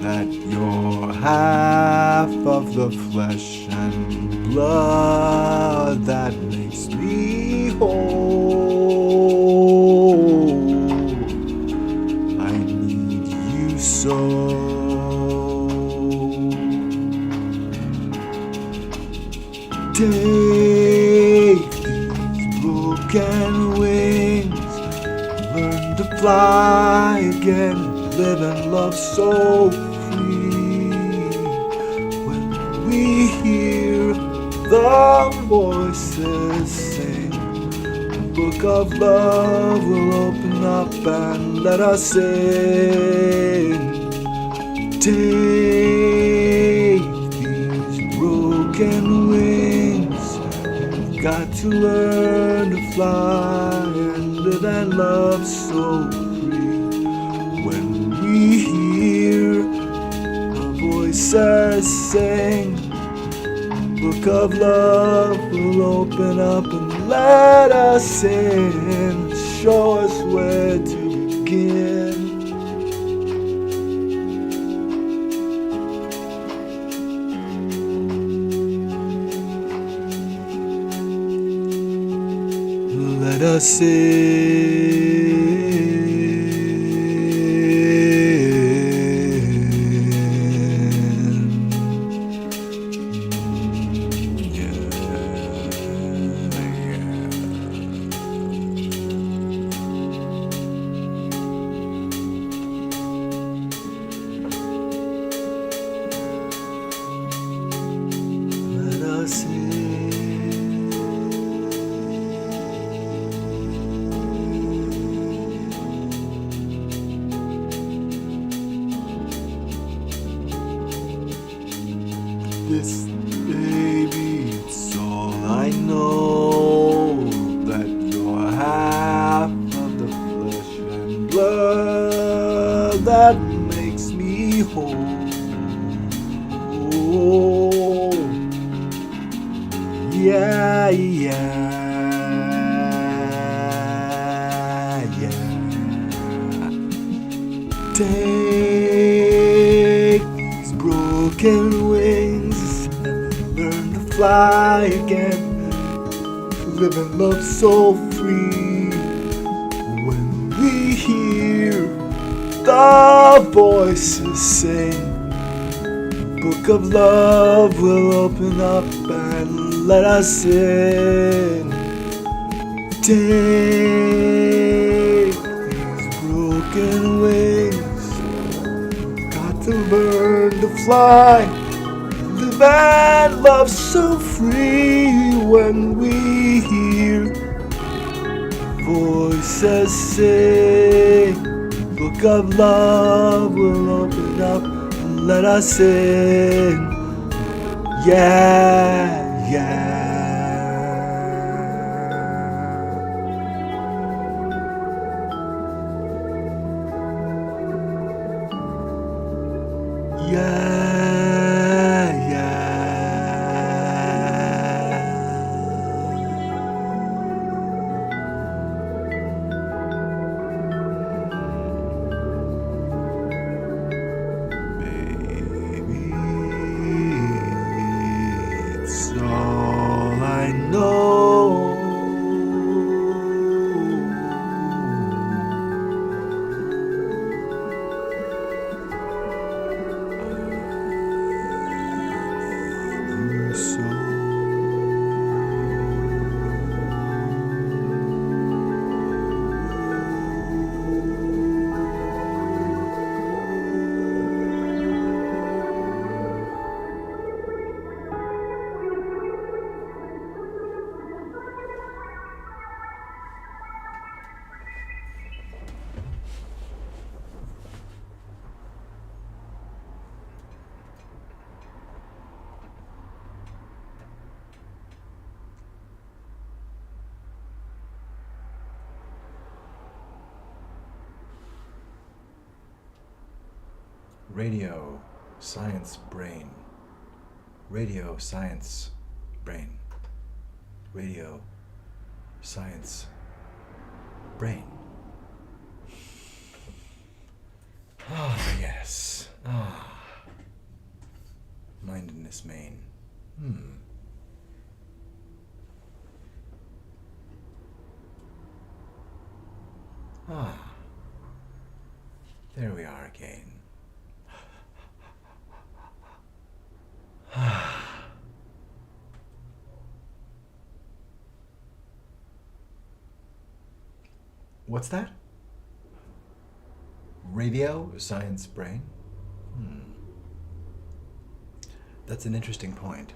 that you're half of the flesh and blood that makes me whole. learn to fly again, live and love so free. When we hear the voices sing, the book of love will open up and let us in. Take these broken wings, we've got to learn to fly and live and love so free. When we hear the voices sing, book of love will open up and let us in, show us where to begin. Let us this, baby, it's all I know, that you're half of the flesh and blood that makes me whole. Yeah, take these broken wings and learn to fly again, to live and love so free. When we hear the voices sing, the book of love will open up and let us in. Take these broken wings, got to learn to fly, live and love so free. When we hear voices sing, book of love will open up and let us in. Yeah. Baby, it's all I know. Radio Science Brain. Radio Science Brain. Radio Science Brain. Ah, yes. Mindedness Main. There we are again. What's that? Radio, science, brain? That's an interesting point.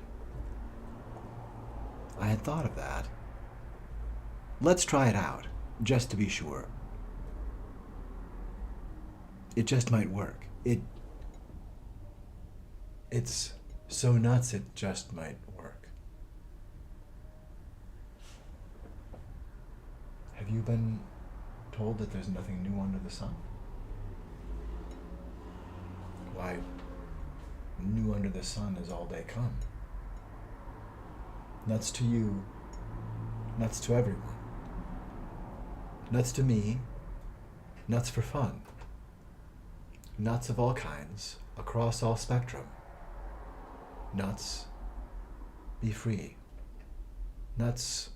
I had thought of that. Let's try it out, just to be sure. It just might work. It's so nuts it just might work. Have you been told that there's nothing new under the sun? Why, new under the sun is all they come. Nuts to you, nuts to everyone. Nuts to me, nuts for fun. Nuts of all kinds, across all spectrum. Nuts, be free. Nuts,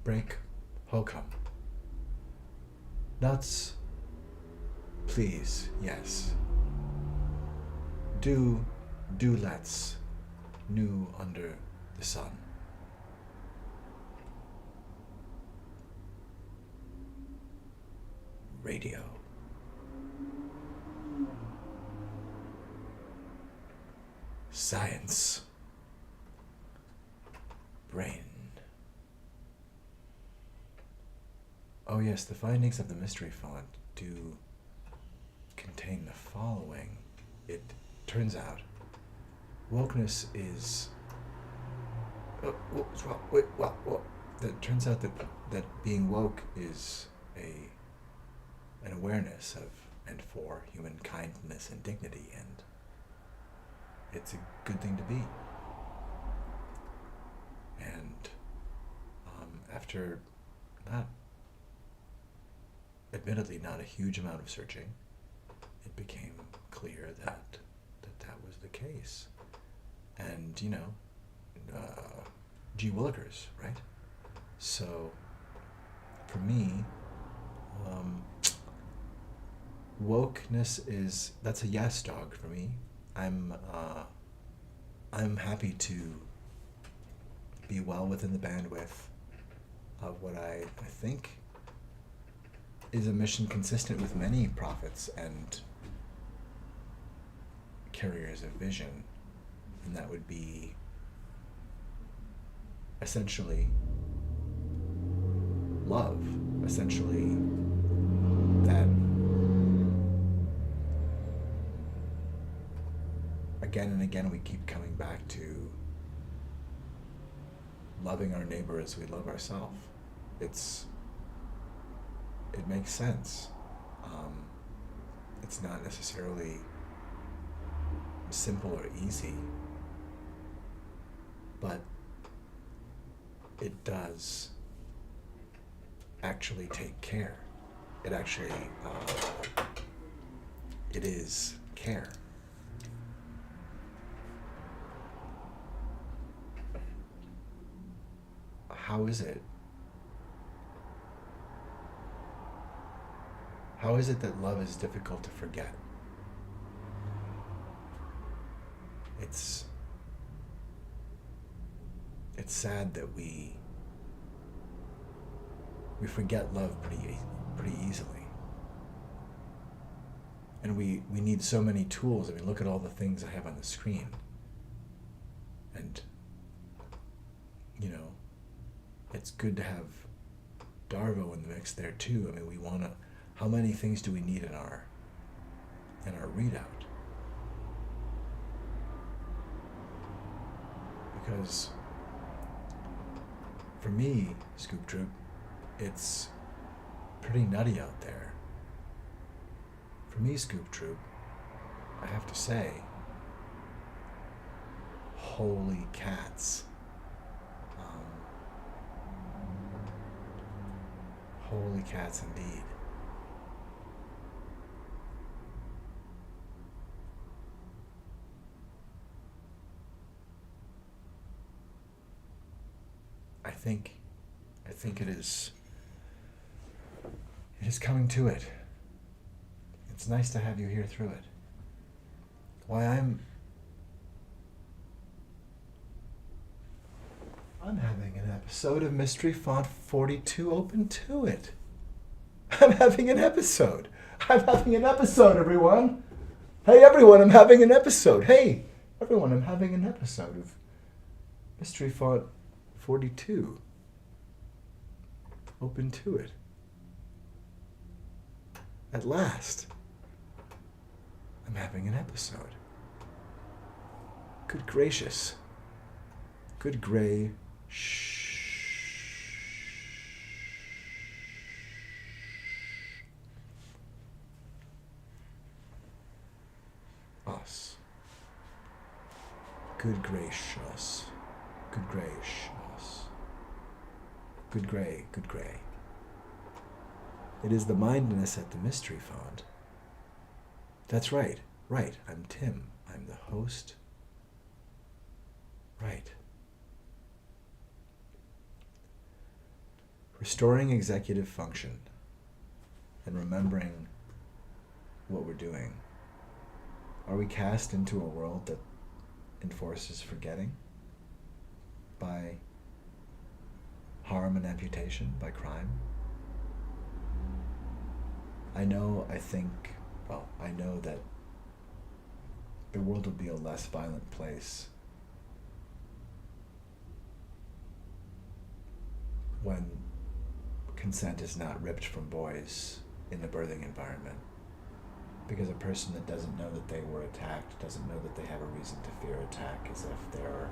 break hokum. Nuts, please, yes. Do let's, new under the sun. Radio. Science. Brain. Oh yes, the findings of the mystery font do contain the following. It turns out wokeness is... It turns out that being woke is an awareness of and for human kindness and dignity, and it's a good thing to be. And after admittedly not a huge amount of searching, it became clear that was the case. And G. Willikers, right? So for me, wokeness that's a yes dog for me. I'm happy to be well within the bandwidth of what I think is a mission consistent with many prophets and carriers of vision, and that would be essentially love, essentially that again and again we keep coming back to loving our neighbor as we love ourselves. It makes sense. It's not necessarily simple or easy, but it does actually take care. It actually, it is care. How is it? How is it that love is difficult to forget? It's sad that we forget love pretty easily. And we need so many tools. I mean, look at all the things I have on the screen. And it's good to have Darvo in the mix there too. I mean, how many things do we need in our readout? Because for me, Scoop Troop, it's pretty nutty out there. For me, Scoop Troop, I have to say, holy cats. Holy cats indeed. I think it is coming to it. It's nice to have you here through it. Why, I'm having an episode of Mystery Font 42 open to it. I'm having an episode. I'm having an episode, everyone. Hey, everyone, I'm having an episode. Hey, everyone, I'm having an episode of Mystery Font 42. Open to it. At last, I'm having an episode. Good gracious. Good gray. Us. Good gracious. Good gracious. Good gray, good gray. It is the mindness at the Mystery Font. That's right, right. I'm Tim. I'm the host. Right. Restoring executive function and remembering what we're doing. Are we cast into a world that enforces forgetting by harm and amputation, by crime? I know that the world would be a less violent place when consent is not ripped from boys in the birthing environment. Because a person that doesn't know that they were attacked doesn't know that they have a reason to fear attack, as if they're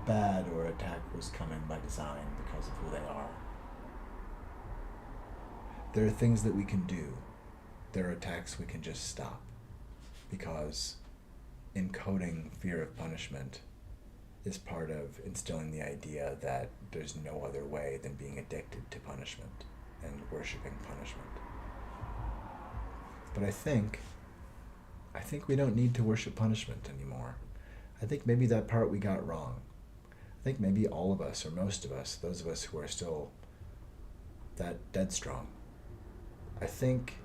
bad or attack was coming by design because of who they are. There are things that we can do. There are attacks we can just stop. Because encoding fear of punishment is part of instilling the idea that there's no other way than being addicted to punishment and worshiping punishment. But I think we don't need to worship punishment anymore. I think maybe that part we got wrong. I think maybe all of us, or most of us, those of us who are still that dead strong, I think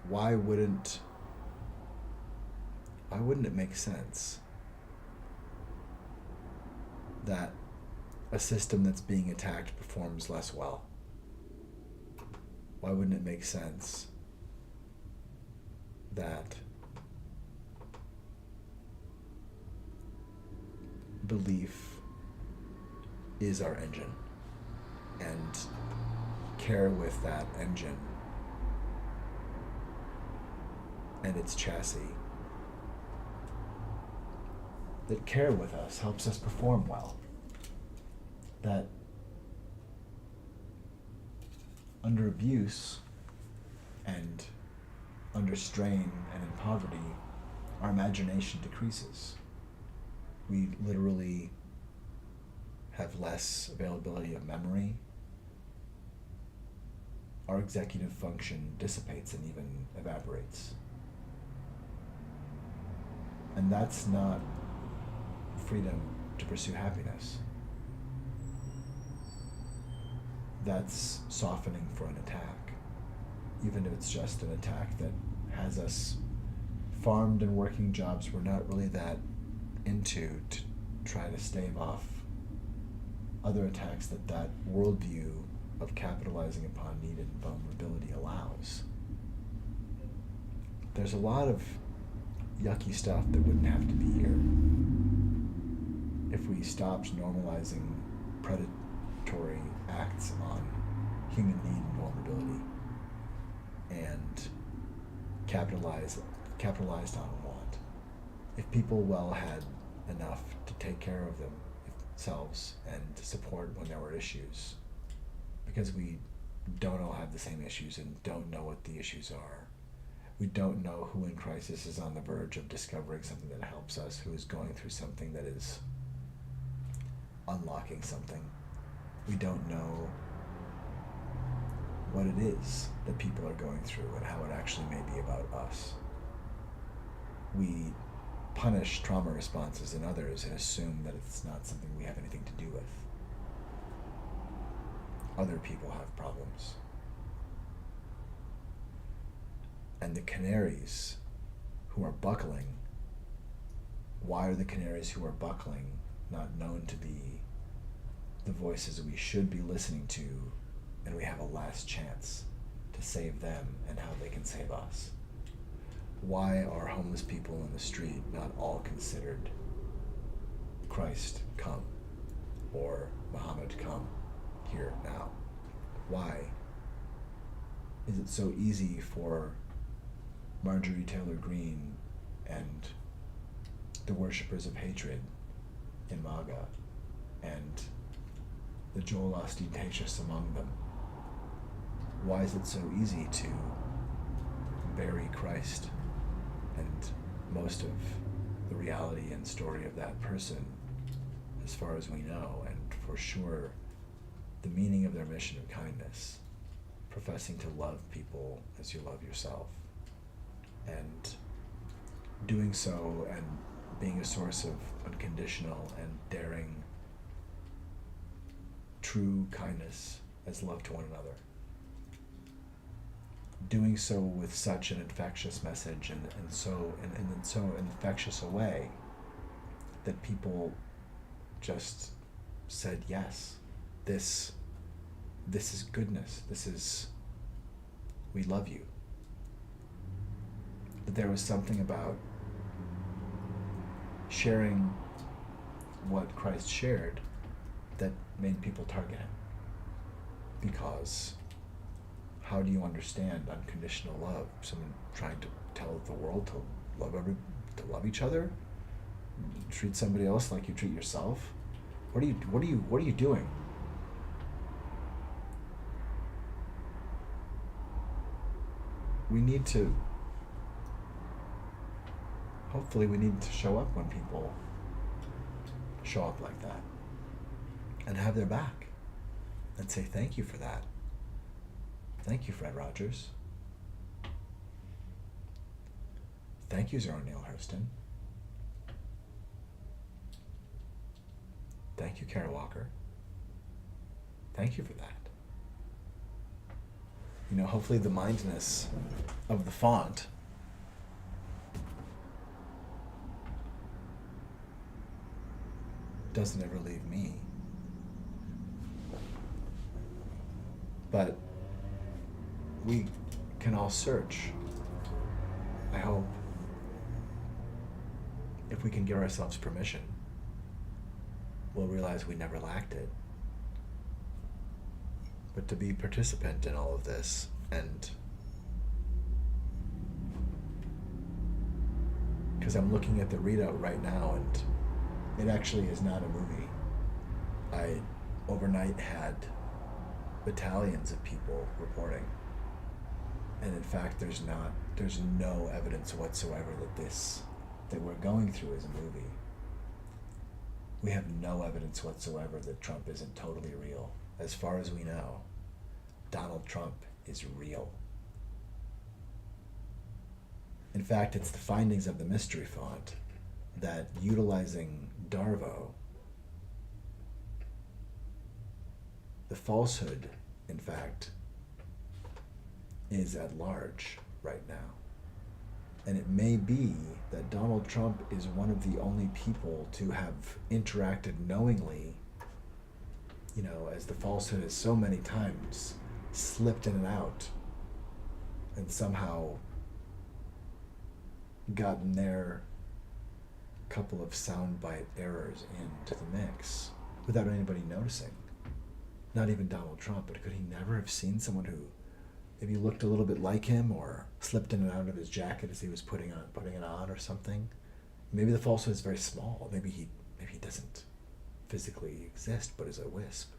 why wouldn't it make sense that a system that's being attacked performs less well? Why wouldn't it make sense that belief is our engine, and care with that engine and its chassis, that care with us helps us perform well, that under abuse and under strain and in poverty, our imagination decreases. We literally have less availability of memory. Our executive function dissipates and even evaporates. And that's not freedom to pursue happiness. That's softening for an attack, even if it's just an attack that has us farmed and working jobs we're not really that into to try to stave off other attacks that worldview of capitalizing upon need and vulnerability allows. There's a lot of yucky stuff that wouldn't have to be here if we stopped normalizing predatory acts on human need and vulnerability and capitalized on want. If people had enough to take care of themselves and to support when there were issues, because we don't all have the same issues and don't know what the issues are. We don't know who in crisis is on the verge of discovering something that helps us, who is going through something that is unlocking something. We don't know what it is that people are going through and how it actually may be about us. We punish trauma responses in others and assume that it's not something we have anything to do with. Other people have problems. And the canaries who are buckling, why are the canaries who are buckling not known to be the voices we should be listening to, and we have a last chance to save them and how they can save us. Why are homeless people in the street not all considered Christ come or Muhammad come here now? Why is it so easy for Marjorie Taylor Greene and the worshippers of hatred in MAGA and the Joel Ostentatious among them? Why is it so easy to bury Christ and most of the reality and story of that person, as far as we know, and for sure the meaning of their mission of kindness, professing to love people as you love yourself, and doing so and being a source of unconditional and daring true kindness as love to one another. Doing so with such an infectious message and in so infectious a way that people just said, yes, this is goodness. We love you. But there was something about sharing what Christ shared that made people target him. Because how do you understand unconditional love? Someone trying to tell the world to love each other? Treat somebody else like you treat yourself? What are you doing? Hopefully we need to show up when people show up like that and have their back and say thank you for that. Thank you, Fred Rogers. Thank you, Zora Neale Hurston. Thank you, Kara Walker. Thank you for that. Hopefully the mindness of the font doesn't ever leave me. But we can all search, I hope, if we can give ourselves permission, we'll realize we never lacked it. But to be participant in all of this, and because I'm looking at the readout right now, and it actually is not a movie. I overnight had battalions of people reporting, and in fact there's no evidence whatsoever that we're going through is a movie. We have no evidence whatsoever that Trump isn't totally real. As far as we know, Donald Trump is real. In fact, it's the findings of the mystery font that, utilizing Darvo, the falsehood, in fact, is at large right now. And it may be that Donald Trump is one of the only people to have interacted knowingly, as the falsehood has so many times slipped in and out and somehow gotten their couple of soundbite errors into the mix without anybody noticing. Not even Donald Trump, but could he never have seen someone who maybe looked a little bit like him or slipped in and out of his jacket as he was putting it on or something? Maybe the falsehood is very small. Maybe he doesn't physically exist, but is a wisp.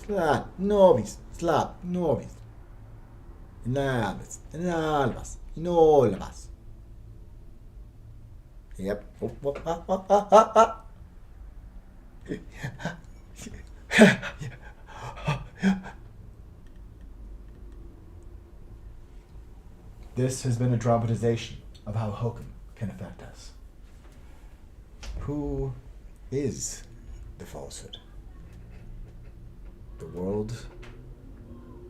Slap, novis, slap, novis. Inalbas, inalbas, inolbas. Yep. This has been a dramatization of how hokum can affect us. Who is the falsehood? The world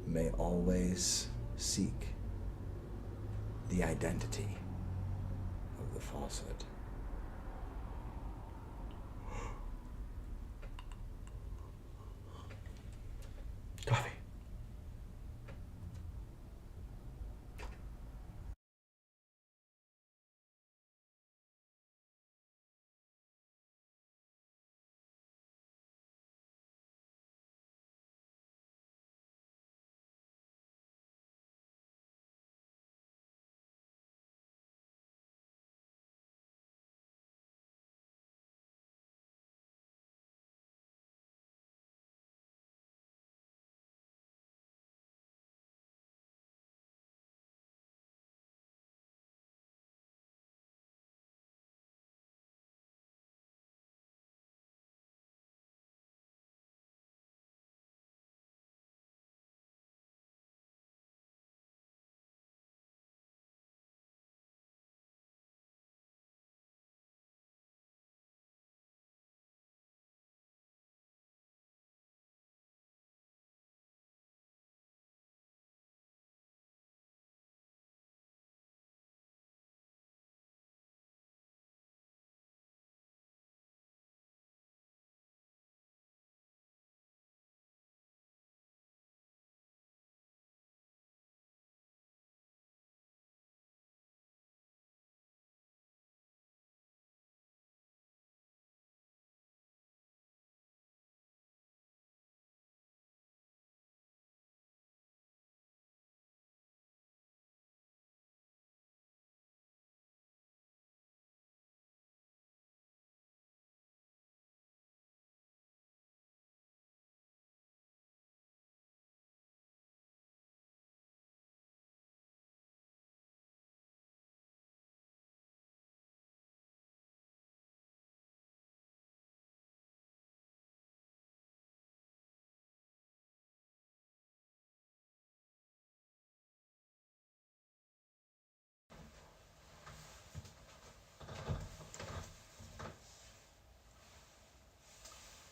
may always seek the identity of the falsehood. Coffee.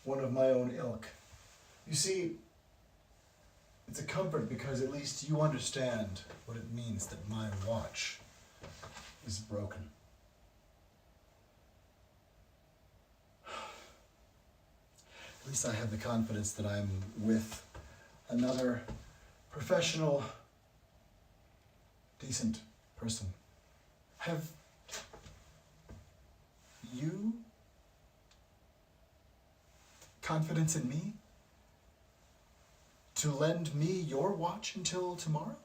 One of my own ilk. You see, it's a comfort because at least you understand what it means that my watch is broken. At least I have the confidence that I'm with another professional, decent person. Have you confidence in me to lend me your watch until tomorrow?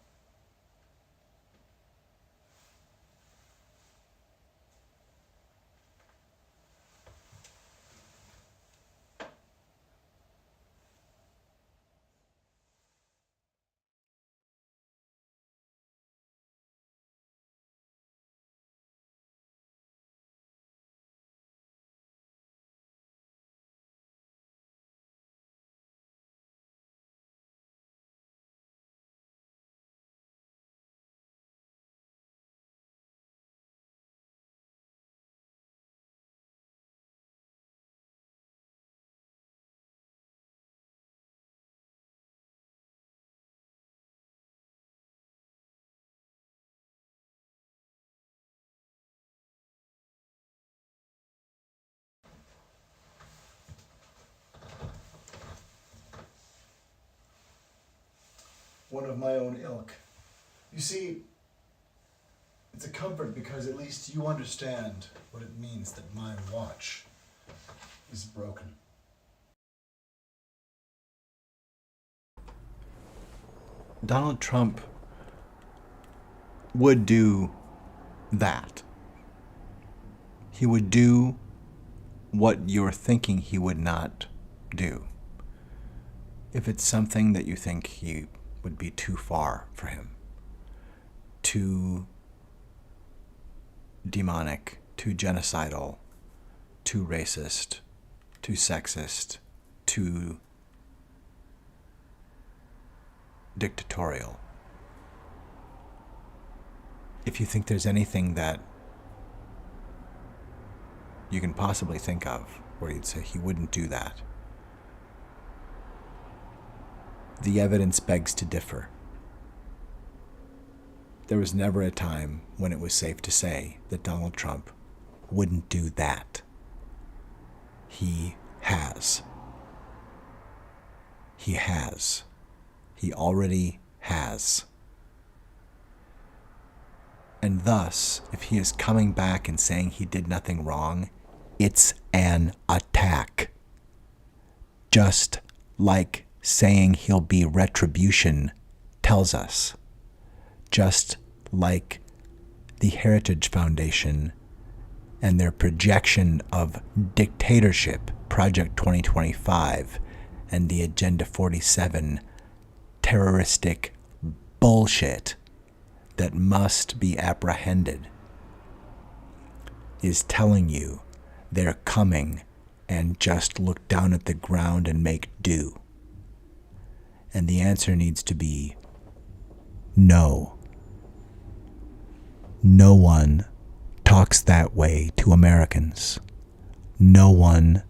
One of my own ilk. You see, it's a comfort because at least you understand what it means that my watch is broken. Donald Trump would do that. He would do what you're thinking he would not do. If it's something that you think he would be too far for him, too demonic, too genocidal, too racist, too sexist, too dictatorial. If you think there's anything that you can possibly think of where you'd say he wouldn't do that, the evidence begs to differ. There was never a time when it was safe to say that Donald Trump wouldn't do that. He has. He has. He already has. And thus, if he is coming back and saying he did nothing wrong, it's an attack. Just like saying he'll be retribution tells us. Just like the Heritage Foundation and their projection of dictatorship, Project 2025, and the Agenda 47 terroristic bullshit that must be apprehended, is telling you they're coming, and just look down at the ground and make do. And the answer needs to be no. No one talks that way to Americans. No one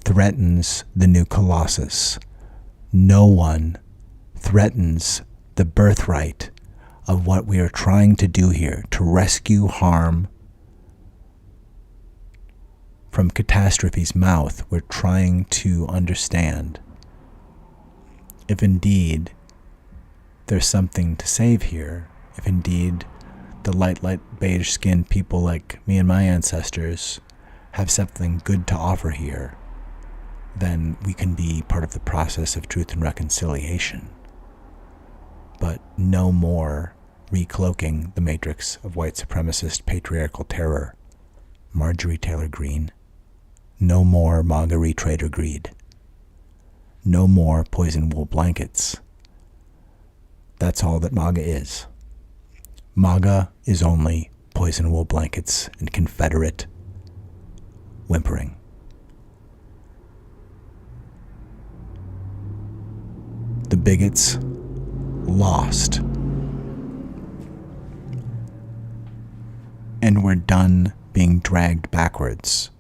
threatens the new Colossus. No one threatens the birthright of what we are trying to do here, to rescue harm from catastrophe's mouth. We're trying to understand if indeed there's something to save here, if indeed the light beige-skinned people like me and my ancestors have something good to offer here, then we can be part of the process of truth and reconciliation. But no more recloaking the matrix of white supremacist patriarchal terror. Marjorie Taylor Greene. No more MAGA retrader greed. No more poison wool blankets. That's all that MAGA is. MAGA is only poison wool blankets and Confederate whimpering. The bigots lost. And we're done being dragged backwards.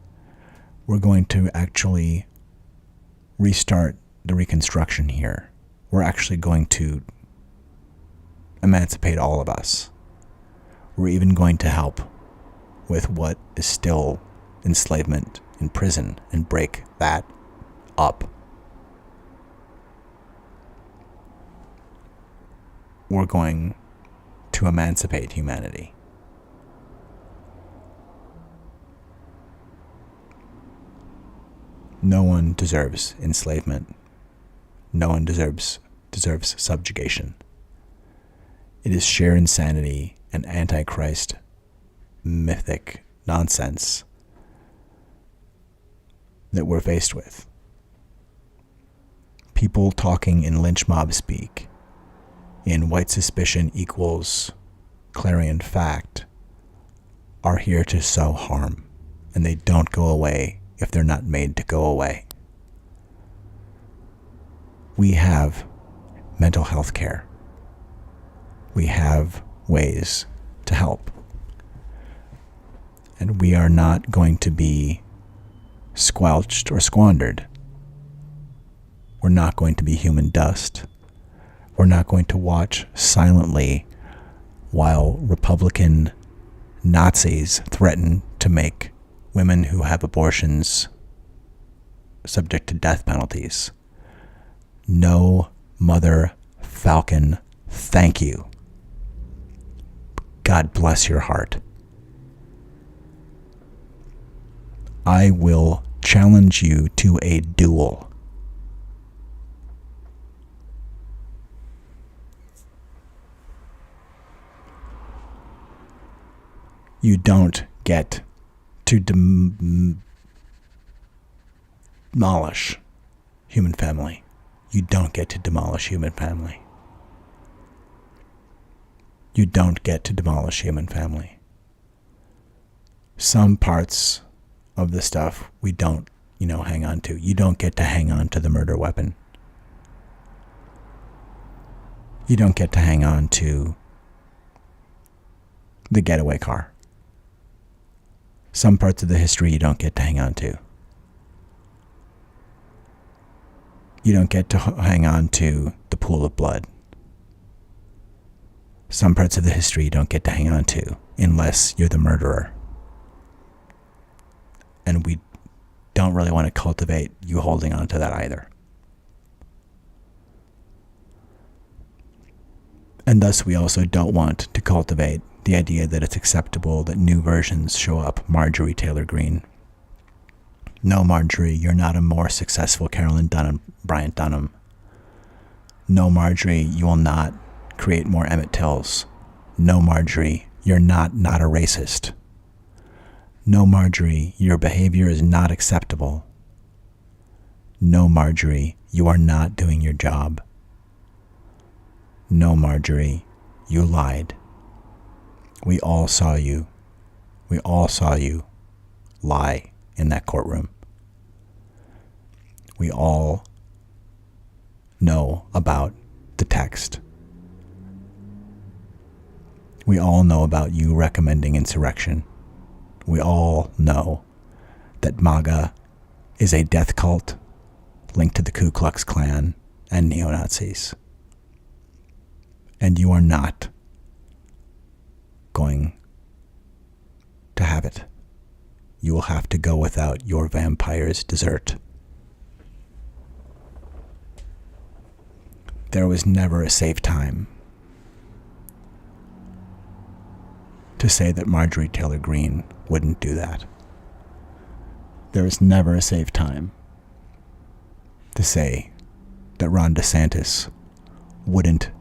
We're going to actually restart the Reconstruction here. We're actually going to emancipate all of us. We're even going to help with what is still enslavement in prison and break that up. We're going to emancipate humanity. No one deserves enslavement. No one deserves subjugation. It is sheer insanity and antichrist mythic nonsense that we're faced with. People talking in lynch mob speak, in white suspicion equals clarion fact, are here to sow harm, and they don't go away if they're not made to go away. We have mental health care. We have ways to help. And we are not going to be squelched or squandered. We're not going to be human dust. We're not going to watch silently while Republican Nazis threaten to make women who have abortions subject to death penalties. No mother falcon, thank you. God bless your heart. I will challenge you to a duel. You don't get to demolish human family. You don't get to demolish human family. You don't get to demolish human family. Some parts of the stuff we don't, hang on to. You don't get to hang on to the murder weapon. You don't get to hang on to the getaway car. Some parts of the history you don't get to hang on to. You don't get to hang on to the pool of blood. Some parts of the history you don't get to hang on to unless you're the murderer. And we don't really want to cultivate you holding on to that either. And thus we also don't want to cultivate the idea that it's acceptable that new versions show up. Marjorie Taylor Greene. No, Marjorie, you're not a more successful Carolyn Bryant Dunham. No, Marjorie, you will not create more Emmett Tills. No, Marjorie, you're not a racist. No, Marjorie, your behavior is not acceptable. No, Marjorie, you are not doing your job. No, Marjorie, you lied. We all saw you. We all saw you lie in that courtroom. We all know about the text. We all know about you recommending insurrection. We all know that MAGA is a death cult linked to the Ku Klux Klan and neo-Nazis. And you are not going to have it. You will have to go without your vampire's dessert. There was never a safe time to say that Marjorie Taylor Greene wouldn't do that. There was never a safe time to say that Ron DeSantis wouldn't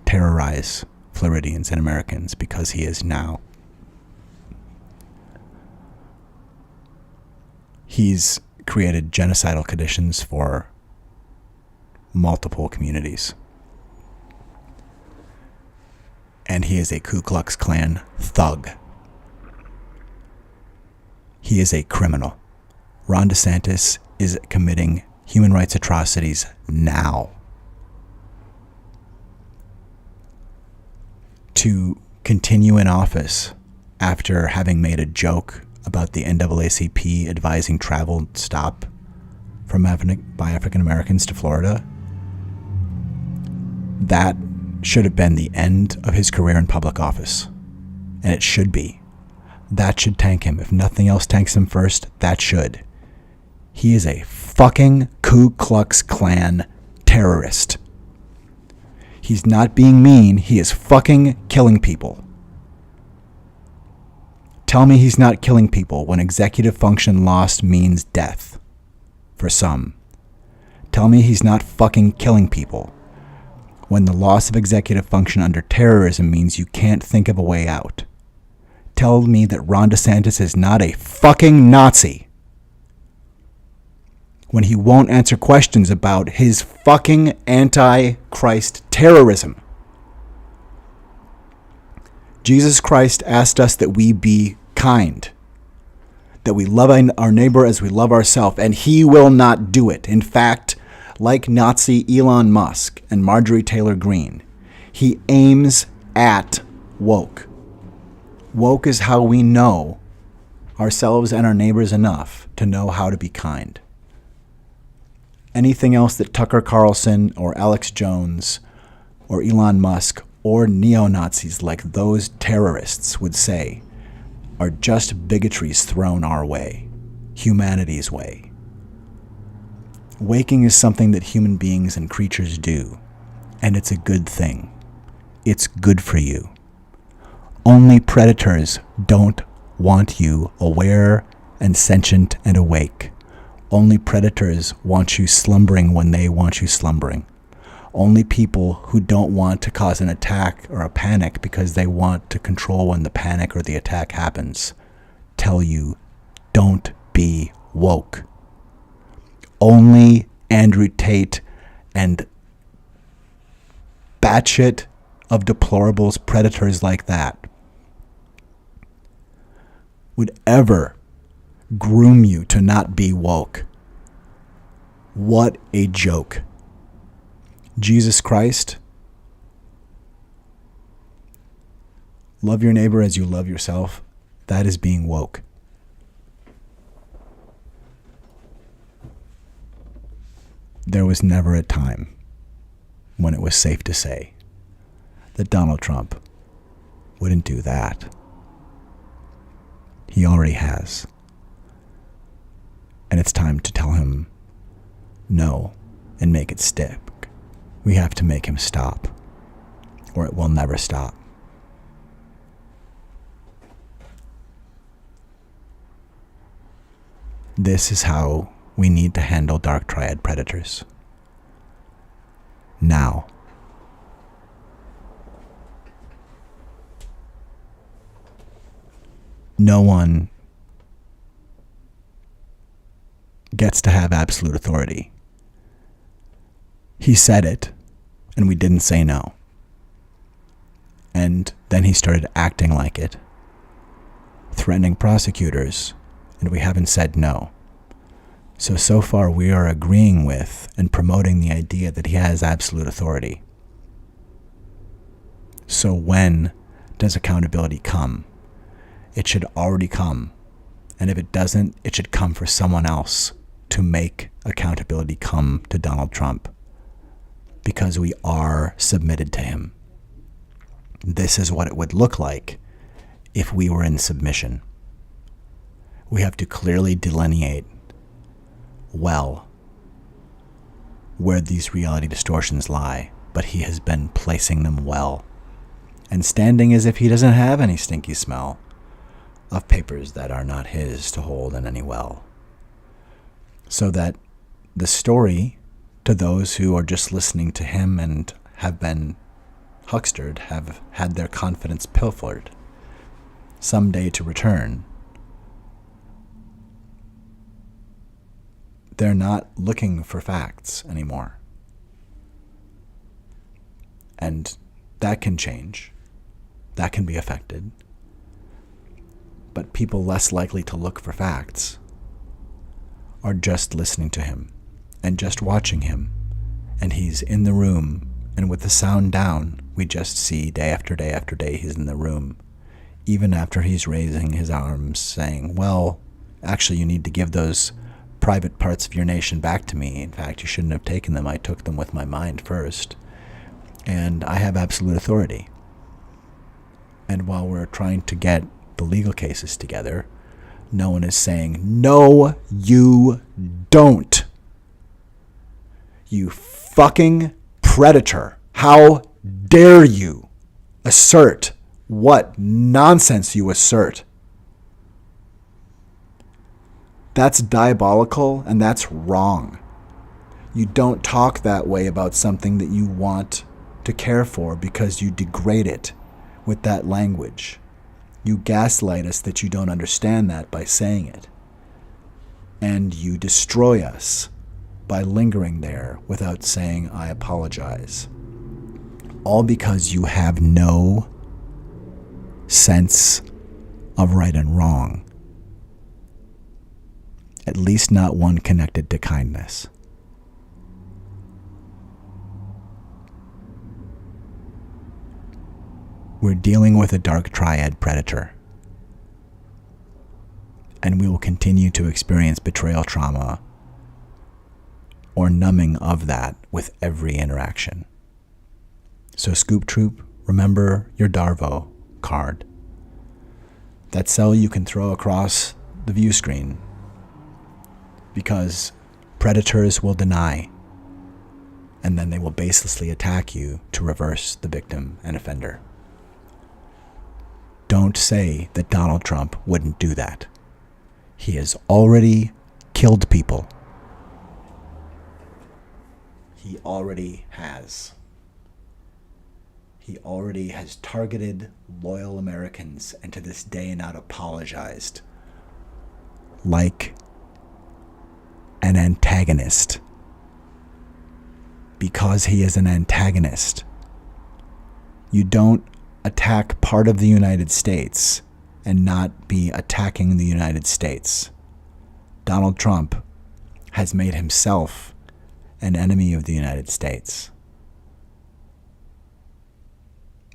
terrorize Floridians and Americans, because he is now. He's created genocidal conditions for multiple communities. And he is a Ku Klux Klan thug. He is a criminal. Ron DeSantis is committing human rights atrocities now. To continue in office after having made a joke about the NAACP advising travel stop by African Americans to Florida, that should have been the end of his career in public office. And it should be. That should tank him. If nothing else tanks him first, that should. He is a fucking Ku Klux Klan terrorist. He's not being mean. He is fucking killing people. Tell me he's not killing people when executive function lost means death. For some. Tell me he's not fucking killing people when the loss of executive function under terrorism means you can't think of a way out. Tell me that Ron DeSantis is not a fucking Nazi when he won't answer questions about his fucking anti-Christ terrorism. Jesus Christ asked us that we be kind, that we love our neighbor as we love ourselves, and he will not do it. In fact, like Nazi Elon Musk and Marjorie Taylor Greene, he aims at woke. Woke is how we know ourselves and our neighbors enough to know how to be kind. Anything else that Tucker Carlson or Alex Jones or Elon Musk or neo-Nazis like those terrorists would say are just bigotries thrown our way, humanity's way. Waking is something that human beings and creatures do, and it's a good thing. It's good for you. Only predators don't want you aware and sentient and awake. Only predators want you slumbering when they want you slumbering. Only people who don't want to cause an attack or a panic because they want to control when the panic or the attack happens tell you, don't be woke. Only Andrew Tate and batshit of deplorables, predators like that would ever groom you to not be woke. What a joke. Jesus Christ, love your neighbor as you love yourself. That is being woke. There was never a time when it was safe to say that Donald Trump wouldn't do that. He already has. And it's time to tell him no and make it stick. We have to make him stop, or it will never stop. This is how we need to handle dark triad predators. Now. No one gets to have absolute authority. He said it, and we didn't say no. And then he started acting like it, threatening prosecutors, and we haven't said no. So far we are agreeing with and promoting the idea that he has absolute authority. So when does accountability come? It should already come. And if it doesn't, it should come for someone else to make accountability come to Donald Trump. Because we are submitted to him. This is what it would look like if we were in submission. We have to clearly delineate well where these reality distortions lie, but he has been placing them well and standing as if he doesn't have any stinky smell of papers that are not his to hold in any well. So that the story, to those who are just listening to him and have been huckstered, have had their confidence pilfered, someday to return. They're not looking for facts anymore. And that can change. That can be affected. But people less likely to look for facts are just listening to him and just watching him. And he's in the room, and with the sound down, we just see day after day after day he's in the room, even after he's raising his arms saying, well, actually you need to give those private parts of your nation back to me. In fact, you shouldn't have taken them. I took them with my mind first. And I have absolute authority. And while we're trying to get the legal cases together, no one is saying, no, you don't. You fucking predator. How dare you assert what nonsense you assert? That's diabolical and that's wrong. You don't talk that way about something that you want to care for because you degrade it with that language. You gaslight us that you don't understand that by saying it. And you destroy us by lingering there without saying, I apologize. All because you have no sense of right and wrong. At least not one connected to kindness. We're dealing with a dark triad predator. And we will continue to experience betrayal trauma or numbing of that with every interaction. So Scoop Troop, remember your Darvo card. That cell you can throw across the view screen, because predators will deny, and then they will baselessly attack you to reverse the victim and offender. Don't say that Donald Trump wouldn't do that. He has already killed people. He already has. He already has targeted loyal Americans and to this day not apologized. Like an antagonist. Because he is an antagonist. You don't attack part of the United States and not be attacking the United States. Donald Trump has made himself an enemy of the United States.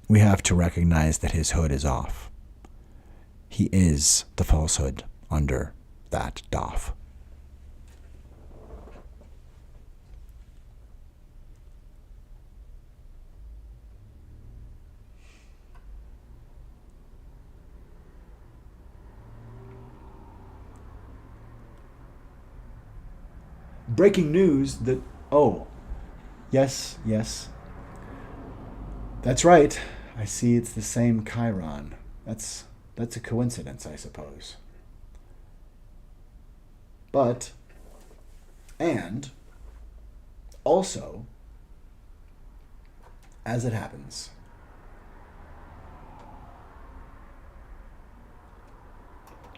We have to recognize that his hood is off. He is the falsehood under that doff. Breaking news that, yes, that's right. I see it's the same Chiron. That's a coincidence, I suppose. But, and, also, as it happens,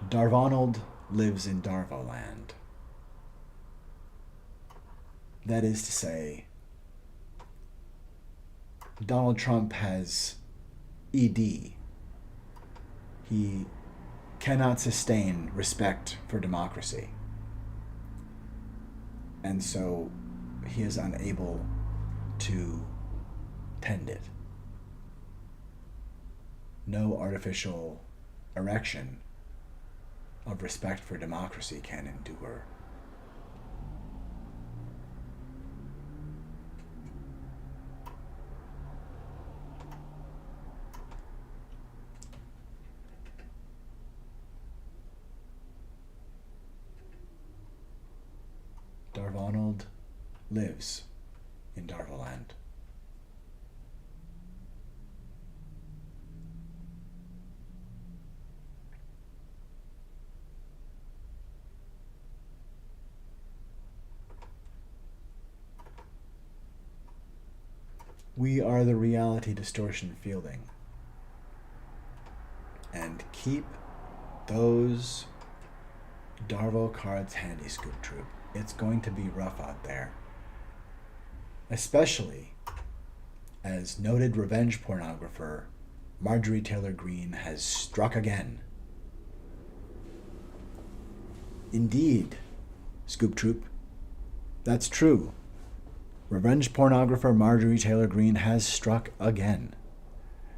Darvonald lives in Darvoland. That is to say, Donald Trump has ED. He cannot sustain respect for democracy. And so he is unable to tend it. No artificial erection of respect for democracy can endure. Darvonald lives in Darvoland. We are the reality distortion fielding. And keep those Darvo cards handy, Scoop Troop. It's going to be rough out there. Especially as noted revenge pornographer Marjorie Taylor Greene has struck again. Indeed, Scoop Troop, that's true. Revenge pornographer Marjorie Taylor Greene has struck again.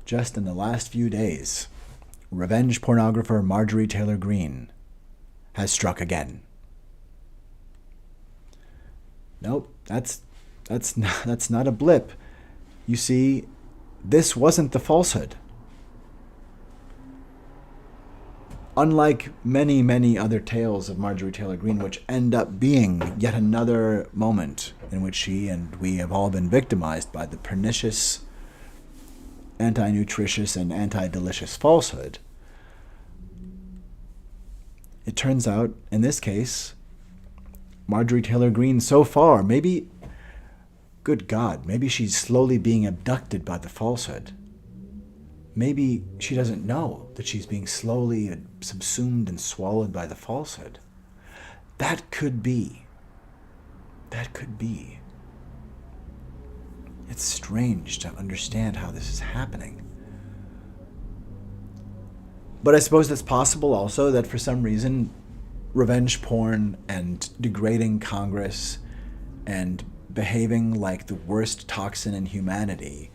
Just in the last few days, revenge pornographer Marjorie Taylor Greene has struck again. Nope, that's not a blip. You see, this wasn't the falsehood. Unlike many, many other tales of Marjorie Taylor Greene, which end up being yet another moment in which she and we have all been victimized by the pernicious, anti-nutritious, and anti-delicious falsehood, it turns out, in this case, Marjorie Taylor Greene so far, maybe, good God, maybe she's slowly being abducted by the falsehood. Maybe she doesn't know that she's being slowly subsumed and swallowed by the falsehood. That could be. That could be. It's strange to understand how this is happening. But I suppose it's possible also that for some reason, revenge porn and degrading Congress and behaving like the worst toxin in humanity,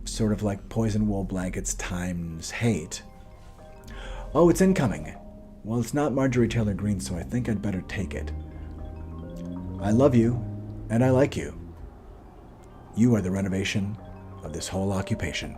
sort of like poison wool blankets times hate. Oh, it's incoming. Well, it's not Marjorie Taylor Greene, so I think I'd better take it. I love you, and I like you. You are the renovation of this whole occupation.